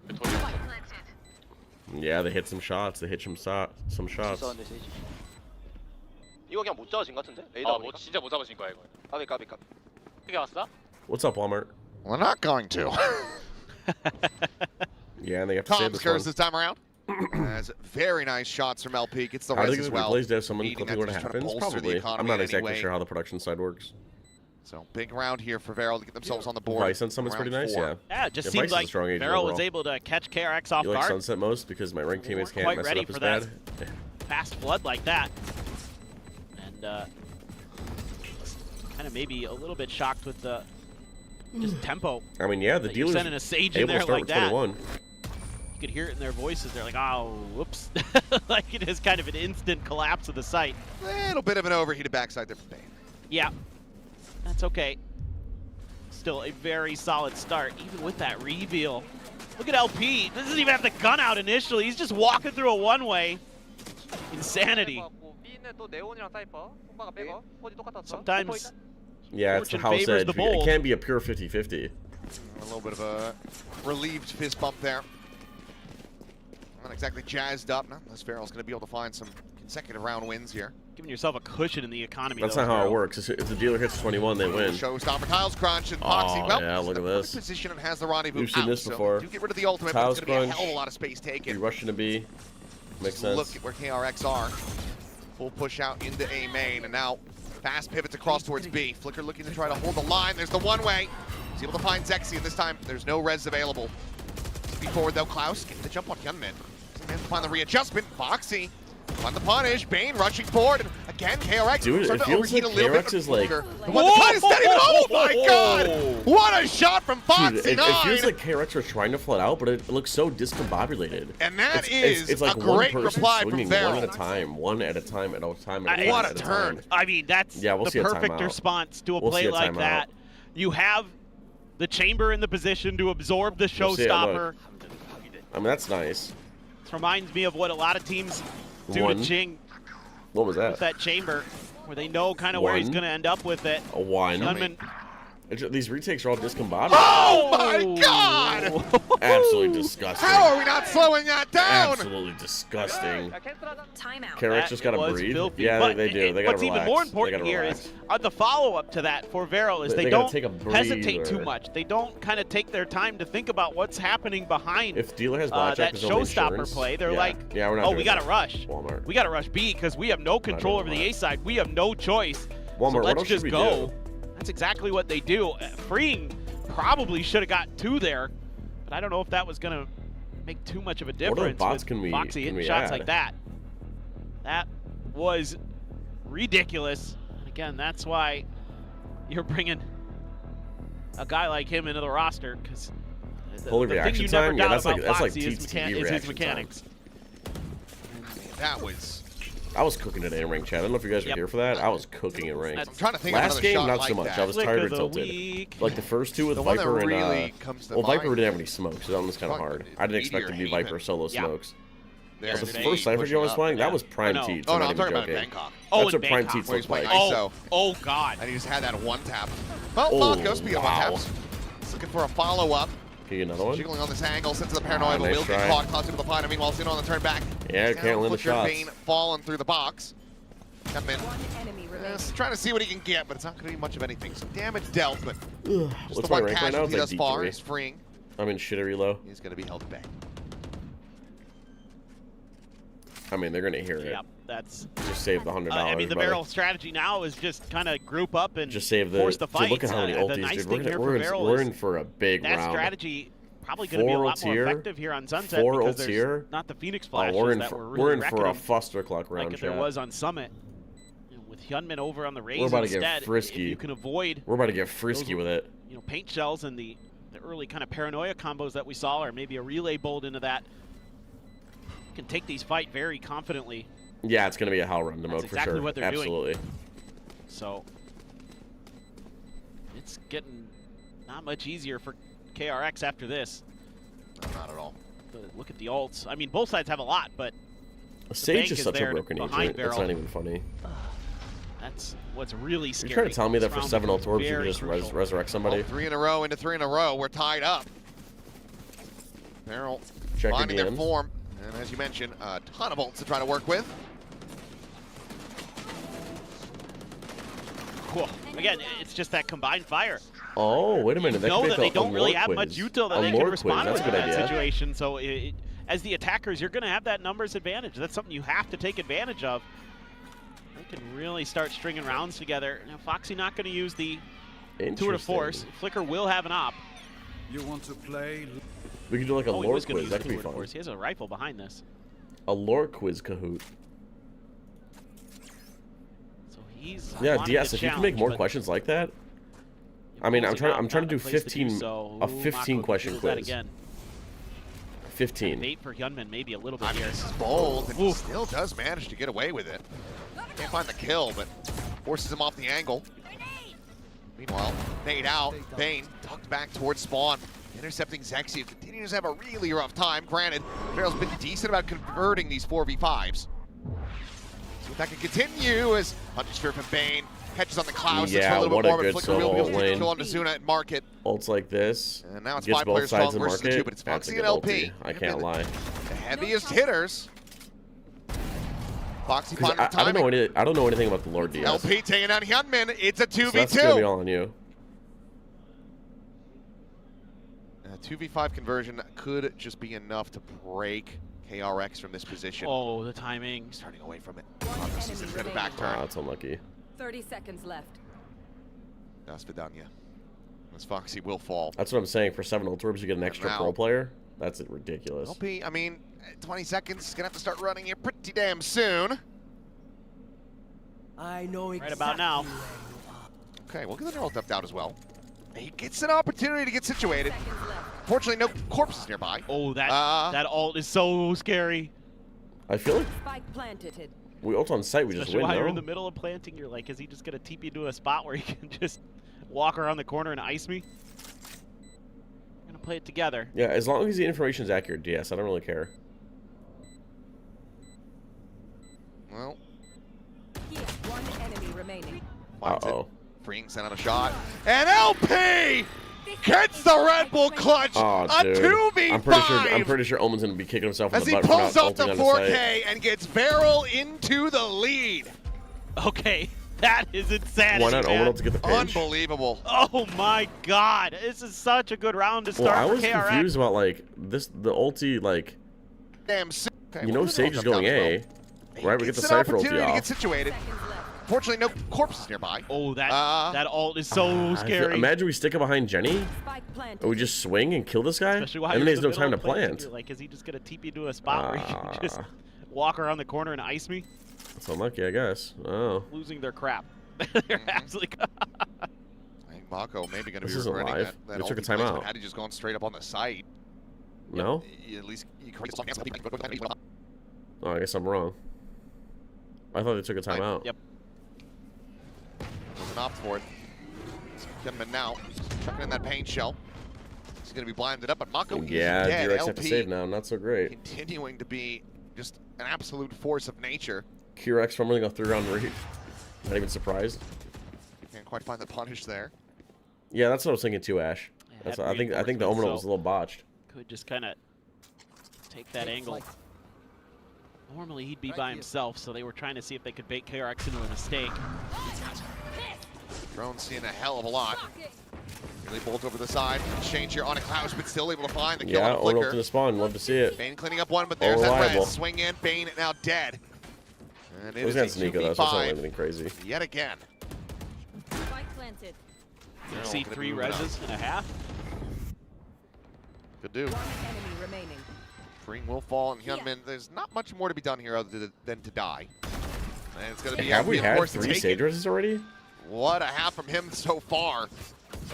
돌려. Yeah, they hit some shots. They hit some shots. 있었는데 세이지. 이거 그냥 못 잡아진 것 같은데? 아, 뭐 진짜 못 잡으신 거야 이거. 까비. 어떻게 왔어? What's up, Walmart? We're not going to. Yeah, and they have to save Tom this scores one. this time around. As very nice shots from LP. Gets the How do res you as think well. the replays have someone Needing clipping that what to try to happens? bolster the Probably. I'm economy not in any exactly way. sure how the production side works. So big round here for Veryl to get themselves on the board. Vice and Summit's pretty Round nice, 4. yeah. Yeah, it just Yeah, seems Vice is a like strong agent Vero was overall. able to catch KRX off You like guard. Sunset most because my ranked teammates can't Quite mess it ready up as for bad. that. Fast flood like that. And kind of maybe a little bit shocked with the just tempo. I mean, yeah, the That you're dealer's sending a Sage in able to there start like with that. 21. You could hear it in their voices. They're like, oh, whoops. Like it is kind of an instant collapse of the site. A little bit of an overheated backside there from Bane. Yeah, that's okay. Still a very solid start, even with that reveal. Look at LP. Doesn't even have the gun out initially. He's just walking through a one-way. Insanity. Sometimes yeah, it's the fortune house favors edge. the bold. It can't be a pure 50-50. A little bit of a relieved fist bump there. Not exactly jazzed up. Not unless Farrell's going to be able to find some consecutive round wins here. Giving yourself a cushion in the economy. That's though, not how Farrell. it works. If the dealer hits 21, they win. Showstopper tiles crunch and Foxy. Oh, well, yeah, look at this. Position and has the rendezvous We've seen out, this so before. do get rid of the ultimate, Tiles but it's going to be a crunch. hell of a lot of space taken. Be rushing to B. Makes sense. Look at where KRX are. Full push out into A main, and now fast pivots across towards B. Flicker looking to try to hold the line. There's the one-way. He's able to find Zexy, and this time there's no res available. Speed forward though, Klaus getting the jump on Hyunmin. Doesn't find the readjustment. Foxy on the punish. Bane rushing forward, and again KRX. Dude, it starting to feels like overheat a little bit. KRX is like... The one to try to steady him. Oh my god! What a shot from Foxy. Dude, it feels like KRX are trying to flood out, but it looks so discombobulated. And that it's like a one great person reply from swinging Farrell. one at a time, one at a time, at a time, What a turn. I mean, that's Yeah, we'll the see a perfect timeout. response to a We'll play see a like timeout. that. You have the chamber in the position to absorb the We'll see it, showstopper. I mean, that's nice. This reminds me of what a lot of teams do One. to Jing What was with that? that chamber, where they know kind of where he's One. going to end up with it. A 1. Gunman. These retakes are all discombobulated. Oh my god! Absolutely disgusting. How are we not slowing that down? Absolutely disgusting. Timeout. KRX just gotta was breathe. filthy. Yeah, But they do. They gotta what's relax. even more They important gotta here relax. is the follow-up to that for Varel is They they gotta don't take a hesitate too breather. much. They don't kind of take their time to think about what's happening behind If dealer has blackjack, that there's only showstopper insurance. play. They're Yeah. like, Yeah, we're not oh, doing we got to that. rush. Walmart. We got to rush B because we have no control doing over the that. A side. We have no choice. Walmart, so what let's else just should we go. do? That's exactly what they do. Freeing probably should have got 2 there, but I don't know if that was going to make too much of a difference. What other bots with can we- Foxy can hitting we shots add? like that. That was ridiculous. And again, that's why you're bringing a guy like him into the roster, because Holy the thing reaction you never time? Yeah, doubt that's about like- that's like Foxy is, Teets is his reaction mechanics. That was... I was cooking today in ranked chat. I don't know if you guys were Yep. here for that. I was cooking in ranked. That's- I'm trying to think of Last another game, shot not like so much. that. I was Flick tired of and the tilted. week. Like the first two with The one that Viper really and comes to well, Viper mind didn't have any smokes, so that one was kind of Fuck, hard. dude. I didn't expect it to be Meteor Viper solo Yeah. smokes. There The it is. first Cypher game I was playing, yeah. that was prime No. Teets. Oh, I'm no, not I'm talking even about in joking. Bangkok. Oh, That's in what prime Bangkok. Teets Where looks he's playing like. ISO. Oh God. And he just had that one tap. Well, Oh, Marco, speaking of one wow. taps, he's looking for a follow-up. Can you get another one? Jiggling on this angle, sent to the paranoia, but nice will get try. caught. Clouds into the fight. Meanwhile, Zeno on the turn back. Yeah, can't land the Flicker shots. Bane falling through the box. Come in. One enemy remaining. Just trying to see what he can get, but it's not going to be much of anything. Some damage dealt, but Ugh. just What's the my one rank right now? casualty It's thus like far D3. is freeing. I'm in shittery low. He's going to be held at bay. I mean, they're gonna hear it. Yep, that's. Just save the $100. I mean, the brother. barrel strategy now is just kind of group up and Just save the. force the Dude, fight. look at how many the ultis, nice dude. thing here for Barrel We're is in for a big that round. strategy probably going to be a 4 lot ults more here, effective here on Sunset 4 because ults there's here. not the Phoenix Oh, flashes we're in that for were really we're in wrecking for a them fustercluck round. like there chat. was on Summit. And with Hyunmin over on the Raze We're about to get instead, frisky. if you can avoid We're about to get frisky those, with it. paint shells and the early kind of paranoia combos that we saw, or maybe a relay bolt into that, you can take these fight very confidently. Yeah, it's gonna be a hell run to mode exactly for sure. what they're doing. Absolutely. So it's getting not much easier for KRX after this. No, not at all. But look at the ults. I mean, both sides have a lot, but Sage bank is is such a there broken behind agent. It's Barrel. not even funny. that's what's really scary. You're trying to tell me that This for round 7 becomes ult orbs you can very just crucial. resurrect somebody? Oh, 3 in a row into 3 in a row. We're tied up. Barrel Check finding their again. form. And as you mentioned, a ton of ults to try to work with. Cool. Again, it's just that combined fire. Oh, wait a minute. You know could that make they a don't really lore have quiz. much util that A they lore can quiz, respond that's with a in good that idea. situation. So as the attackers, you're going to have that numbers advantage. That's something you have to take advantage of. They can really start stringing rounds together. Now, Foxy not going to use the tour de force. Interesting. Flicker will have an op. You want to play? We could do like a Oh, he lore was going to quiz. use That the could be tour de fun. force. He has a rifle behind this. A lore quiz Kahoot. So he's Yeah, wanting DS. to If you can make challenge, more but questions like that. I mean, I'm closing trying out, to not do a place to do 15 so. a Ooh, 15 Mako question does that quiz. again. 15. Bait for Hyunmin maybe a little bit I mean, here. this is bold, and he still does manage to get away with it. Can't find the kill, but forces him off the angle. Meanwhile, nade out. Bane tucked back towards spawn. Intercepting Zexy, who continues to have a really rough time. Granted, Feral's been decent about converting these 4v5s. So if that can continue as Hunter Sphere from Bane catches on the clouds. Yeah, a little what bit a more, good but Flicker will be able to solo get the kill lane. onto Zuna and Market. Ults like this. And now it's gets 5 both players sides strong of versus the market. 2, but it's That's a Foxy good and LP. ulti. I can't lie. The heaviest hitters. Foxy finding the I don't timing. know I don't know anything about the Lord DS. LP taking out Hyunmin. It's a 2v2. So that's gonna be all on you. A 2v5 conversion could just be enough to break KRX from this position. Oh, the timing. He's turning away from it. This is a back turn. Oh, that's unlucky. 30 seconds left. That's Vidania. This Foxy will fall. That's what I'm saying. For 7 ult orbs, you get an extra now- pro player. That's ridiculous. LP, I mean, 20 seconds. Gonna have to start running here pretty damn soon. I know Right about now. Okay, we'll get the ult up down as well. He gets an opportunity to get situated. Fortunately, no corpses nearby. Oh, that ult is so scary. I feel like Spike planted. we ult on site, we just Especially win, while you're no? in the middle of planting, you're like, is he just gonna TP into a spot where he can just walk around the corner and ice me? I'm gonna play it together. Yeah, as long as the information is accurate, DS, I don't really care. Well, Here, one enemy remaining. finds it. Uh-oh. Freeing, sent out a shot. And LP gets the Red Bull clutch. Oh, a dude. 2v5. I'm pretty sure Omen's gonna be kicking himself in as the he butt for not pulls off the ulting on the 4K site. and gets Beryl into the lead. Okay, that is insanity. Why not man. Omen ult to get the pinch? Unbelievable. Oh my god, this is such a good round to Well, start I was for KRX. confused about like the ulti, like Damn. Okay, you know we'll get the Sage ult is up going down as A, well. right? We get the Gets an Cypher ulti opportunity to get off. situated. Fortunately, no corpses nearby. Oh, that ult is so scary. Imagine we stick it behind Jenny, Spike planted. and we just swing and kill this guy, Especially while and then you're he has in no the time to middle of planting, plant. You're like, is he just gonna TP to a spot where he can just walk around the corner and ice me? It's unlucky, I guess. Oh, Losing their crap. They're absolutely. I think Mako maybe going to This be isn't regretting live. that We took a ulti placement. timeout. Had he just gone straight up on the site, no? at least you Oh, I guess I'm wrong. I thought they took a timeout. Yep. Doesn't opt for it. Hyunmin now chucking in that pain shell. He's going to be blinded up, but Mako is Yeah, dead. KRX have to LP save now. Not so great. continuing to be just an absolute force of nature. KRX fumbling a 3-round read. Not even surprised. Can't quite find the punish there. Yeah, that's what I was thinking too, Ash. Yeah, That's had I think the Omen ult reinforcements, was a little botched. Could just kind of take that angle. Normally he'd be by himself, so they were trying to see if they could bait KRX into a mistake. Drone's seeing a hell of a lot. Really bolt over the side. Exchange here on a Klaus, but still able to find the kill Yeah, on a Omen ult Flicker. to the spawn. Love to see it. Bane cleaning up one, but there's that reliable. red. Swing in, Bane now dead. And It it was is against a Nico though, so it's not 2v5 anything crazy. yet again. Spike planted. Beryl See gonna 3 be moving reses and a half. Could do. One enemy remaining. Freeing will fall, and Hyunmin, there's not much more to be done here other than to die. And it's going to be Have we of had course, 3 taken. Sage Reses already? What a half from him so far.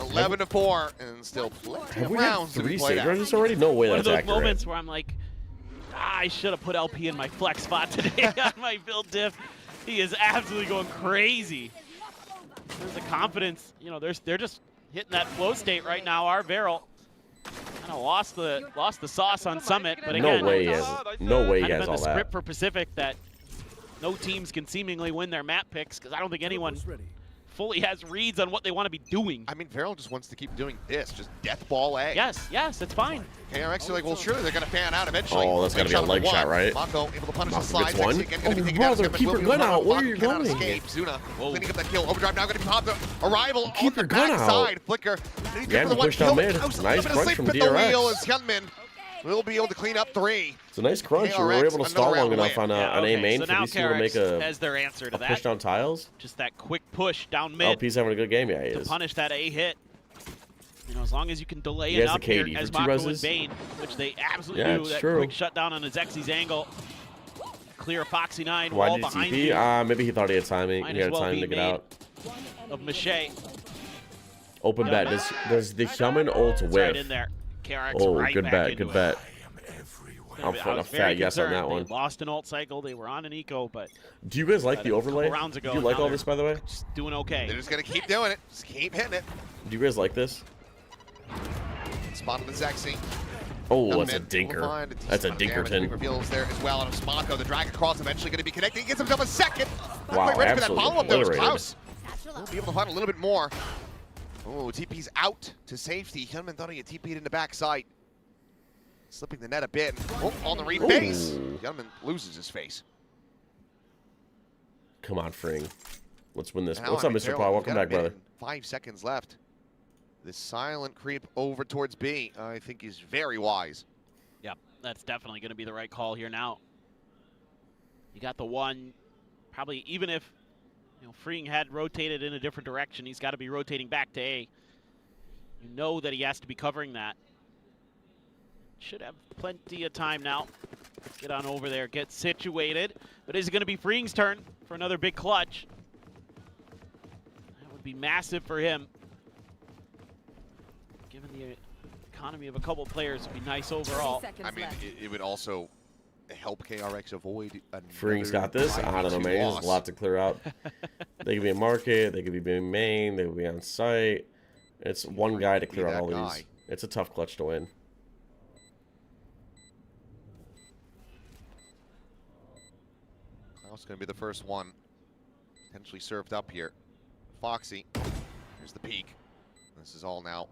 11 to 4, and still plenty Have of we had rounds to 3 be played Sage out. Reses already? No way One of that's those accurate. moments where I'm like, I should have put LP in my flex spot today on my build diff. He is absolutely going crazy. There's the confidence. You know, they're just hitting that flow state right now. Our Varel kind of lost the sauce on Summit, but again, No way he has. No way he kind of has been all the that. script for Pacific that no teams can seemingly win their map picks because I don't think anyone fully has reads on what they want to be doing. I mean, Varel just wants to keep doing this, just death ball A. Yes, it's fine. KRX are like, well, surely they're going to pan out eventually. Oh, that's got to be a leg shot, right? Mako able to punish the Mako slide. gets one. Sexy again, gonna be Oh, taken down. brother, Hyunmin keep will your be gun able to out. Where are Mako you cannot going? escape. Zuna cleaning up that kill. Overdrive now going to be popped. Arrival Keep on the your gun out. backside. Flicker. Yeah, he pushed down mid. Nice crunch from The wheel DRX. as Hyunmin will be able to clean up 3. It's a nice crunch. We were KRX, able to stall another long round enough on Yeah, an A okay, main so for now these people to make KRX a has their answer to push that. down tiles. Just that quick push down mid LP's having a good game. Yeah, he to is. punish that A hit. You know, as long as you can delay He has enough the KD here for as 2 Mako and reses. Bane, which they absolutely Yeah, do. it's That true. quick shutdown on a Xexi's angle. Clear Foxy 9 Why wall did he behind TP? you. Maybe he thought he had timing. Might He as had well time be to get made out. of Mache. Open bet. Does the Shaman ult It's right in whiff? there. KRX Oh, right good back bet. into Good it. bet. I'm fat yes on that one. They lost an ult cycle. They were on an eco, but do you guys like the overlay? Rounds ago, do you like all this, by the way? Just doing okay. They're just gonna keep doing it. Just keep hitting it. Do you guys like this? Spotted the Zexy. Oh, that's a dinker. That's a dinkerton. Reveals there as well. And Smoko, the drag across, eventually going to be connected. He gets himself a second. Wow, Quite ready for that follow-up though. Klaus will be able to find a little bit more. Oh, TP's out to safety. Hyunmin thought he had TP'd in the backside. Slipping the net a bit. Oh, on the rebase. Hyunmin loses his face. Come on, Fring. Let's win this. What's up, Mr. Paul? Welcome back, brother. 5 seconds left. This silent creep over towards B, I think, is very wise. Yep, that's definitely going to be the right call here now. You got the one, probably even if Freeing had rotated in a different direction, he's got to be rotating back to A. You know that he has to be covering that. Should have plenty of time now. Get on over there, get situated. But is it going to be Freeing's turn for another big clutch? That would be massive for him. Given the economy of a couple players, would be nice overall. I mean, it would also help KRX avoid another. Freeing's got this. I don't know, man. There's a lot to clear out. They could be in market. They could be being main. They could be on site. It's one guy to clear out all these. It's a tough clutch to win. Klaus going to be the first one potentially served up here. Foxy. Here's the peak. This is all now.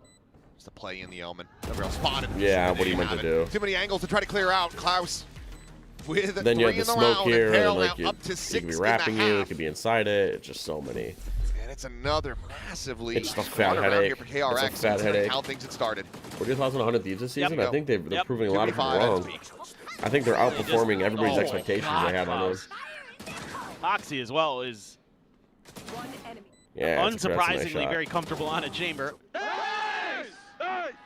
Just a play in the Omen. Never else spotted. Yeah, what do you meant to do? Too many angles to try to clear out. Klaus with then you have the smoke here, and like up to it could be wrapping you, it could be inside it. It's just so many. And it's another massively it's a fat headache. For KRX. It's a fat headache. How things had started. What are your thoughts on 100 Thieves this season? I think they're proving a lot of people 2v5 wrong. I think they're outperforming everybody's expectations they had on those. Foxy as well is yeah, unsurprisingly very comfortable on a chamber.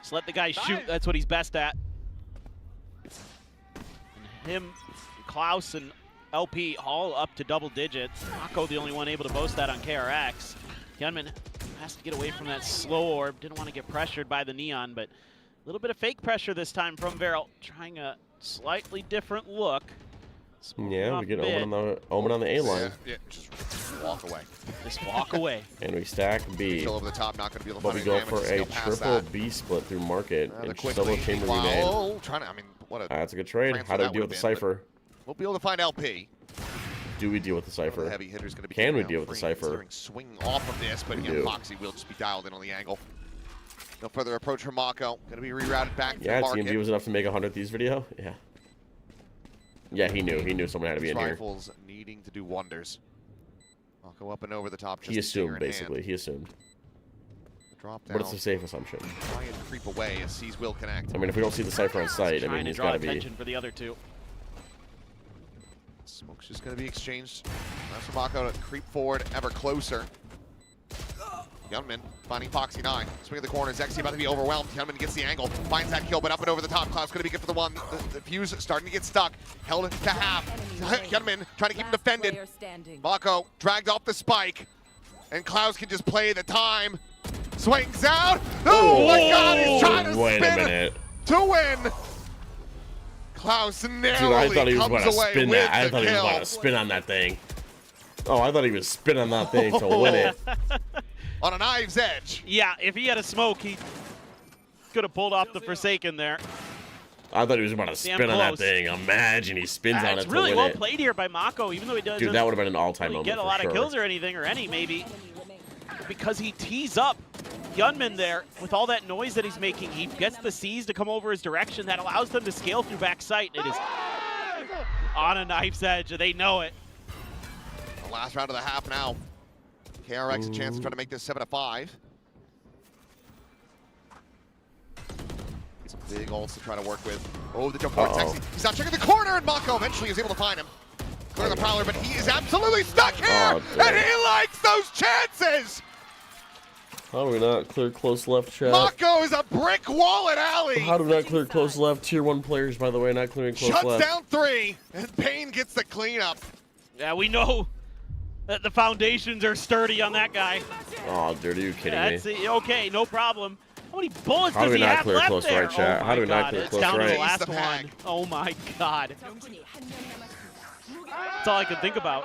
Just let the guy shoot. That's what he's best at. And him, Klaus, and LP all up to double digits. Mako the only one able to boast that on KRX. Hyunmin has to get away from that slow orb. Didn't want to get pressured by the Neon, but a little bit of fake pressure this time from Veril. Trying a slightly different look. Yeah, we get Omen on the A line. Yeah, just walk away. Just walk away. And we stack B. Still over the top, not going to be able to but we go for a triple B split through market and solo chamber remain. That's a good trade. How do we deal with the Cypher? We'll be able to find LP. Do we deal with the Cypher? Heavy hitter's gonna be Can we deal with the Cypher? Swing off of this, but again, Foxy will just be dialed in on the angle. No further approach from Mako. Going to be rerouted back to the market. TMG was enough to make a 100 Thieves video. Yeah. Yeah, he knew someone had to be in here. Rifles needing to do wonders. Mako up and over the top. Just he assumed, basically. He assumed. Drop down. But it's a safe assumption. Try and creep away as C's will connect. I mean, if we don't see the Cypher on site, I mean, he's got to be. Attention for the other two. Smoke's just going to be exchanged. That's for Mako to creep forward ever closer. Hyunmin finding Foxy 9. Swing at the corner. Zexy about to be overwhelmed. Hyunmin gets the angle. Finds that kill, but up and over the top. Klaus going to be good for the one. The fuse starting to get stuck. Held to half. Hyunmin trying to keep him defended. Mako dragged off the spike. And Klaus can just play the time. Swings out. Oh my god, he's trying to spin to win. Klaus narrowly comes away with the I thought he was about to spin on that thing. Oh, I thought he was spinning on that thing to win it. On a knife's edge. Yeah, if he had a smoke, he could have pulled off the Forsaken there. I thought he was about to spin on that thing. Imagine he spins on it to win it. It's really well played here by Mako, even though he doesn't. Dude, that would have been an all-time moment get a lot of kills or anything, or any maybe. Because he tees up Hyunmin there with all that noise that he's making. He gets the C's to come over his direction. That allows them to scale through back sight. It is on a knife's edge. They know it. The last round of the half now. KRX a chance to try to make this 7-5. Some big ults to try to work with. Oh, the jump forward. He's not checking the corner, and Mako eventually is able to find him. Clear the Prowler, but he is absolutely stuck here, and he likes those chances! How do we not clear close left, chat? Mako is a brick wall at alley! How do we not clear close left? Tier 1 players, by the way, not clearing close left. Shuts down 3, and Payne gets the cleanup. Yeah, we know that the foundations are sturdy on that guy. Oh, dude, are you kidding me? Okay, no problem. How many bullets How do does we he not have clear left close there? right, chat? Oh How do my we not God, clear it's close down to the right? last the one. bag. Oh my God. That's all I can think about.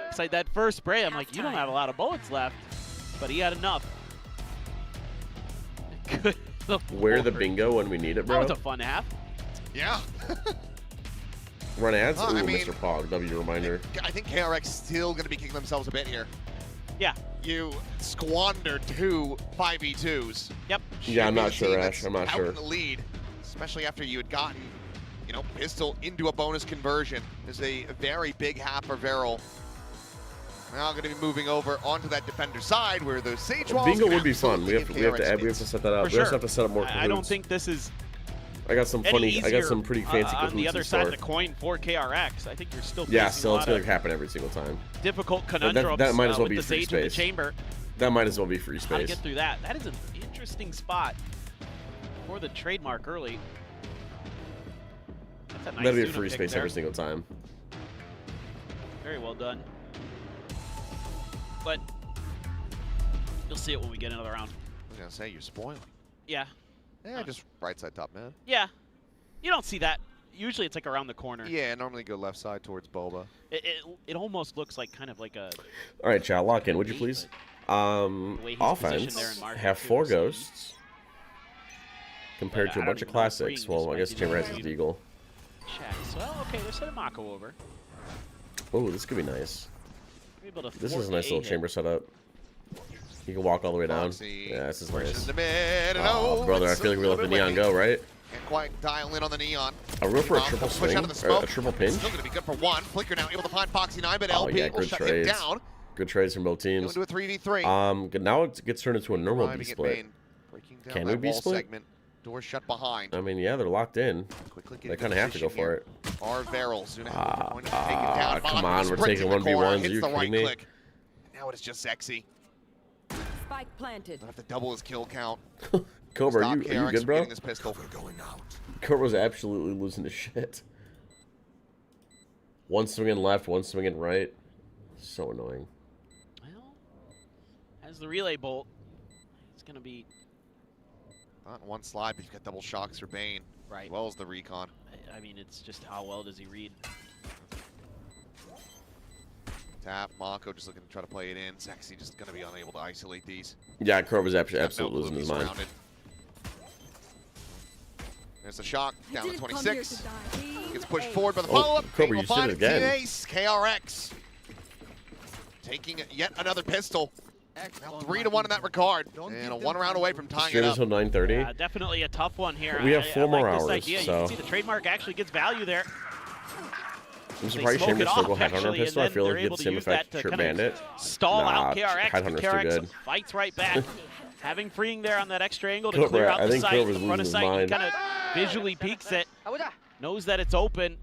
It's like that first spray, I'm like, you don't have a lot of bullets left. But he had enough. Good. Where the bingo when we need it, That bro? was a fun half. Yeah. Run ads? Well, Ooh, I mean, Mr. Pog, W reminder. I think KRX still going to be kicking themselves a bit here. Yeah. You squandered 2 5v2s. Yep. Yeah, I'm not Should be a sure, team Ash. that's I'm not out sure. in the lead, especially after you had gotten, you know, pistol into a bonus conversion. Is a very big half for Veril. Now going to be moving over onto that defender side where those Sage walls. Bingo can would be fun. We absolutely have to give add. We have KRX to set that up. For We also sure. have to set up more I don't cahoots. think this is I got some any funny. easier, I got some pretty fancy on cahoots the in other side of store. the coin for KRX. I think you're still Yeah, facing still a it's lot gonna of happen every single time. difficult But conundrums that might as well with be the free Sage in the space. chamber. That might as well be free How to space. get through that. That is an interesting spot for the trademark early. That's a nice That'll be a Suna free pick space there. every single time. Very well done. But you'll see it when we get another round. I was going to say, you're spoiling. Yeah. Yeah, just right side top, man. Yeah. You don't see that. Usually it's like around the corner. Yeah, normally go left side towards Boba. It almost looks like kind of like a... All right, chat, lock in, would you please? way he's positioned there in Offense, market have too, 4 so ghosts compared But to a I bunch don't of even know if classics. freeing Well, I this guess might be Chamber the has right Deagle. check. So, okay, they're setting Mako over. Oh, this could be nice. We're able to This force is a nice the little A-hit. chamber setup. You can walk all the way down. Foxy Yeah, this is pushes nice. the mid, and Oh, brother, I it's feel like we a let the little neon bit go, right? Can't quite dial in on the neon. Are we going for a Neon triple push swing? out of the Or smoke. a triple pinch? Still going to be good for 1. Flicker now able to find Foxy 9, but Oh, LP yeah, will good shut trades. him down. Good trades from both Go teams. into a 3v3. Now it gets turned into a normal B Driving at split. main, breaking down Can that we B wall split? segment. Door shut behind. I mean, yeah, they're locked in. Quickly They getting kind of have to go position for here. it. Our Veril soon after going to take it down. Come Mako on, we're sprinting taking the corner, 1v1s. Are hits you the right kidding me? click. Now it is just sexy. Spike planted. Don't have to double his kill count. Cobra, Stop are you KRX good, from bro? getting this pistol. Cobra's absolutely losing his shit. One swinging left, one swinging right. So annoying. Well, as the relay bolt, it's going to be... Not one slide, but you've got double shocks for Bane. Right. As well as the recon. I mean, it's just how well does he read? Tap, Mako just looking to try to play it in. Sexy just going to be unable to isolate these. Yeah, Cobra's Got no absolutely clue losing if his he's mind. surrounded. There's a shock down to 26. Gets pushed forward by the Oh, follow-up. Cobra, Will you find did it again. Ace. KRX taking yet another pistol. Now 3-1 in that regard, and a 1 round away from tying Straight it up. until 9:30. Yeah, definitely a tough one here. We have I 4 more like this hours, idea. You so- can see the trademark actually gets value there. I'm They surprised smoke Chamber it still off, go Headhunter actually, pistol. I and feel then like they're able it's to same use effect that to Shirt kind of Bandit. stall out KRX. Headhunter's too KRX good. fights right back. Having freeing there on that extra angle to clear Cobra, out I the think sight, Cobra's the front of losing his sight. He mind. kind of visually peeks it, knows that it's open.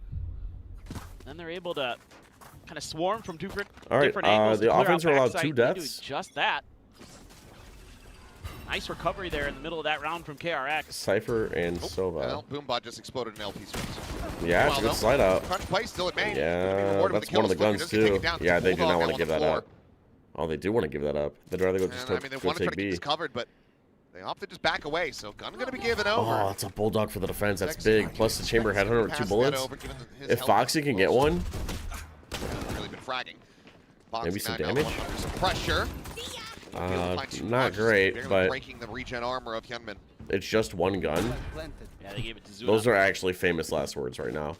Then they're able to kind of swarm from two All right, different angles. the to clear offense out are allowed backside. 2 They do deaths. just that. Nice recovery there in the middle of that round from KRX. Cypher and Sova. Well, Boombot just exploded in LP swings. Yeah, it's a good slide out. Crunch play still at main. Yeah, that's one of the guns too. Yeah, they do not want to give that up. Oh, they do want to give that up. They'd rather go just I mean, they want to try to keep take this B. covered, but they opted to just back away. So gun going to be given over. Oh, it's a bulldog for the defense. That's Sexy. big. Plus the Chamber Headhunter with 2 Passing that bullets. over, given his If health Foxy can get close. one, Really been fragging. Foxy maybe some now damage. under some pressure. Not great, Barely but breaking the regen armor of Hyunmin. it's just one gun. Yeah, they gave it to Zuna. Those are actually famous last words right now.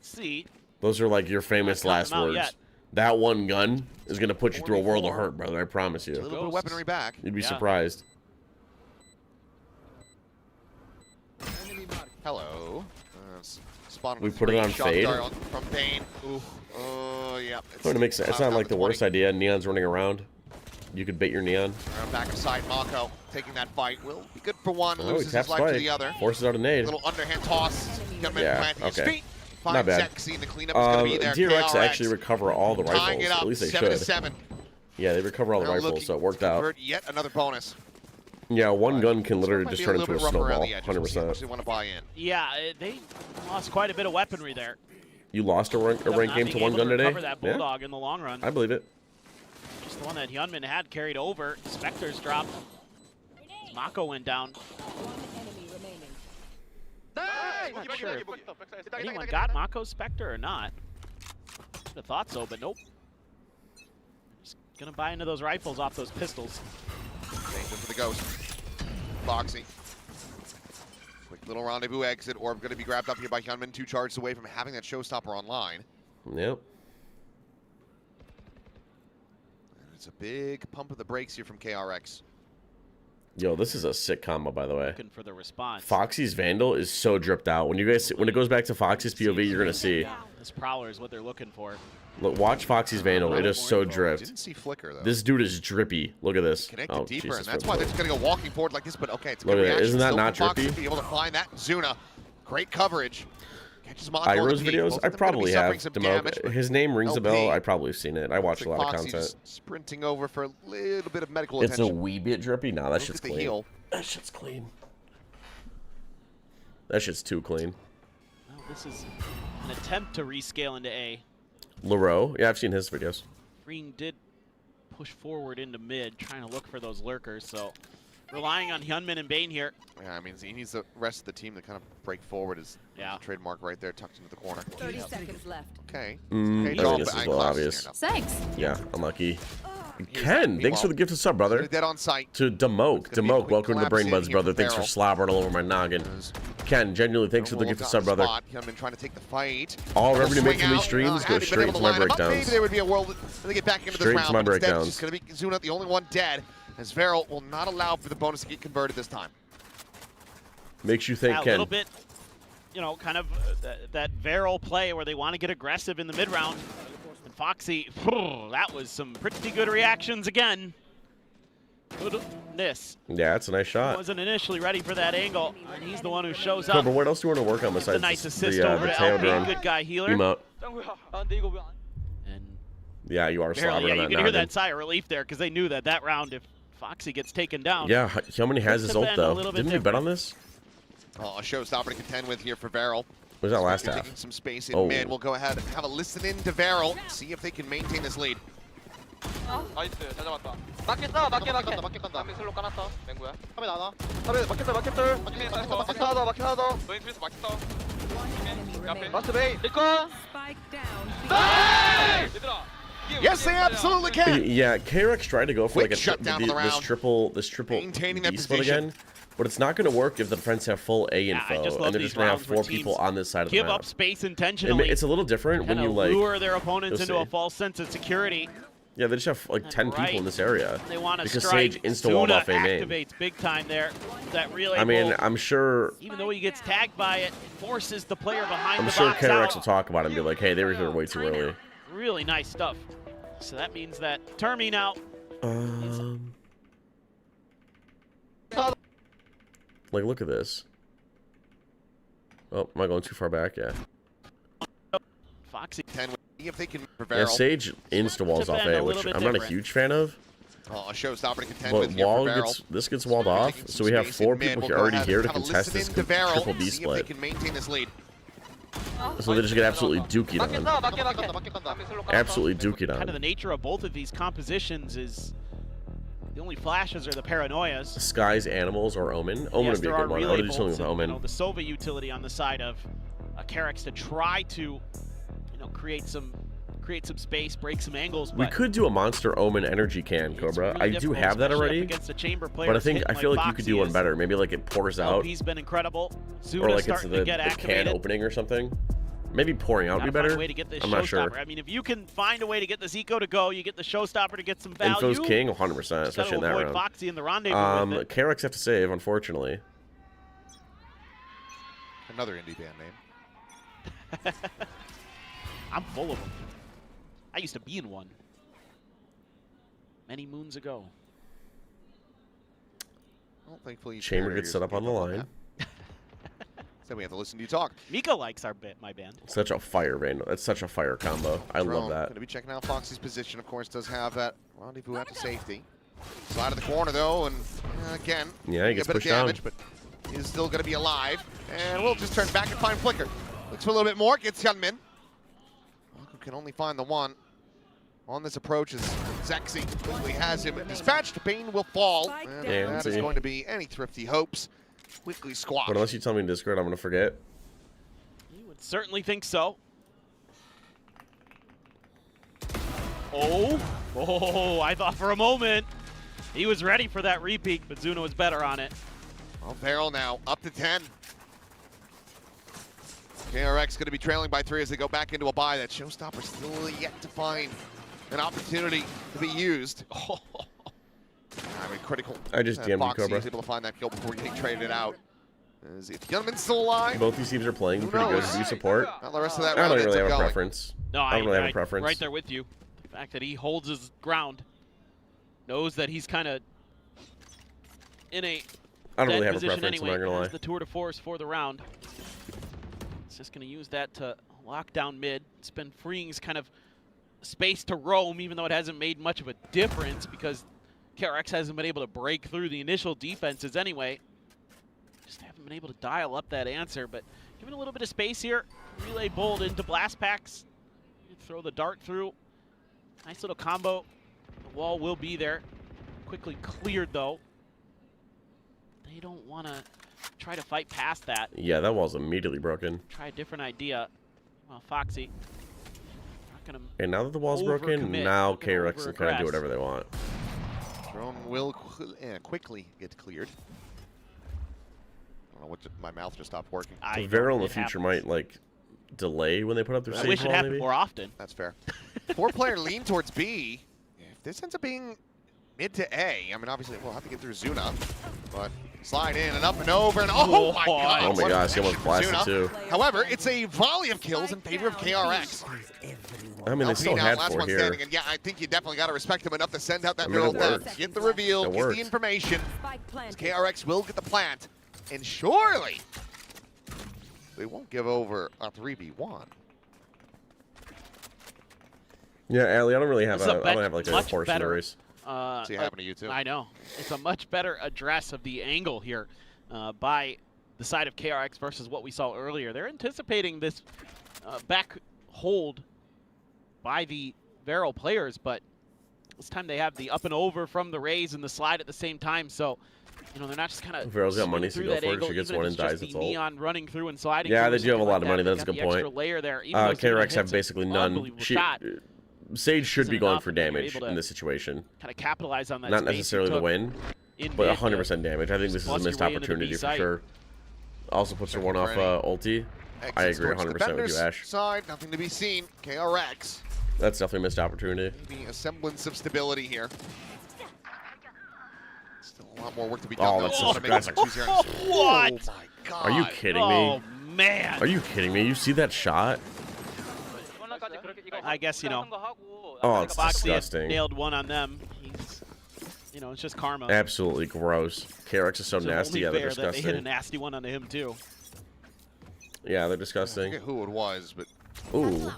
See, Those are like your famous Not counting last them out words. yet. That one gun is going to put you through a world of 44. hurt, brother. I promise A you. little bit of weaponry back. You'd be Yeah. surprised. Hello. Spotted We a put it 3 on shot fade? dart from Bane. Ooh. Oh, yeah. It makes sense. It's not like the worst idea. Neon's running around. You could bait your Neon. Around back of side, Mako taking that fight will be good for one, Oh, he loses taps his life to spike. the other. Forces out a nade. Little underhand toss. Gunman Yeah, planting his okay. feet. Not Finds bad. Sexy, and the cleanup is going to be there. DRX KRX actually recover all the tying rifles. it up, At least they 7-7. should. Yeah, they recover all the Now rifles, looking so it worked to out. convert yet another bonus. Yeah, one gun can This literally might just be turn little into a bit rough around snowball. the edges. We'll see how much they 100%. want to buy in. yeah, they lost quite a bit of weaponry there. You lost a rank Not game to being one able gun today? recover that Yeah, bulldog in the long run. I believe it. Just the one that Hyunmin had carried over. Spectres dropped. Mako went down. One enemy remaining. Not sure if anyone got Mako's Spectre or not. I'd have thought so, but nope. Just gonna buy into those rifles off those pistols. Danger for the ghost. Foxy. Quick little rendezvous exit. Orb going to be grabbed up here by Hyunmin. 2 charges away from having that showstopper online. Yep. And it's a big pump of the brakes here from KRX. Yo, this is a sick combo, by the way. Looking for the response. Foxy's Vandal is so dripped out. When it goes back to Foxy's POV, you're gonna see. This Prowler is what they're looking for. Look, watch Foxy's Vandal. It is so dripped. Didn't see Flicker, though. This dude is drippy. Look at this. Connected deeper, and that's why they're just going to go walking forward like this, but okay, it's a Look good at that. reaction. Isn't that Still not from Foxy drippy? to be able to find that. Zuna, great coverage. Catches Mako Iroh's on the peak. videos? Both of I them gonna be probably have. suffering some damage, but His name rings a bell. LP, I probably have seen it. I watch a lot of Foxy's content. sprinting over for a little bit of medical It's a attention. wee bit drippy. Nah, that Look shit's at the clean. heel. That shit's clean. That shit's too clean. Well, this is an attempt to rescale into A. Leroux? Yeah, I've seen his videos. Freeing did push forward into mid, trying to look for those lurkers, so relying on Hyunmin and Bane here. Yeah, I mean, he needs the rest of the team to kind of break forward. His trademark right there, tucked into the corner. 30 seconds left. Okay. I mean, this is a little obvious. Thanks. Yeah, unlucky. Ken, thanks for the gift of sub, brother. Dead on site. To Demoke. Demoke, welcome to the Brain Buds, brother. Thanks for Barrel. slobbering all over my noggin. Ken, genuinely, thanks for the gift of sub, brother. Hyunmin trying to take the fight. All revenue Swing making these out. streams go Had he been straight able to to my line him up, Maybe breakdowns. there would be a world when they get back into Straight this to round. my but instead, breakdowns. it's just going to be Zuna, the only one dead, as Varel will not allow for the bonus to get converted this time. Makes you think, A Ken. little bit, you know, kind of that Varel play where they want to get aggressive in the mid round. And Foxy, that was some pretty good reactions again. Goodness. Yeah, it's a nice shot. Wasn't initially ready for that angle, and he's the one who shows Cool, up. but what else do you want to work on It's besides a nice the assist over to tail LP, drone? good guy healer. Emote. And Yeah, you are barely, slobbering yeah, on you that can hear noggin. that sigh of relief there because they knew that round, if Foxy gets taken down. Yeah, Hyunmin has his could ult, have been a though. little bit Didn't we bet on this? Oh, a showstopper to contend with here for Varel. What was that last half? Taking some space in Oh. mid. We'll go ahead and have a listen in to Varel. See if they can maintain this lead. 나이스 잘 잡았다 맞게 싸워 맞게 맞게 슬로 까놨어 맹구야 카메 나와 카메 맞게 싸워 맞게 썰 맞게 하나 더 맞게 하나 더 너희 둘이서 맞게 싸워 앞에 마스 베이 리콘 Spike down. 얘들아 Yes, they absolutely can. Yeah, KRX tried to go for Quick like a shutdown of the round. this triple Maintaining that B split position. again, but it's not going to work if the defense have full A Yeah, I info, just love and they're these just going to have rounds where 4 people teams on this side of the give map. up space intentionally. It's a little different when kinda you like lure their opponents you'll into a see. false sense of security. Yeah, they just have like 10 people in this area They want to because strike. Sage insta-walled Zuna off A main. activates big time there. That relay I mean, bull, I'm sure even though he gets tagged by it, forces the player behind the sure box KRX out. will talk about it and be like, hey, they were here way too early. Really nice stuff. So that means that Termi now. Like, look at this. Oh, am I going too far back? Yeah. Foxy. If they can for Yeah, Varel. Sage insta-walls off A, which I'm not a huge fan of. Oh, a showstopper to contend But with here wall for Varel. this gets walled off, Taking so some we have space 4 in mid. people We'll go already ahead here and to have a contest listen this in to Varel, triple B see if they split. can maintain this lead. So they just get absolutely dookied 맞게 on. 싸워 맞게 앞에 슬로 까놨어 Absolutely dookied Kind of the on. nature of both of these compositions is the only flashes are the paranoias. Skies, Animals, or Omen. Omen Yes, would be a there are good one. I relay would do something bolts with and, you know, Omen. the Sova utility on the side of KRX to try to, you know, create some space, break some angles. We But could do a Monster Omen energy can, Cobra. really I do difficult, have that especially up already, against the chamber but I players think hitting I feel like you Foxy could do one is. better. Maybe like it pours out, LP's been incredible. Zuna or like it's starting to get the can activated. opening or something. Maybe pouring out would Gotta be find better. a way to get this I'm not showstopper. sure. I mean, if you can find a way to get this eco to go, you get the showstopper to get some value. Info's king, 100%, Just especially in gotta that avoid round. Foxy in the rendezvous with it. KRX have to save, unfortunately. Another indie band name. I'm full of them. I used to be in one many moons ago. Well, thankfully, Chamber gets set up on the line. So we have to listen to you talk. Miko likes my band. Such a fire Vandal. That's such a fire combo. I love that. Going to be checking out Foxy's position. Of course, does have that rendezvous out to safety. Slide of the corner though, and again, Yeah, he gets a bit pushed of damage, down. but he's still going to be alive. And we'll just turn back and find Flicker. Looks for a little bit more. Gets Hyunmin. Can only find the one on this approach as Zexy quickly has him dispatched. Bane will fall. And that is going to be any thrifty hopes quickly squashed. But unless you tell me in Discord, I'm going to forget. You would certainly think so. Oh, I thought for a moment he was ready for that repeat, but Zuna was better on it. Well, Barrel now up to 10. KRX going to be trailing by 3 as they go back into a bye. That showstopper still yet to find an opportunity to be used. I mean, critical. I just DM'd you, Foxy Cobra. is able to find that kill before getting traded out. Is the Gunman's still alive? Both these teams are playing pretty good. Do you support? Well, the rest of that I round don't really have ends a up going. preference. No, I don't really have a preference. Right there with you. The fact that he holds his ground, knows that he's kind of in a I don't really dead have a position preference, I'm anyway. not gonna lie. Has the tour de force for the round. It's just going to use that to lock down mid. It's been freeing his kind of space to roam, even though it hasn't made much of a difference because KRX hasn't been able to break through the initial defenses anyway. Just haven't been able to dial up that answer, but given a little bit of space here, relay bold into blast packs. Throw the dart through. Nice little combo. The wall will be there. Quickly cleared though. They don't want to try to fight past that. Yeah, that wall's immediately broken. Try a different idea. Well, Foxy. Not gonna And now that the wall's broken, overcommit, now not gonna KRX can kind of do overaggress. whatever they want. Drone will quickly get cleared. I don't know what my mouth just stopped working. The Vero in the future might like delay when they put up their I stage wish it wall, happened maybe. more often. That's fair. 4-player lean towards B. If this ends up being mid to A, I mean, obviously we'll have to get through Zuna, but slide in and up and over and oh my god! Oh my gosh, he almost blasted Zuna. too. However, it's a volley of kills in favor of KRX. I mean, they still now had last 4 one here. standing, and yeah, I think you definitely got to respect him enough to send out that I mean, mural it death. worked. Get the reveal, It get worked. the information. KRX will get the plant, and surely they won't give over a 3v1. Yeah, Ali, I don't really have This is I don't have like a much horse in the better, race. See it happen to you too. I know. It's a much better address of the angle here by the side of KRX versus what we saw earlier. They're anticipating this back hold by the Vero players, but this time they have the up and over from the raise and the slide at the same time. So, you know, they're not just kind of Vero's got money to through go that for it. angle, She gets even one if and it's dies. just It's the all. Neon running through and sliding. Yeah, through they or do have a something lot of like money. that. That's a They good got the extra point. layer there. Even though Zuna KRX hits have it, basically an none. unbelievable shot. Sage should Isn't be going enough, for and they're damage able to in this situation. Kind of capitalize on that Not space necessarily you the took win, in but mid 100% damage. I think this is a bust your missed way into the opportunity B for site. sure. Also puts her one off ulti. I Exits agree towards the 100% with you, defender's Ash. Side, nothing to be seen. KRX, That's definitely a missed opportunity. maybe a semblance of stability here. Still a lot more work to be done. Oh, though. that's Wanna so make some choose here. What? Oh my god! Are you kidding Oh, me? man. Are you kidding me? You see that shot? I guess, you know, Oh, it's Foxy had disgusting. nailed one on them. He's, you know, it's just karma. Absolutely gross. KRX is so It's nasty. only Yeah, they're fair that they hit a disgusting. nasty one onto him, too. Yeah, they're I disgusting. forget who it was, but Ooh,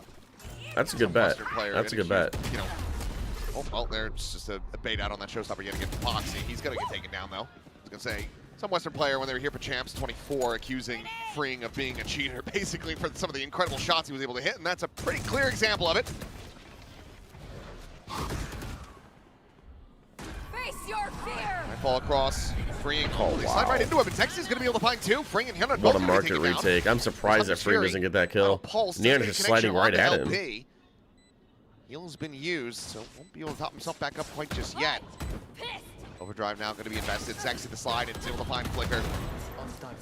that's a good bet. Western player, That's a and good bet. You know, oh, well, there's just a bait out on that showstopper yet again. Foxy, he's gonna get taken down though. I was gonna say some Western player when they were here for Champs 24 accusing Freeing of being a cheater, basically for some of the incredible shots he was able to hit, and that's a pretty clear example of it. Face your fear. I fall across. Freeing, Oh, they slide wow. right into him, and Texas gonna be able to find two. Freeing and Hyuna What a both gonna be market taken down. retake. I'm surprised that Free doesn't get that kill. Neon is just sliding right at him. Heal's been used, so won't be able to top himself back up quite just yet. Overdrive now going to be invested. Sexy the slide and is able to find Flicker.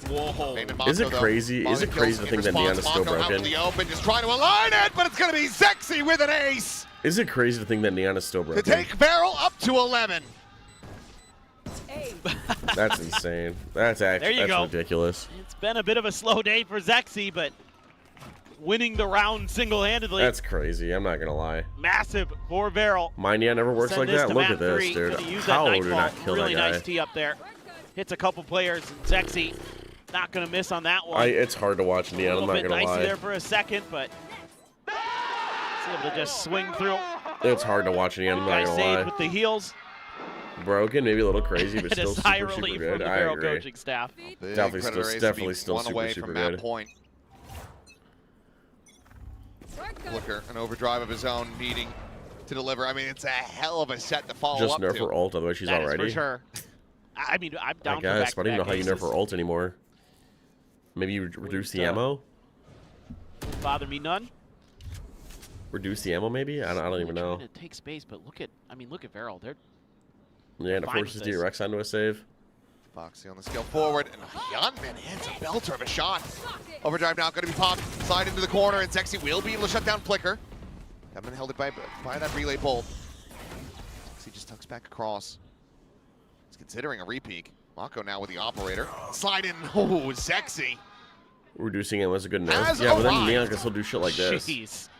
Whoa. Is it crazy? Is it crazy to think that Neon is still Out broken? in the open, just trying to align it, but it's going to be Sexy with an ace Is it crazy to think that Neon is still to broken? take Barrel up to 11. That's insane. That's actually There you go. ridiculous. It's been a bit of a slow day for Zexy, but winning the round single-handedly. That's crazy. I'm not gonna lie. Massive for Varel. My Neon never works Send like this that. to Look map at this, 3. dude. Gonna use How that did nightfall. not kill Really that guy? nice tee up there. Hits a couple players. And Zexy not gonna miss on that one. It's hard to watch Neon. A I'm little not bit gonna dicey lie. there for a second, but he's able to just swing through. It's hard to watch Neon. I'm Guy not gonna saved lie. with the heels. Broken, maybe a little crazy, but And a still sigh super, of super relief good. from the I Varel agree. coaching staff. Definitely still one super, away super from good. that point. Flicker, an overdrive of his own, needing to deliver. I mean, it's a hell of a set to follow Just up nerf to. her ult, otherwise she's That is already. for sure. I mean, I'm down I for guess, but I don't even know how you nerf aces. her ult anymore. Maybe you reduce the ammo? Won't bother me none. Reduce the ammo, maybe? I don't even know. Trying to take space, but look at Varel. They're Yeah, and it fine forces with this. TRX onto a save. Foxy on the scale forward, and Hyunmin hits a belter of a shot. Overdrive now, going to be popped. Slide into the corner, and Zexy will be able to shut down Flicker. Haven't held it by that relay bolt. Zexy just tucks back across. He's considering a repeak. Mako now with the operator. Slide in. Oh, Zexy. Reducing it was a good nerf. Has Yeah, but then arrived. Neon can still do shit like this. Jeez.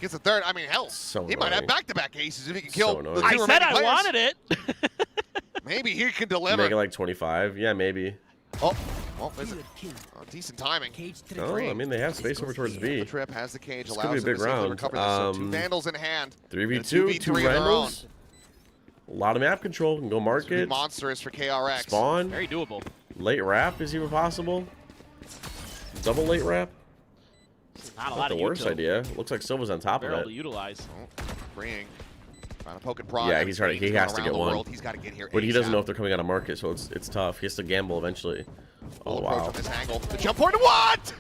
Gets a third. I mean, hell, So he might have annoying. back-to-back aces if he can kill So the annoying. two I said remaining I players. wanted it. Maybe he can deliver. Make it like 25. Yeah, maybe. Oh, well, there's decent timing. Oh, I mean, they have space over towards B. The trip has the cage, This allows could be a him big to safely round. recover this. So 2 Vandals in hand. 3v2, 2 of their own. Vandals. A lot of map control. Can go This would be market. monstrous for KRX. Spawn. Very doable. Late wrap is even possible. Double late wrap. Not a lot Not the of worst util. idea. Looks like Silva's on top of Varel to it. utilize. Oh, freeing. Trying to poke and prod. Yeah, he's trying. He has to get one. He's got to get here. But he doesn't ASAP. know if they're coming out of market, so it's tough. He has to gamble eventually. Oh Full approach wow. from this angle. The jump point. What?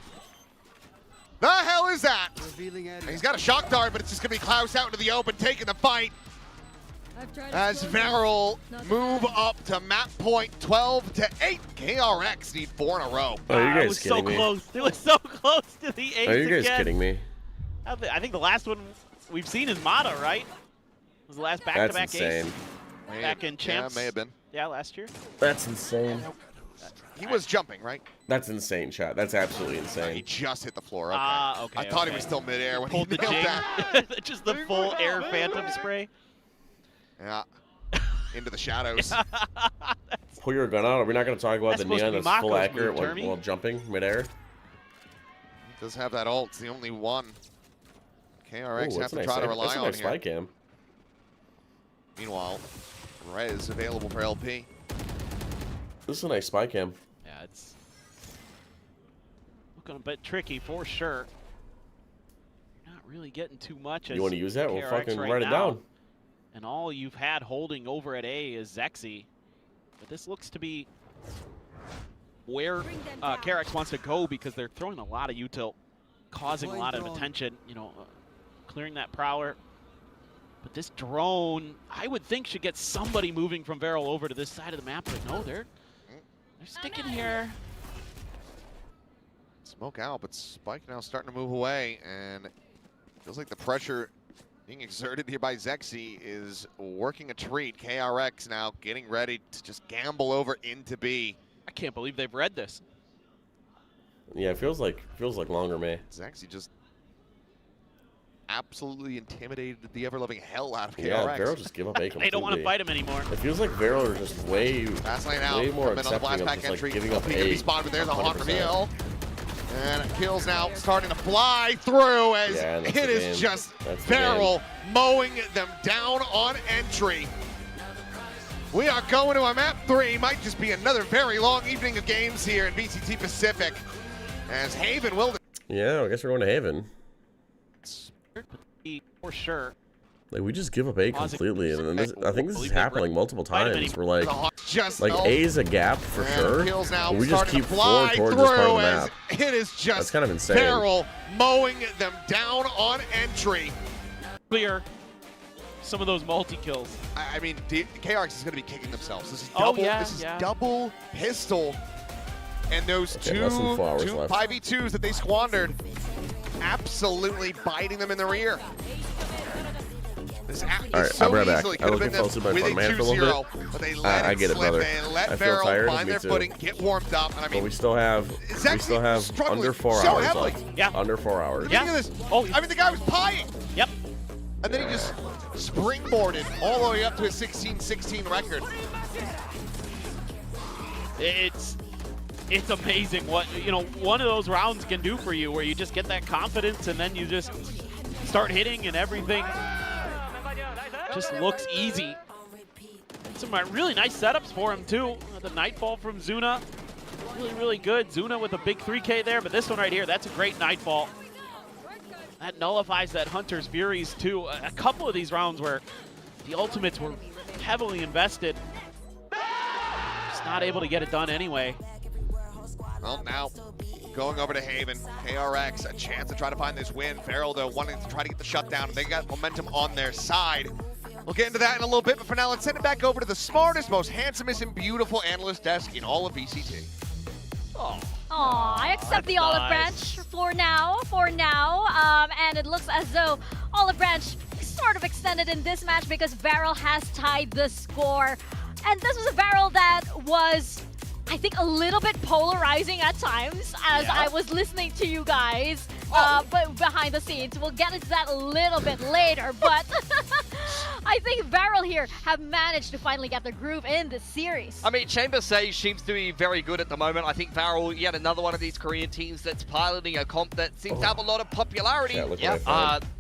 The hell is that? And he's got a shock dart, but it's just going to be Klaus out into the open, taking the fight. As Varel move up to map point 12-8. KRX need 4 in a row. Are you it guys was so kidding me? close. It was so close to the ace Are you guys again. kidding me? I think the last one we've seen is Mata, right? Was the last That's back-to-back insane. ace back in champs? Yeah, may have been. Yeah, last year. That's insane. He was jumping, right? That's insane, chat. That's absolutely He insane. just hit the floor. Okay. Okay. I thought he okay. was still midair when Pulled he the nailed jig. that. Just the full air phantom spray. Yeah. Into the shadows. Pull your gun out. Are we not going to talk about That's the supposed to neon be that's full Mako's accurate move, Termy. while jumping midair? Does have that ult. It's the only one. KRX Ooh, have that's to a nice, try to rely that's a on nice here. spy cam. Meanwhile, Rez available for LP. This is a nice spy cam. Yeah, it's looking a bit tricky for sure. You're not really getting too much. You want to use that? We'll KRX fucking right write it now. down. And all you've had holding over at A is Zexy. But this looks to be where KRX wants to go because they're throwing a lot of util, causing a lot of attention, you know, clearing that prowler. But this drone, I would think, should get somebody moving from Varel over to this side of the map. But no, they're sticking here. Smoke out, but Spike now starting to move away, and feels like the pressure being exerted here by Zexy is working a treat. KRX now getting ready to just gamble over into B. I can't believe they've read this. Yeah, it feels like longer May. Zexy just absolutely intimidated the ever-loving hell out of KRX. Yeah, Varel just give up A completely. They don't want to fight him anymore. It feels like Varel are just way Fast lane out. more Coming on the blast accepting of pack just like entry. giving up LP gonna be A. spotted, but there's a hot 100%. reveal. And kills now starting to fly through as Yeah, and that's it the is game. just That's the Varel mowing them down on entry. We are going to a map 3. Might just be another very long evening of games here in VCT Pacific. As Haven will. Yeah, I guess we're going to Haven. For sure. Like we just give up A completely, and then this, I think this is Believe they've happening multiple times. We're like Just A is a gap for sure, kills now but we just starting keep to fly forward towards this part of through the as map. it is just That's kind of insane. Varel mowing them down on entry. Clear some of those multi-kills. I mean, KRX is going to be kicking themselves. This is Oh, double. yeah, this is yeah. double pistol, and those Okay, less than 4 hours two left. 5v2s that they squandered, absolutely biting them in the rear. This All right, so I'll be right back. easily I could was have been consulted by with a my man for a little 2-0, bit. but they let I it get it, slip brother. and let I feel Varel tired. find Me their too. footing, get warmed up, and I But mean, we still have actually struggling under 4 so hours heavily. left. Yeah. Under 4 hours. At the beginning of this, I mean, the guy was pieing. Yep. And then he just springboarded all the way up to a 16-16 record. It's amazing what, you know, one of those rounds can do for you, where you just get that confidence and then you just start hitting and everything just looks easy. Some really nice setups for him too. The Nightfall from Zuna, really good. Zuna with a big 3K there, but this one right here, that's a great Nightfall. that nullifies that Hunter's Furies too. A couple of these rounds where the ultimates were heavily invested. Just not able to get it done anyway. Well, now going over to Haven, KRX, a chance to try to find this win. Feral, though, wanting to try to get the shutdown. They got momentum on their side. We'll get into that in a little bit, but for now, let's send it back over to the smartest, most handsomest, and beautiful analyst desk in all of VCT. Aw, I accept the Olive Branch for now, and it looks as though Olive Branch sort of extended in this match because Varel has tied the score. And this was a Varel that was, I think, a little bit polarizing at times as I was listening to you guys, but behind the scenes. We'll get into that a little bit later, but I think Varel here have managed to finally get the groove in this series. I mean, Chamber Sage seems to be very good at the moment. I think Varel, yet another one of these Korean teams that's piloting a comp that seems to have a lot of popularity.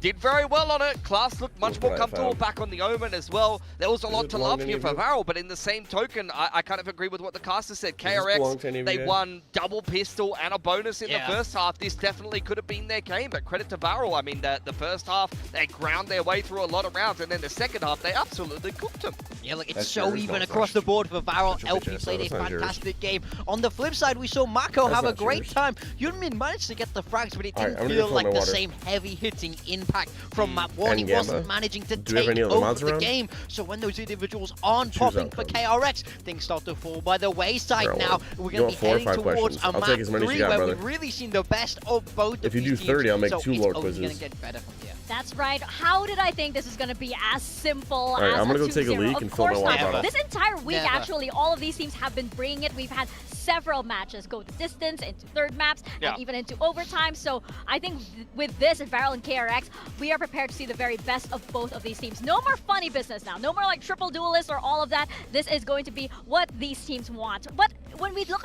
Did very well on it. Class looked much more comfortable back on the Omen as well. There was a lot to love here for Varel, but in the same token, I kind of agree with what the caster said. KRX, they won double pistol and a bonus in the first half. This definitely could have been their game, but credit to Varel. I mean, the first half, they ground their way through a lot of rounds, and then the second half, they absolutely cooked them. Yeah, look, it's so even across the board for Varel. LP played a fantastic game. On the flip side, we saw Mako have a great time. Yunmin managed to get the frags, but it didn't feel like the same heavy-hitting impact from map 1. He wasn't managing to take over the game. So when those individuals aren't popping for KRX, things start to fall by the wayside now. We're going to be heading towards a map 3 where we've really seen the best of both If you do 30, I'll make 2 lore quizzes. Going to get better from here. That's right. How did I think this is going to be as simple as I'm going to go take a 2-0? leak and fill my water bottle. This entire week, actually, all of these teams have been bringing it. We've had several matches go the distance into third maps and even into overtime. So I think with this and Varel and KRX, we are prepared to see the very best of both of these teams. No more funny business now. No more like triple duelists or all of that. This is going to be what these teams want. But when you talk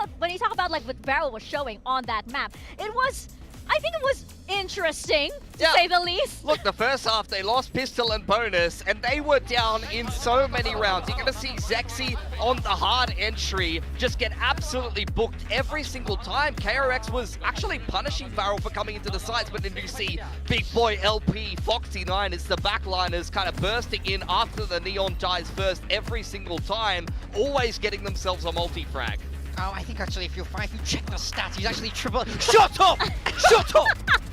about like what Varel was showing on that map, I think it was interesting, to say the least. Look, the first half, they lost pistol and bonus, and they were down in so many rounds. You're going to see Zexy on the hard entry just get absolutely booked every single time. KRX was actually punishing Varel for coming into the sides, but then you see big boy LP, Foxy9, it's the backliners kind of bursting in after the Neon dies first every single time, always getting themselves a multi-frag. Oh, I think actually if you check the stats, he's actually triple. Shut up! Shut up!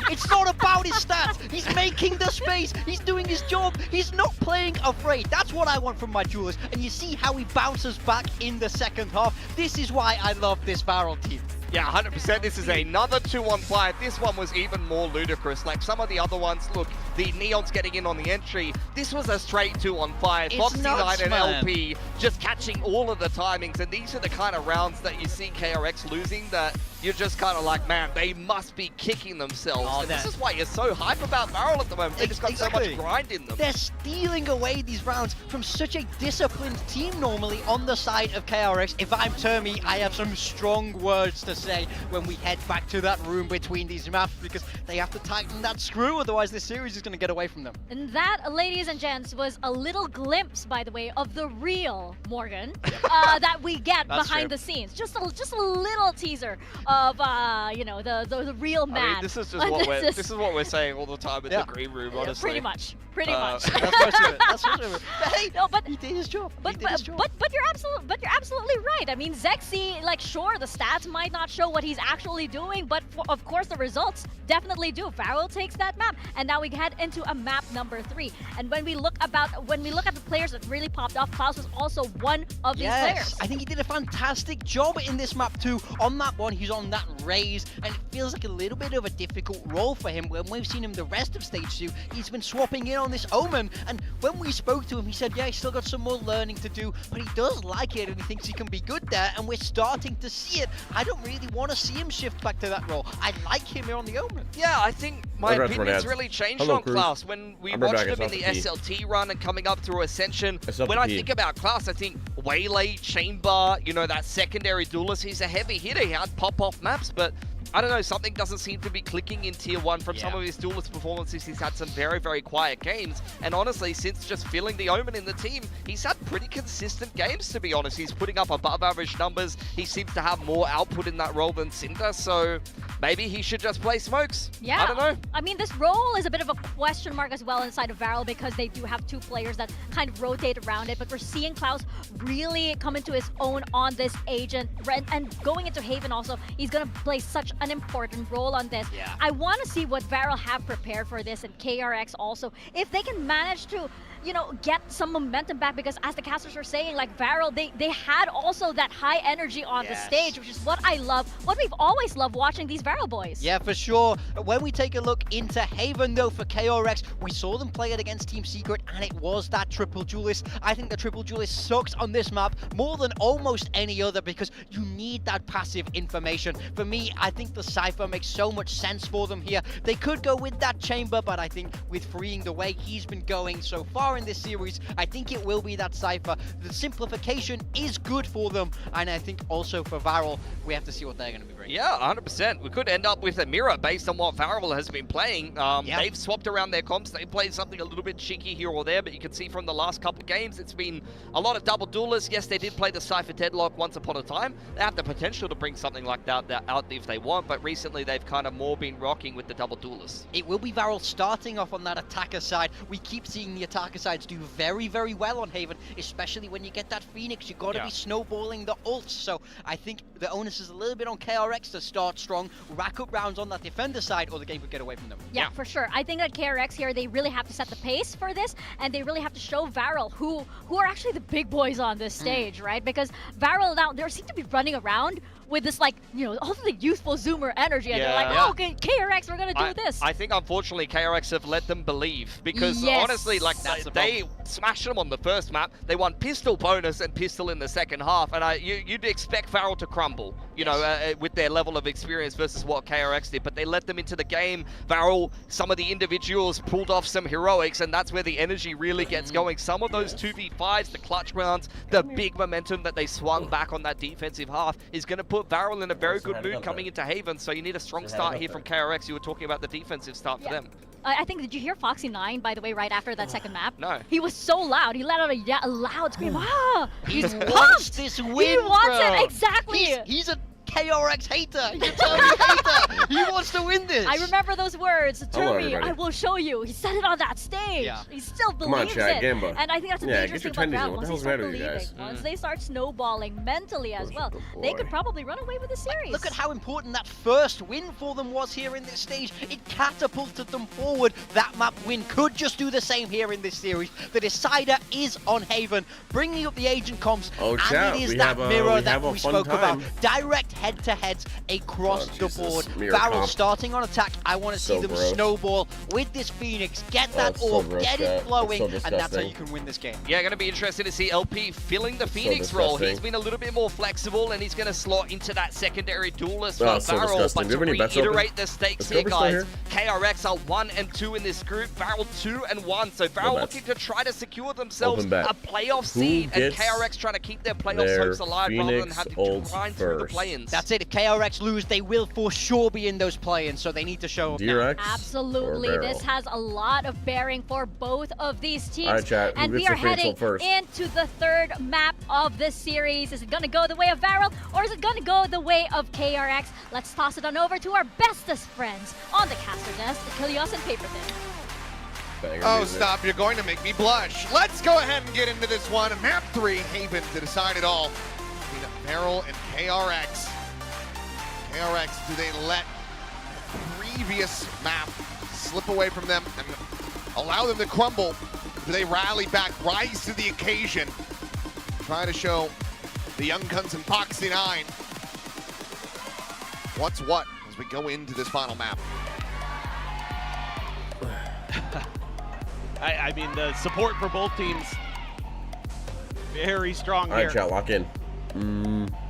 It's not about his stats. He's making the space. He's doing his job. He's not playing afraid. That's what I want from my duelist. And you see how he bounces back in the second half. This is why I love this Varel team. Yeah, 100%. This is another 2-on-5. This one was even more ludicrous. Like some of the other ones, look, the Neon's getting in on the entry. This was a straight 2-on-5. Foxy9 and LP just catching all of the timings. And these are the kind of rounds that you see KRX losing that you're just kind of like, man, they must be kicking themselves. And this is why you're so hype about Varel at the moment. They just got so much grind in them. They're stealing away these rounds from such a disciplined team normally on the side of KRX. If I'm Termi, I have some strong words to say when we head back to that room between these maps because they have to tighten that screw, otherwise this series is going to get away from them. And that, ladies and gents, was a little glimpse, by the way, of the real Morgan that we get behind the scenes. Just a little teaser of the real man. I mean, this is what we're saying all the time in the green room, honestly. Pretty much. That's most of it. That's most of it. But hey, but he did his job. But you're absolutely right. I mean, Zexy, like, sure, the stats might not show what he's actually doing, but of course the results definitely do. Varel takes that map, and now we head into a map number 3. And when we look at the players that really popped off, Klaus was also one of these players. I think he did a fantastic job in this map too. On that one, he's on that raise, and it feels like a little bit of a difficult role for him. When we've seen him the rest of stage 2, he's been swapping in on this Omen, and when we spoke to him, he said, yeah, he's still got some more learning to do, but he does like it, and he thinks he can be good there, and we're starting to see it. I don't really want to see him shift back to that role. I like him here on the Omen. Yeah, I think my opinion's really changed on Klaus. When we watched him in the SLT run and coming up through Ascension, when I think about Klaus, I think Waylay, Chamber, that secondary duelist, he's a heavy hitter. He had pop-off maps, but I don't know, something doesn't seem to be clicking in Tier 1 from some of his duelist performances. He's had some very, very quiet games. And honestly, since just filling the Omen in the team, he's had pretty consistent games, to be honest. He's putting up above average numbers. He seems to have more output in that role than Cinder. So maybe he should just play smokes. Yeah. I don't know. I mean, this role is a bit of a question mark as well inside of Varel because they do have two players that kind of rotate around it. But we're seeing Klaus really come into his own on this agent. And going into Haven also, he's going to play such an important role on this. Yeah. I want to see what Varel have prepared for this, and KRX also. If they can manage to, you know, get some momentum back, because as the casters are saying, like Varel, they had also that high energy on the stage, which is what I love, what we've always loved watching these Varel boys. Yeah, for sure. When we take a look into Haven, though, for KRX, we saw them play it against Team Secret, and it was that triple duelist. I think the triple duelist sucks on this map more than almost any other because you need that passive information. For me, I think the Cypher makes so much sense for them here. They could go with that Chamber, but I think with Freeing the way he's been going so far in this series, I think it will be that Cypher. The simplification is good for them, and I think also for Varel, we have to see what they're going to be bringing. Yeah, 100%. We could end up with a mirror based on what Varel has been playing. They've swapped around their comps. They played something a little bit cheeky here or there, but you can see from the last couple of games, it's been a lot of double duelists. Yes, they did play the Cypher Deadlock once upon a time. They have the potential to bring something like that out if they want, but recently they've kind of more been rocking with the double duelists. It will be Varel starting off on that attacker side. We keep seeing the attacker sides do very, very well on Haven, especially when you get that Phoenix. You got to be snowballing the ults. So I think the onus is a little bit on KRX to start strong, rack up rounds on that defender side, or the game could get away from them. Yeah, for sure. I think that KRX here, they really have to set the pace for this, and they really have to show Varel who are actually the big boys on this stage, right? Because Varel now, they seem to be running around with this, like, you know, all the youthful Zoomer energy, and they're like, oh, okay, KRX, we're gonna do this. I think, unfortunately, KRX have let them believe, because honestly, like, they smashed them on the first map. They won pistol bonus and pistol in the second half, and you'd expect Varel to crumble, you know, with their level of experience versus what KRX did, but they let them into the game. Varel, some of the individuals pulled off some heroics, and that's where the energy really gets going. Some of those 2v5s, the clutch rounds, the big momentum that they swung back on that defensive half is going to put Varel in a very good mood coming into Haven, so you need a strong start here from KRX. You were talking about the defensive start for them. I think, did you hear Foxy9, by the way, right after that second map? No. He was so loud. He let out a loud scream. He He's wants this win, He wants bro. it, exactly. He's a KRX hater. He's a Toby hater. He wants to win this. I remember those words. Toby, everybody. I will show you. He said it on that stage. Yeah. He still Come on, believes Chad, it. Gamba. And I think that's a dangerous get thing your about tendies in. Valorant. What the Once they hell's start the matter with you believing, guys? once they start snowballing mentally as well, they could probably run away with the series. Look at how important that first win for them was here in this stage. It catapulted them forward. That map win could just do the same here in this series. The decider is on Haven, bringing up the agent comps, Oh, and chat, it is we that have a- mirror we that have a we fun spoke about. time. Direct head-to-heads across the board. Mirror Varel comp. starting on attack. I want to see So them gross. snowball with this Phoenix. Get that it's so orb, gross, get chat. it It's flowing, so and that's how disgusting. you can win this game. Yeah, going to be interested to see LP filling the Phoenix role. disgusting. He's been a little bit more flexible, and he's going to slot into that secondary duelist for Oh, it's so Varel. disgusting. But Do you to have any bets open? reiterate the stakes Is here, Cobra still guys, KRX are 1 and 2 in this group. Varel 2 and 1. So Varel bets. looking to try to secure themselves Open bet. a playoff Who seed, and gets KRX trying to keep their playoff their hopes alive rather than Phoenix have to ult grind through the first? play-ins. That's it. If KRX lose, they will for sure be in those play-ins, so they need to show up now. DRX Absolutely. or This Varel? has a lot of bearing for both of these teams. All right, chat, who and we gets are the Phoenix heading ult first? into the third map of this series. Is it going to go the way of Varel, or is it going to go the way of KRX? Let's toss it on over to our bestest friends on the caster desk, Kilios and Paper Thin. Banger Oh, music. stop. You're going to make me blush. Let's go ahead and get into this one. Map 3, Haven, to decide it all. Between Varel and KRX. KRX, do they let the previous map slip away from them and allow them to crumble? Do they rally back, rise to the occasion, try to show the young guns in Foxy9 what's what as we go into this final map? I mean, the support for both teams, very strong All here. right, chat, lock in.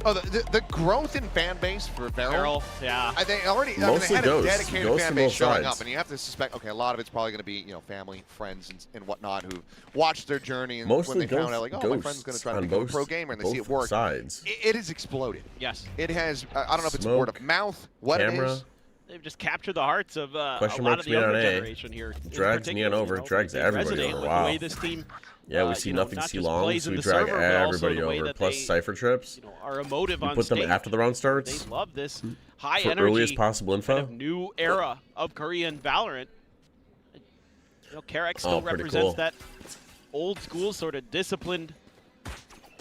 Oh, the growth in fan base for Varel. Yeah. They already Mostly they had ghosts. a dedicated Ghosts fan on base both showing sides. up, and you have to suspect, okay, a lot of it's probably going to be, you know, family, friends, and whatnot who watched their journey, and Mostly when they found ghosts- out, like, oh, my friend's going to try to on become a both- pro gamer, and they see both it work. sides. It has exploded. Yes. It has. I don't know if it's Smoke, word of mouth, what camera. it is. They've just captured the hearts of a Question lot marks of the me on younger A. generation here. in Drags particular, Neon over, you know, drags they everybody resonate over. with Wow. the way this team Yeah, we see you know, nothing not see just long, plays so in we the drag server, but also everybody the way over. that Plus they, Cypher trips. you know, are emotive We on put them stage. after the round starts. They love this high For energy, earliest possible info. kind of new era of Korean Valorant. You know, KRX still pretty represents cool. that old school sort of disciplined,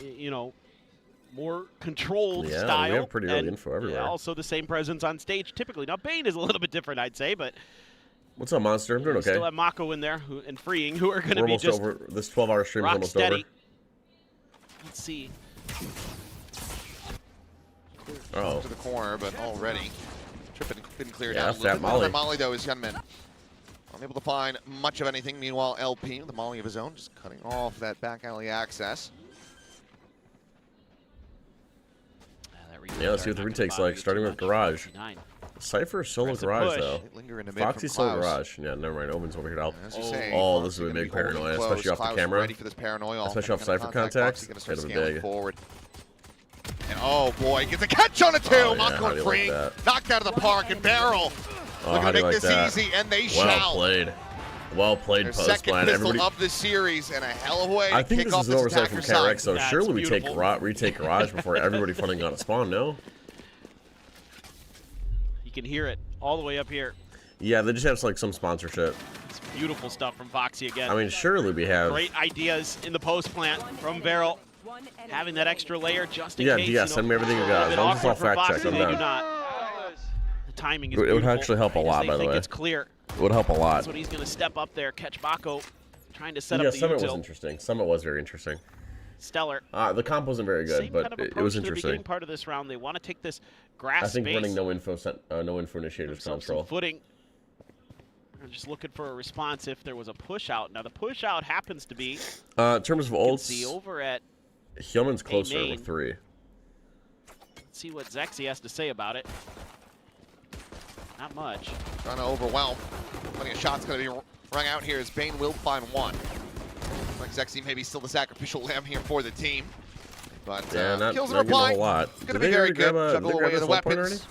you know, more controlled Yeah, style. we have pretty early and, info everywhere. Also the same presence on stage typically. Now Bane is a little bit different, I'd say, but What's up, Monster? I'm doing okay. still have Mako in there and Freeing, who are going to We're be almost just over. This 12-hour stream is rock almost steady. over. Let's see. To the corner, but already Trip been cleared Yeah, out. fat Molly. That Molly though is Gunman. Unable to find much of anything. Meanwhile, LP, the Molly of his own, just cutting off that back alley access. Yeah, let's see what the retake's like. Starting with Garage. Cypher solo Garage though. Linger in the mid Foxy from solo Klaus. Garage. Yeah, never mind. Omen's over here to help. As you say, Oh, Foxy this is a gonna big be holding paranoia, close. especially off the Klaus camera. ready for this paranoia. Especially off Gonna Cypher contact contacts. Foxy, gonna It's start gonna be scaling big. forward. And oh boy, gets a catch on it too. Oh, yeah, Mako how do and you Free like that? knocked out of the park and Barrel. Oh, They're how gonna do you make like this that? easy, and they Well shall. played. Well played, Their post second plan. pistol Everybody. of the series, and a hell of a way I to think kick this off is an this oversight from attacker side. KRX, so That's surely we take beautiful. retake Garage before everybody funding got a spawn, no? You can hear it all the way up here. Yeah, they just have like some sponsorship. It's beautiful stuff from Foxy again. I mean, surely we have. Great ideas in the post plant from Varel. Having that extra layer just in Yeah, case. yeah, you send know, me everything you it's a got. little As bit long as it's all awkward for fact Foxy, checked, I'm they do done. not. The timing is It would beautiful. actually help a Right as lot, they by the think way. It's clear. It would help a lot. That's what he's going to step up there, catch Mako, trying to set Yeah, up the Summit was util. interesting. Summit was very interesting. Stellar. The comp wasn't very good, Same but kind of it approach was to the beginning interesting. part of this round. They want to take this I grass think space. running no info initiators Some control. footing. They're just looking for a response if there was a push out. Now the push out happens to be. In terms of You can ults, see over at. Hillman's closer main. with 3. Let's see what Zexy has to say about it. Not much. Trying to overwhelm. Plenty of shots going to be rung out here as Bane will find one. Like Zexy maybe still the sacrificial lamb here for the team. But Yeah, not kills and getting a reply. whole lot. It's going to Did be they very already grab good. a- Juggle did they grab away the this whole point weapons.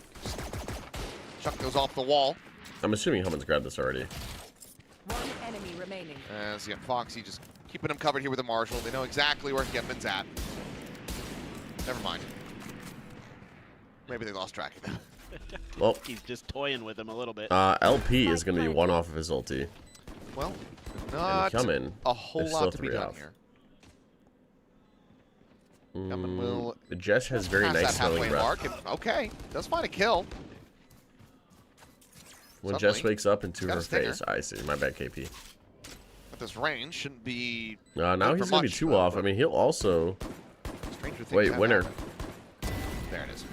Chuck goes off the wall. I'm assuming Hillman's grabbed this already. One enemy remaining. As you got Foxy just keeping him covered here with a Marshall. They know exactly where Gunman's at. Never mind. Maybe they lost track of him. Well, He's just toying with him a little bit. LP is going to be 1 off of his ulti. Well, not Hillman a whole is lot still to be 3 done off. here. Hillman will Jess has very pass nice that halfway smelling breath. mark. And, okay, does find a kill. When Suddenly, Jess wakes up into got a her stinger. face, I see. My bad, KP. At this range, shouldn't be. Now good he's for going to be much, 2 though, off. I but mean, he'll also. stranger things Wait, have winner. happened. There it is.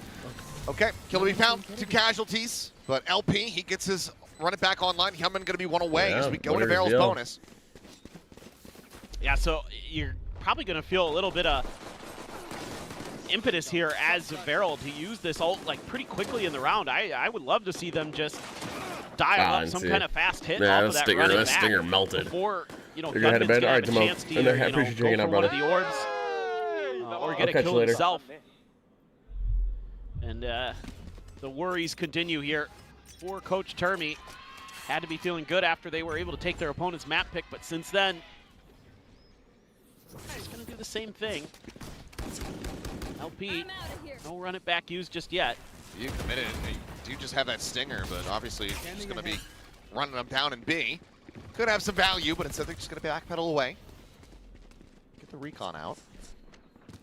Okay, kill to be found. 2 casualties, but LP he gets his run it back online. Hillman going to be 1 away Yeah, as we go winner into Barrel's reveal. bonus. Yeah, so you're probably going to feel a little bit of impetus here as Varel to use this ult like pretty quickly in the round. I would love to see them just dial up and some see. kind of fast hit Yeah, off that of that stinger- running that back stinger melted. before, you know, You're gonna head to Gunman's bed? gonna Alright, have a Timo. chance to And then either, I you know, appreciate you go hanging for out, one of brother. the orbs or get I'll a catch kill you later. himself. And the worries continue here for Coach Termy. Had to be feeling good after they were able to take their opponent's map pick, but since then, he's going to do the same thing. LP, no run it back used just yet. You committed. You do just have that stinger, but obviously you're just going to be running them down in B. Could have some value, but instead they're just going to backpedal away. Get the recon out.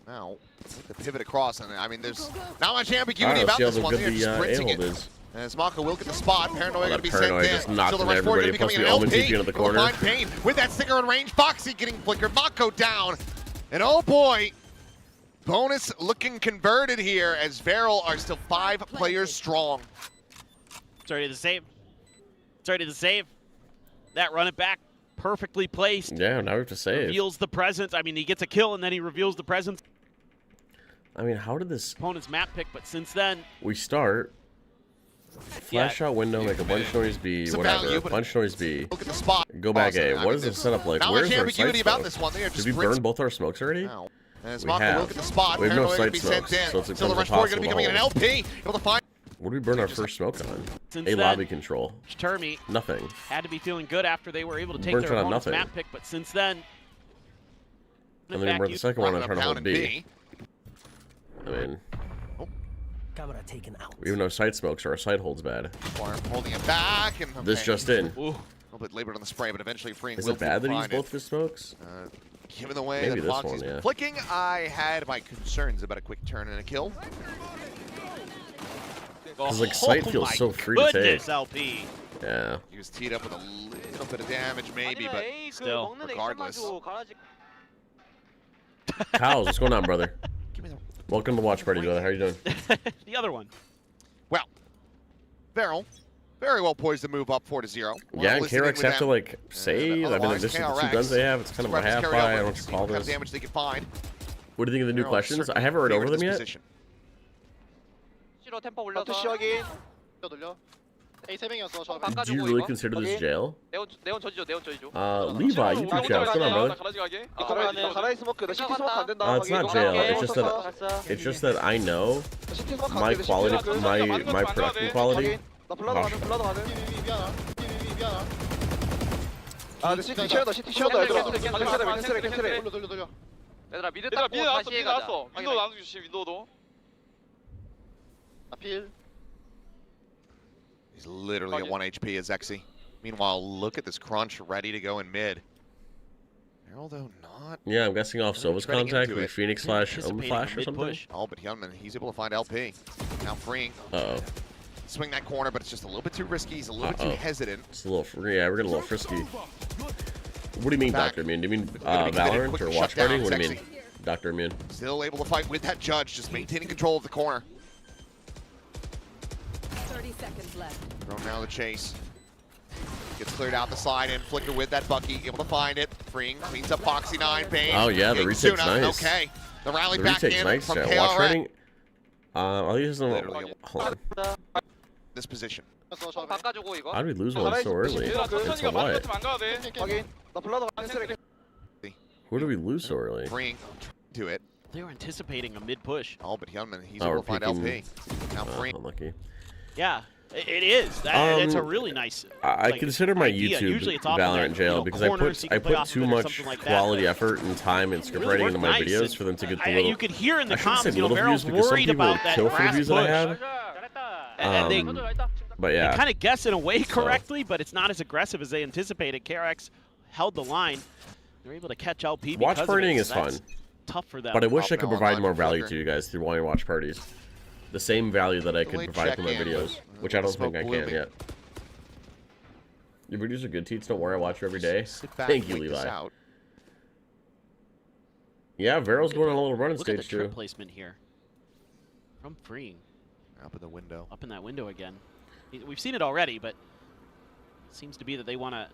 Now, with the pivot across, and I mean, there's not much ambiguity about this one. They're just sprinting it. As Mako will get the spot. Paranoia going to be sent Paranoia in. just knocked So the him rush forward everybody, going to be plus coming the in Omen TP into the Will corner. find Payne with that stinger in range. Foxy getting flickered. Mako down. And oh boy, bonus looking converted here as Varel are still 5 players strong. It's already the save. It's already the save. That run it back, perfectly placed. Yeah, now we have to save. Reveals the presence. I mean, he gets a kill and then he reveals the presence. I mean, how did this Opponent's map pick, but since then, we start? Flash out window, make a bunch noise B, Some whatever. value, but bunch noise B. Look at the spot. Go back Awesome. A. I What mean, is there's this setup like? Not Where's much our ambiguity sight about smoke? this one. They are Did just we sprinting. burn both our smokes already? Now, as We Mako will have. get the spot. We have no Paranoia going to be sight sent smokes, in. so it's So the rush impossible forward going to be to coming in an hold. LP. Able to find. What did we burn our first smoke on? Since A then, lobby control. Termy Nothing. had to be feeling good after they were able to take Burnt their it on opponent's nothing. map pick, but since then, And then we're the second one, I'm trying to hold B. I mean, Camera taken out. we have no side smokes, or our side holds bad. Farm holding it back, and This just in. A little bit labored on the spray, but eventually freeing. Is it bad that he used both his smokes? Given the way Maybe that this Foxy's one, yeah. flicking, I had my concerns about a quick turn and a kill. Because like sight feels so free to take. LP. Yeah. He was teed up with a little bit of damage, maybe, but still, regardless. Cows, what's going on, brother? Welcome to the watch party, brother. How are you doing? The other one. Well, Varel, very well poised to move up 4-0. Yeah, and KRX have to like save. I mean, like, this is the two guns they have. It's kind of a half buy. I don't know what you call this. Damage they can find. What do you think of the new questions? I haven't read over them yet. Do you really consider this jail? Levi, YouTube channel. What's going on, brother? It's not jail. It's just that I know my quality, my production quality. 시티 쉐어다 얘들아 미드 나왔어 윈도우 나눠 주시 윈도우도 He's literally at 1 HP as Xy. Meanwhile, look at this crunch ready to go in mid. Although not. Yeah, I'm guessing off Sova's contact with Phoenix slash Omen Flash or something. Oh, but Hyunmin, he's able to find LP. Now freeing. Uh-oh. Swing that corner, but it's just a little bit too risky. He's a little bit too hesitant. It's a little, yeah, we're getting a little frisky. What do you mean, Dr. Immune? Do you mean Valorant or Watch Party? What do you mean, Dr. Immune? Still able to fight with that judge, just maintaining control of the corner. 30 seconds left. Thrown now the chase. Gets cleared out the side and Flicker with that Bucky, able to find it. Freeing, cleans up Foxy 9, Bane. Oh yeah, the retake's nice. Okay, the rally back retake's in nice, from yeah. KRX. Watch Party. I'll use them. Hold on. This position. How did we lose one so early? Into what? Who did we lose so early? Freeing to it. They were anticipating a mid push. Oh, but Hyunmin, he's able to find LP. Now freeing. Unlucky. Yeah, it is. It's a really nice. I like, consider my idea. YouTube Usually it's often Valorant that, jail because I put too much like quality that, effort and time and script writing into my videos for them to get the little. You could hear in the I shouldn't comments, say little views Veryl's because some worried people about would that kill for the grass views push. that I have. But yeah, they kind of guess in a way correctly, but it's not as aggressive as they anticipated. KRX held the line. They're able to catch LP. Watch because partying of it, is so fun. Tough for them. But I wish I could provide more value to you guys through wanting to watch parties. The same value that I could provide through my videos, which I don't think I can yet. Your videos are good, Teets. Don't worry, I watch you every day. Thank you, Levi. Yeah, Veryl's going on a little run in stage 2. Look at the trip placement here. From freeing. Up in the window. Up in that window again. We've seen it already, but it seems to be that they want to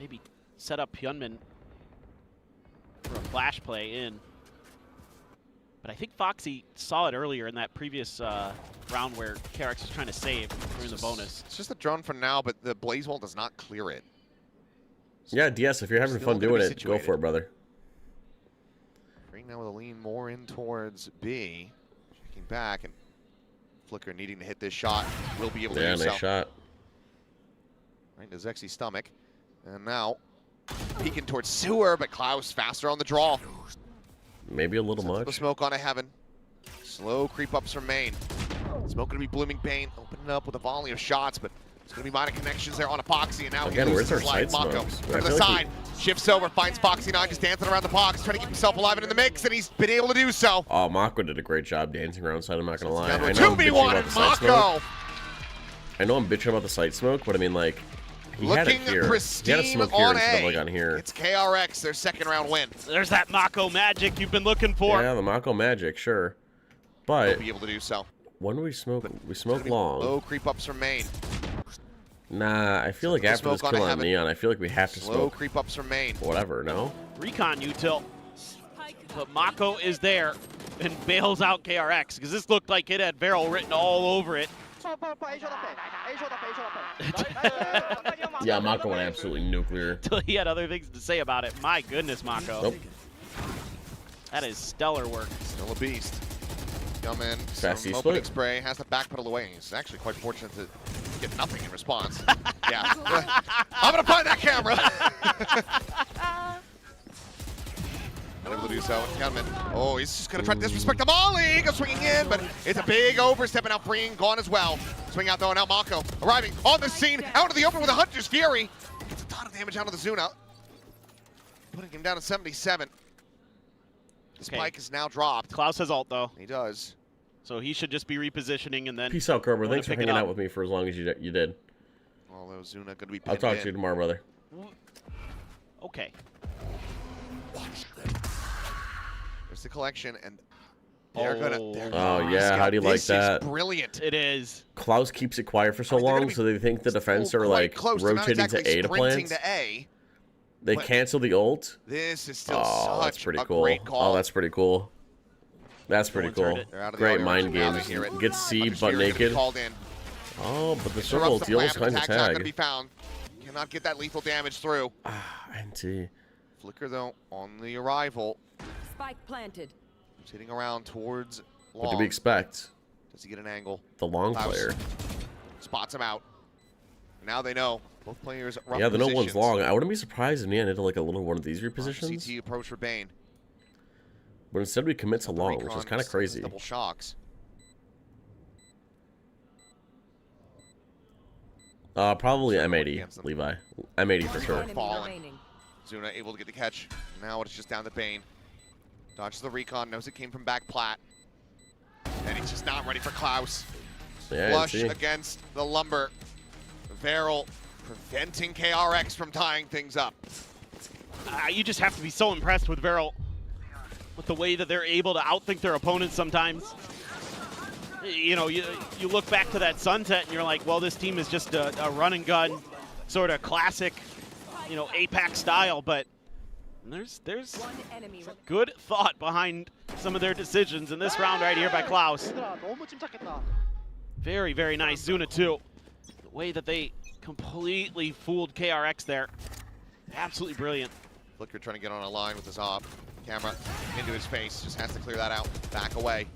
maybe set up Hyunmin for a flash play in. But I think Foxy saw it earlier in that previous round where KRX was trying to save during the bonus. It's just a drone for now, but the blaze wall does not clear it. Yeah, DS, if you're having fun doing it, go for it, brother. Freeing now with a lean more in towards B. Checking back, and Flicker needing to hit this shot. Will be able to do so. Yeah, nice shot. Right into Zexy's stomach. And now peeking towards Sewer, but Klaus faster on the draw. Maybe a little Sets much. The smoke onto Heaven. Slow creep ups from main. Smoke going to be blooming Bane. Opening up with a volley of shots, but it's going to be minor connections there on Epoxy. And now again, he where's loses our his life. side Mako smokes? to the side. Shifts over, finds Foxy 9 just dancing around the box, trying to keep himself alive and in the mix, and he's been able to do so. Oh, Mako did a great job dancing around side, I'm not going to lie. I know I'm 2v1 bitching about the side smoke. Mako. I know I'm bitching about the side smoke, but I mean, like, he had it here. He had a smoke here instead of like on here. It's KRX, their second round win. There's that Mako magic you've been looking for. Yeah, the Mako magic, sure. But We'll be able to do so. when do we smoke? We smoke long. Low creep ups from main. Nah, I feel like after this kill on Neon, I feel like we have to Slow smoke. creep ups from main. Whatever, no? Recon util. But Mako is there and bails out KRX because this looked like it had Veryl written all over it. Yeah, Mako went absolutely nuclear. Until he had other things to say about it. My goodness, Mako. Nope. That is stellar work. Still a beast. Come in, Sassy some opening spray, has to backpedal away. He's actually quite fortunate to get nothing in response. Yeah. I'm going to find that camera. Not able to do so. Gunman. Oh, he's just going to try to disrespect the Molly. Goes swinging in, but it's a big overstep, and now Freeing gone as well. Swing out though, and now Mako arriving on the scene, out of the open with a Hunter's Fury. Gets a ton of damage out of the Zuna. Putting him down to 77. The spike is now dropped. Klaus has ult though. He does. So he should just be repositioning and then. Peace out, Cobra. Thanks for hanging out with me for as long as you did. Although Zuna going to be pinned I'll talk in. to you tomorrow, brother. Okay. There's the collection, and they're gonna. Oh yeah, how do you like that? This is brilliant. It is. Klaus keeps it quiet for so long, so they think the defense are like rotating to A to plant. They cancel the ult. This is still that's pretty cool. great call. Oh, that's pretty cool. That's pretty cool. Great mind games. Gets C butt naked. Oh, but the circle deals kind of tag. Cannot get that lethal damage through. NT. Flicker though on the arrival. Spike planted. Sitting around towards long. What do we expect? Does he get an angle? The long Klaus player. Spots him out. Now they know. Both players are up Yeah, the no positions. one's long. I wouldn't be surprised if Nian did like a little one of these repositions. CT approach for Bane. But instead we commit to long, which is kind of crazy. Double shocks. Probably M80, Levi. M80 for sure. Falling. Zuna able to get the catch. Now it's just down to Bane. Dodges the recon, knows it came from back plat. And he's just not ready for Klaus. Yeah, Flush against the lumber. Varel preventing KRX from tying things up. You just have to be so impressed with Varel, with the way that they're able to outthink their opponents sometimes. You know, you look back to that sunset and you're like, well, this team is just a run and gun, sort of classic, you know, APAC style, but there's good thought behind some of their decisions in this round right here by Klaus. Very, very nice. Zuna too. The way that they completely fooled KRX there. Absolutely brilliant. Flicker trying to get on a line with his op. Camera into his face. Just has to clear that out. Back away.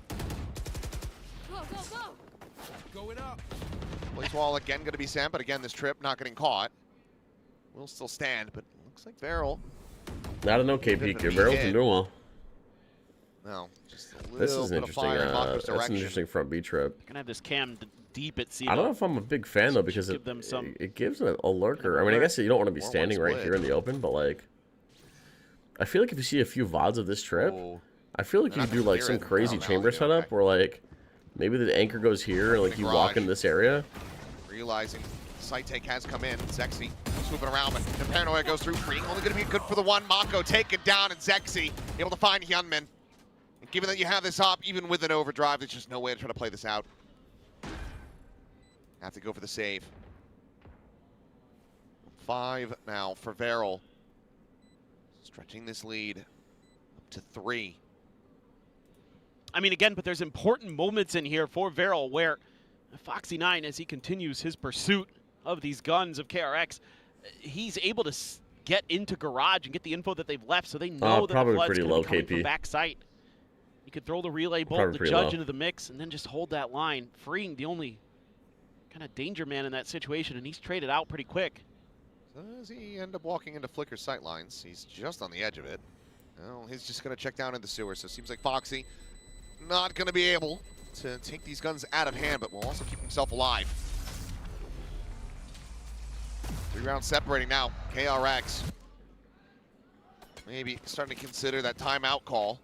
Going up. Blaze wall again going to be sent, but again this trip not getting caught. Will still stand, but looks like Varel. Not an okay peek here. Varel's been doing well. No, just a little This is bit interesting. of fire in Mako's That's an direction. interesting front B trip. Gonna have this cam deep at C. I don't know if I'm a big fan though, because it gives a lurker. I mean, I guess you don't want to be standing right here in the open, but like, I feel like if you see a few VODs of this trip, I feel like you do like some crazy chamber setup where like maybe the anchor goes here and like you walk in this area. Realizing site take has come in. Zexy swooping around, but the paranoia goes through. Freeing only going to be good for the one. Mako taken down, and Zexy able to find Hyunmin. And given that you have this op, even with an overdrive, there's just no way to try to play this out. Have to go for the save. 5 now for Varel. Stretching this lead up to 3. I mean, again, but there's important moments in here for Varel where Foxy9, as he continues his pursuit of these guns of KRX, he's able to get into garage and get the info that they've left, so they know that the flood's going to be coming from back sight. You could throw the relay bolt, the judge into the mix, and then just hold that line, freeing the only kind of danger man in that situation, and he's traded out pretty quick. Does he end up walking into Flicker's sight lines? He's just on the edge of it. Well, he's just going to check down in the sewer, so it seems like Foxy not going to be able to take these guns out of hand, but will also keep himself alive. 3 rounds separating now. KRX maybe starting to consider that timeout call.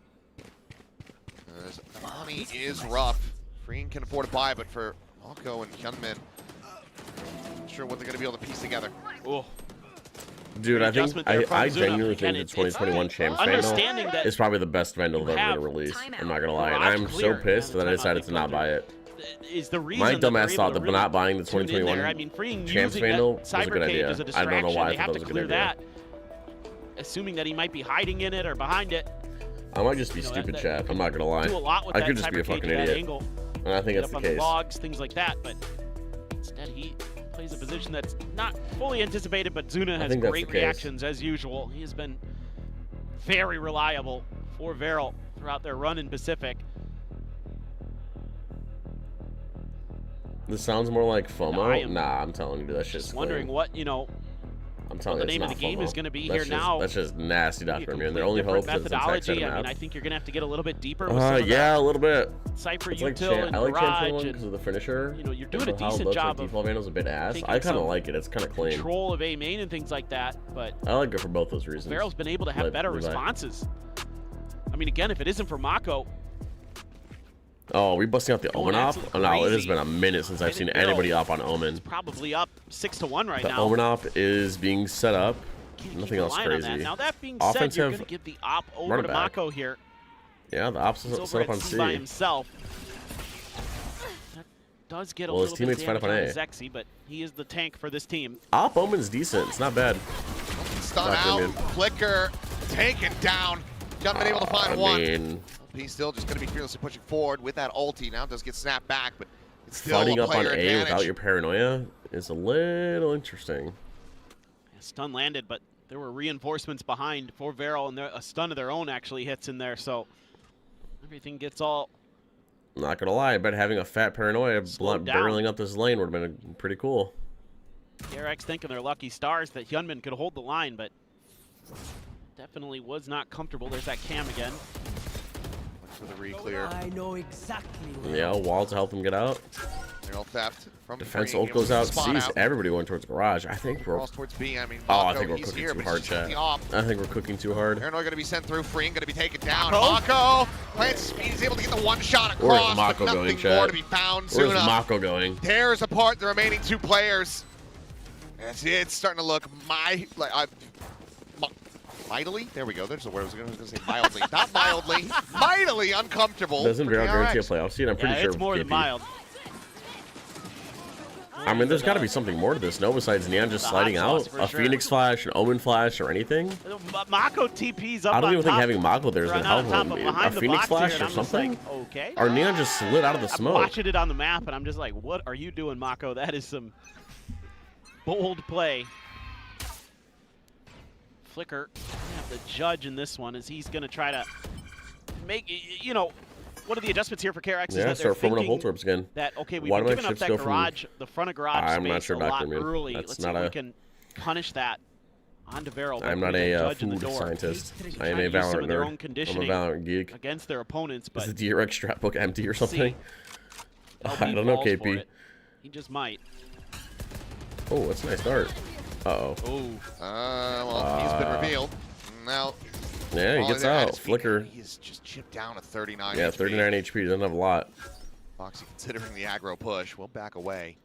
As money is rough. Freeing can afford to buy, but for Mako and Hyunmin, not sure what they're going to be able to piece together. Oh. Dude, I genuinely think the 2021 Champs Vandal is probably the best Vandal they've ever going to release. I'm not going to lie. And I'm so pissed that I decided to not buy it. My dumbass thought that not buying the 2021 Champs Vandal was a good idea. I don't know why I thought that was a good idea. Assuming that he might be hiding in it or behind it. I might just be stupid, chat. I'm not going to lie. I could just be a fucking idiot. And I think that's the case. Logs, things like that, but instead he plays a position that's not fully anticipated, but Zuna has great reactions as usual. He has been very reliable for Varel throughout their run in Pacific. This sounds more like FOMO. Nah, I'm telling you, that shit's just wondering what, you know, I'm telling the you, name of the game is going to be here now. That's just nasty Dr. Immune. Their only Different hope is methodology. I mean, I think you're going to have to get a little bit deeper. With some of yeah, a little bit. Cypher It's like util and I like garage because of the finisher. You know, you're doing a how it decent looks job like of default Vandal's a bit ass. taking I kind of some like it. It's kind of clean. control of A main and things like that, but I like it for both those reasons. Veryl's been able to have better responses. I mean, again, if it isn't for Mako. Oh, are we busting out the Omen op? Oh, no, it has been a minute since I've seen anybody op on Omen. It's probably up 6-1 right the now. Omen op is being set up. Nothing else crazy. That. Now that being said, you're going to give the op over to Mako here. Yeah, the op's set up on C. By himself. That does get a little his teammates bit fight up on A. Zexy, but he is the tank for this team. Op Omen's decent. It's not bad. Stun out. Flicker taken down. Haven't been able to find one. He's still just going to be fearlessly pushing forward with that ulti. Now does get snapped back, but it's still fighting a up on player A advantage. without your paranoia is a little interesting. Yeah, stun landed, but there were reinforcements behind for Veryl, and a stun of their own actually hits in there, so everything gets all. Not gonna lie, but having a fat paranoia barreling up this lane would have been pretty cool. KRX thinking they're lucky stars that Hyunmin could hold the line, but definitely was not comfortable. There's that cam again. For the re-clear. I know exactly. Yeah, wall to help him get out. Neural theft from defense ult goes out. Sees everybody going towards garage. I think we're. Towards B. I mean, I think we're cooking too hard, chat. I think we're cooking too hard. Paranoia going to be sent through. Freeing going to be taken down. Mako plants speed. He's able to get the one shot across, but nothing more to be found. Where's Mako going? Tears apart the remaining two players. It's starting to look mightily? There we go. There's a word I was going to say mildly. Not mildly. Mightily uncomfortable. Doesn't Veryl guarantee a playoff seed? I'm pretty sure it's more than mild. I mean, there's got to be something more to this. No, besides Neon just sliding out. A Phoenix flash, an Omen flash, or anything. Mako TP's up. I don't even think having Mako there is going to help him. A Phoenix flash or something? Like, okay. Or Neon just slid out of the smoke. I'm watching it on the map, and I'm just like, what are you doing, Mako? That is some bold play. Flicker, the judge in this one, is he's going to try to make, you know, one of the adjustments here for KRX is that they're thinking again. that, okay, we've been giving up that garage, the front of garage space a lot early. Let's see if we can punish that onto Veryl. I'm not a food scientist. I am a Valorant nerd. I'm a Valorant geek. Against their opponents, but is the DRX strap book empty or something? I don't know, KP. He just might. Oh, that's a nice start. Uh-oh. Well, he's been revealed. Now, yeah, he gets out. Flicker. He's just chipped down to 39 Yeah, 39 HP. Doesn't have a lot. Foxy considering the aggro push. We'll back away.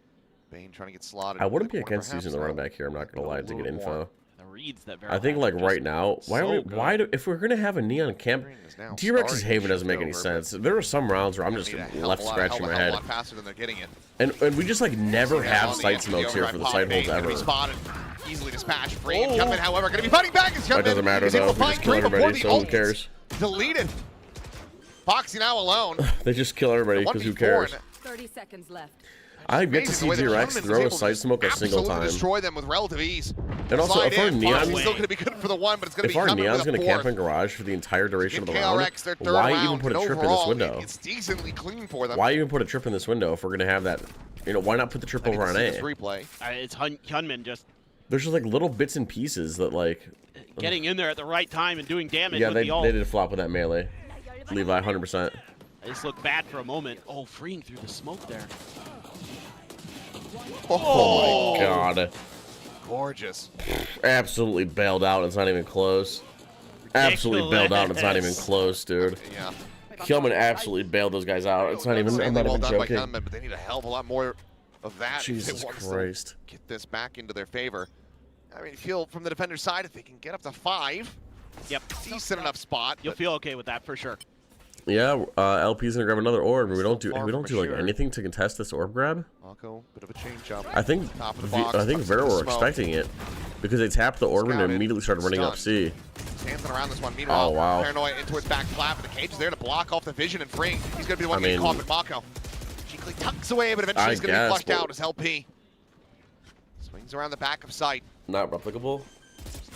Bane trying to get slotted. I wouldn't be against using the running back here. I'm not going to lie to get info. The reads that I think, like, right now, if we're going to have a Neon camp, DRX's Haven doesn't make any sense. There are some rounds where I'm just left scratching my head. And we just, like, never have sight smokes here for the sight holds ever. Easily dispatched. Free. Hyunmin, however, going to be fighting back. It doesn't matter, though. We just kill everybody, so who cares? Deleted. Foxy now alone. They just kill everybody because who cares? 30 seconds left. I've yet to see DRX throw a sight smoke a single time. Destroy them with relative ease. And also, if our Neon still going to be good for the one, but it's going to be if our Neon's going to camp in garage for the entire duration of the round, why even put a trip in this window? It's decently clean for them. Why even put a trip in this window if we're going to have that? You know, why not put the trip over on A? It's Hyunmin just. There's just like little bits and pieces that like getting in there at the right time and doing damage. Yeah, with they the ult. did a flop with that melee. Levi, 100%. I just looked bad for a moment. Oh, freeing through the smoke there. Oh my god. Gorgeous. Absolutely bailed out. It's not even close. Absolutely bailed out. It's not even close, dude. Yeah. Hyunmin absolutely bailed those guys out. It's not even. I'm not even joking. But they need a hell of a lot more of that. Jesus Christ. Get this back into their favor. I mean, feel from the defender's side, if they can get up to 5. Yep. Decent enough spot. You'll feel okay with that for sure. Yeah, LP's gonna grab another orb. We don't do like anything to contest this orb grab. Mako, bit of a change up. I think Veryl were expecting it because they tapped the orb and immediately started running up C. Dancing around this one meter. Oh wow. Paranoia into his back flap, and the cage is there to block off the vision and freeing. He's gonna be the one getting caught with Mako. Cheekily tucks away, but eventually he's gonna be flushed out as LP. Swings around the back of sight. Not replicable.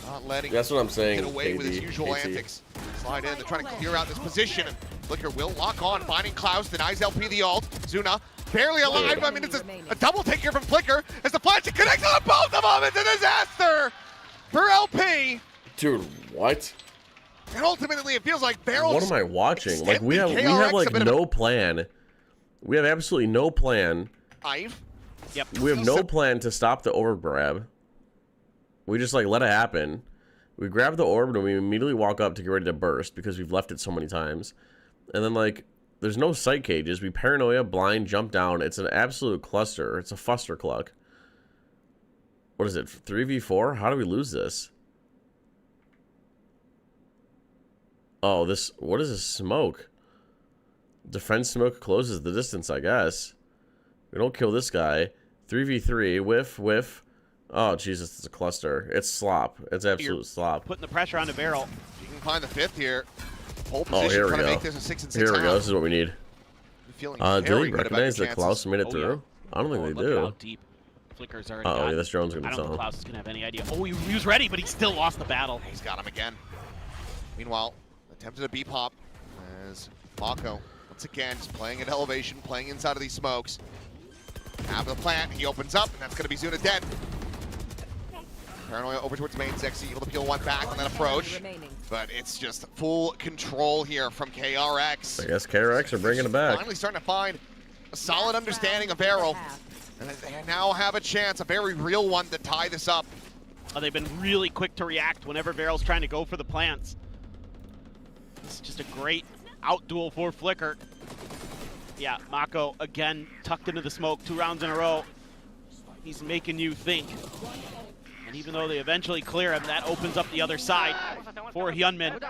Not letting. That's what I'm saying. Get away with his usual antics. Slide in. They're trying to clear out this position. And Flicker will lock on. Finding Klaus denies LP the ult. Zuna barely alive. I mean, it's a double take here from Flicker as the flash connects on both of them. It's a disaster. for LP. Dude, what? And ultimately, it feels like Barrel. What am I watching? Like we have like no plan. We have absolutely no plan. Yep. We have no plan to stop the orb grab. We just like let it happen. We grab the orb and we immediately walk up to get ready to burst because we've left it so many times. And then like there's no sight cages. We paranoia, blind, jump down. It's an absolute cluster. It's a fustercluck. What is it? 3v4? How do we lose this? Oh, this. What is this smoke? Defense smoke closes the distance, I guess. We don't kill this guy. 3v3. Whiff, whiff. Oh, Jesus, it's a cluster. It's slop. It's absolute slop. Putting the pressure on the Barrel. You can find the 5th here. Pole position, Oh, here we trying to go. make this a 6 and 6 Here we go. half. This is what we need. Feeling Do very they good about recognize your that Klaus chances. made it Oh, through? yeah. I don't think Oh, they look at how do. deep Flicker's already Oh, got. yeah, this drone's gonna I be don't think something. Klaus is gonna have any idea. Oh, he was ready, but he still lost the battle. He's got him again. Meanwhile, attempted a B-pop as Mako, once again, just playing at elevation, playing inside of these smokes. Out of the plant, he opens up, and that's going to be Zuna dead. Paranoia over towards main, Zexy able to peel one back on that approach. But it's just full control here from KRX. I guess KRX are bringing it back. Finally starting to find a solid understanding of Barrel. And they now have a chance, a very real one, to tie this up. Oh, they've been really quick to react whenever Barrel's trying to go for the plants. This is just a great out-duel for Flicker. Yeah, Mako, again, tucked into the smoke 2 rounds in a row. He's making you think. And even though they eventually clear him, that opens up the other side for Hyunmin. And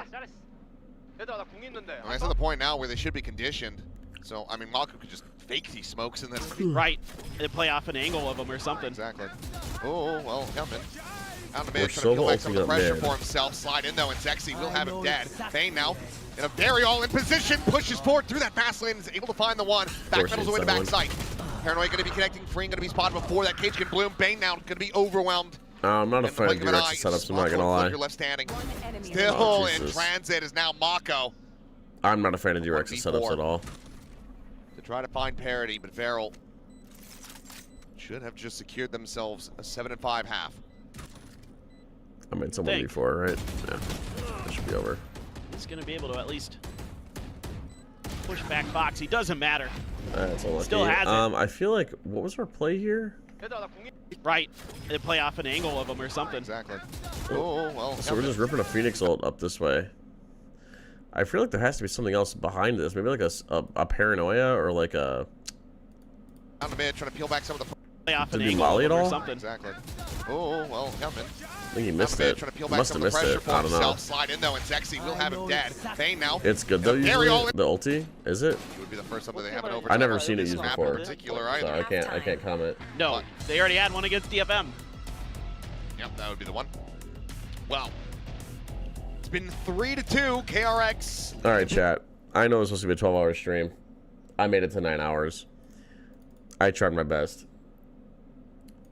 that's at the point now where they should be conditioned. So, I mean, Mako could just fake these smokes and then... Right. They play off an angle of them or something. Exactly. Oh, well, Hyunmin. Out in the We're mid, trying to peel back some of the ultimate pressure mid. for himself. Slide in, though, and Zexy will have him dead. Bane now in a very all-in position, pushes forward through that fast lane, is able to find the one. Back pedals away to backside. Paranoia going to be connecting, Freeing going to be spotted before that cage can bloom. Bane now going to be overwhelmed. I'm not a fan of DRX setups, I'm not gonna lie. Left standing. Oh, Still in Jesus. transit is now Mako I'm not a fan of DRX setups at all. to try to find parity, but Varel should have just secured themselves a 7-5 half. I mean, someone before, right? Yeah. That should be over. He's going to be able to at least push back box. He doesn't matter. That's unlucky. Still has it. I feel like, what was our play here? Right. They play off an angle of them or something. Exactly. Oh, well. So we're just ripping a Phoenix ult up this way. I feel like there has to be something else behind this. Maybe like a paranoia or like a... Down the mid, trying to peel back some of the... Play off Did an he angle molly of at them or all? something. Exactly. Oh, well, Hyunmin. I think he missed Down the mid, it. trying to peel back Must some have of the missed pressure it. I for don't know. himself. Slide in, though, and Zexy will have him dead. Bane now. It's good though, usually, the ulti. Is it? It would be the first time that they have it over. I've never seen it used map before. in particular So either. I can't comment. No, they already had one against DFM. Yep, that would be the one. Well, it's been 3-2, KRX. Alright, chat. I know it's supposed to be a 12-hour stream. I made it to 9 hours. I tried my best.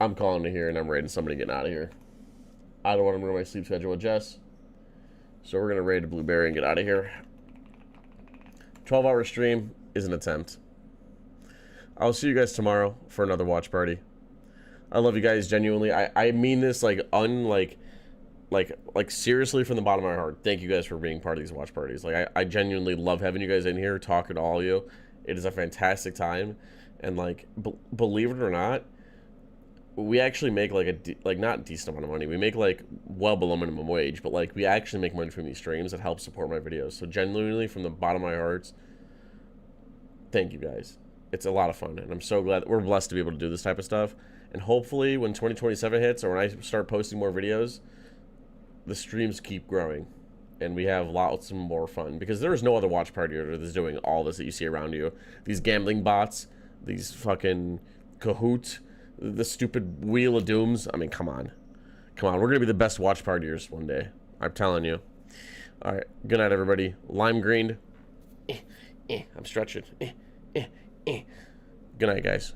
I'm calling it here and I'm raiding somebody getting out of here. I don't want to ruin my sleep schedule with Jess. So we're going to raid a Blueberry and get out of here. 12-hour stream is an attempt. I'll see you guys tomorrow for another watch party. I love you guys genuinely. I mean this like seriously from the bottom of my heart. Thank you guys for being part of these watch parties. Like I genuinely love having you guys in here, talking to all of you. It is a fantastic time, and like believe it or not, we actually make like not a decent amount of money. We make like well below minimum wage, but like we actually make money from these streams that help support my videos. So genuinely from the bottom of my heart, thank you guys. It's a lot of fun, and I'm so glad that we're blessed to be able to do this type of stuff. And hopefully when 2027 hits, or when I start posting more videos, the streams keep growing and we have lots more fun, because there is no other watch party that's doing all this that you see around you. These gambling bots, these fucking Kahoot, the stupid Wheel of Dooms. I mean, come on. We're gonna be the best watch partiers one day, I'm telling you. All right, good night everybody. Lime green. I'm stretching. Good night guys.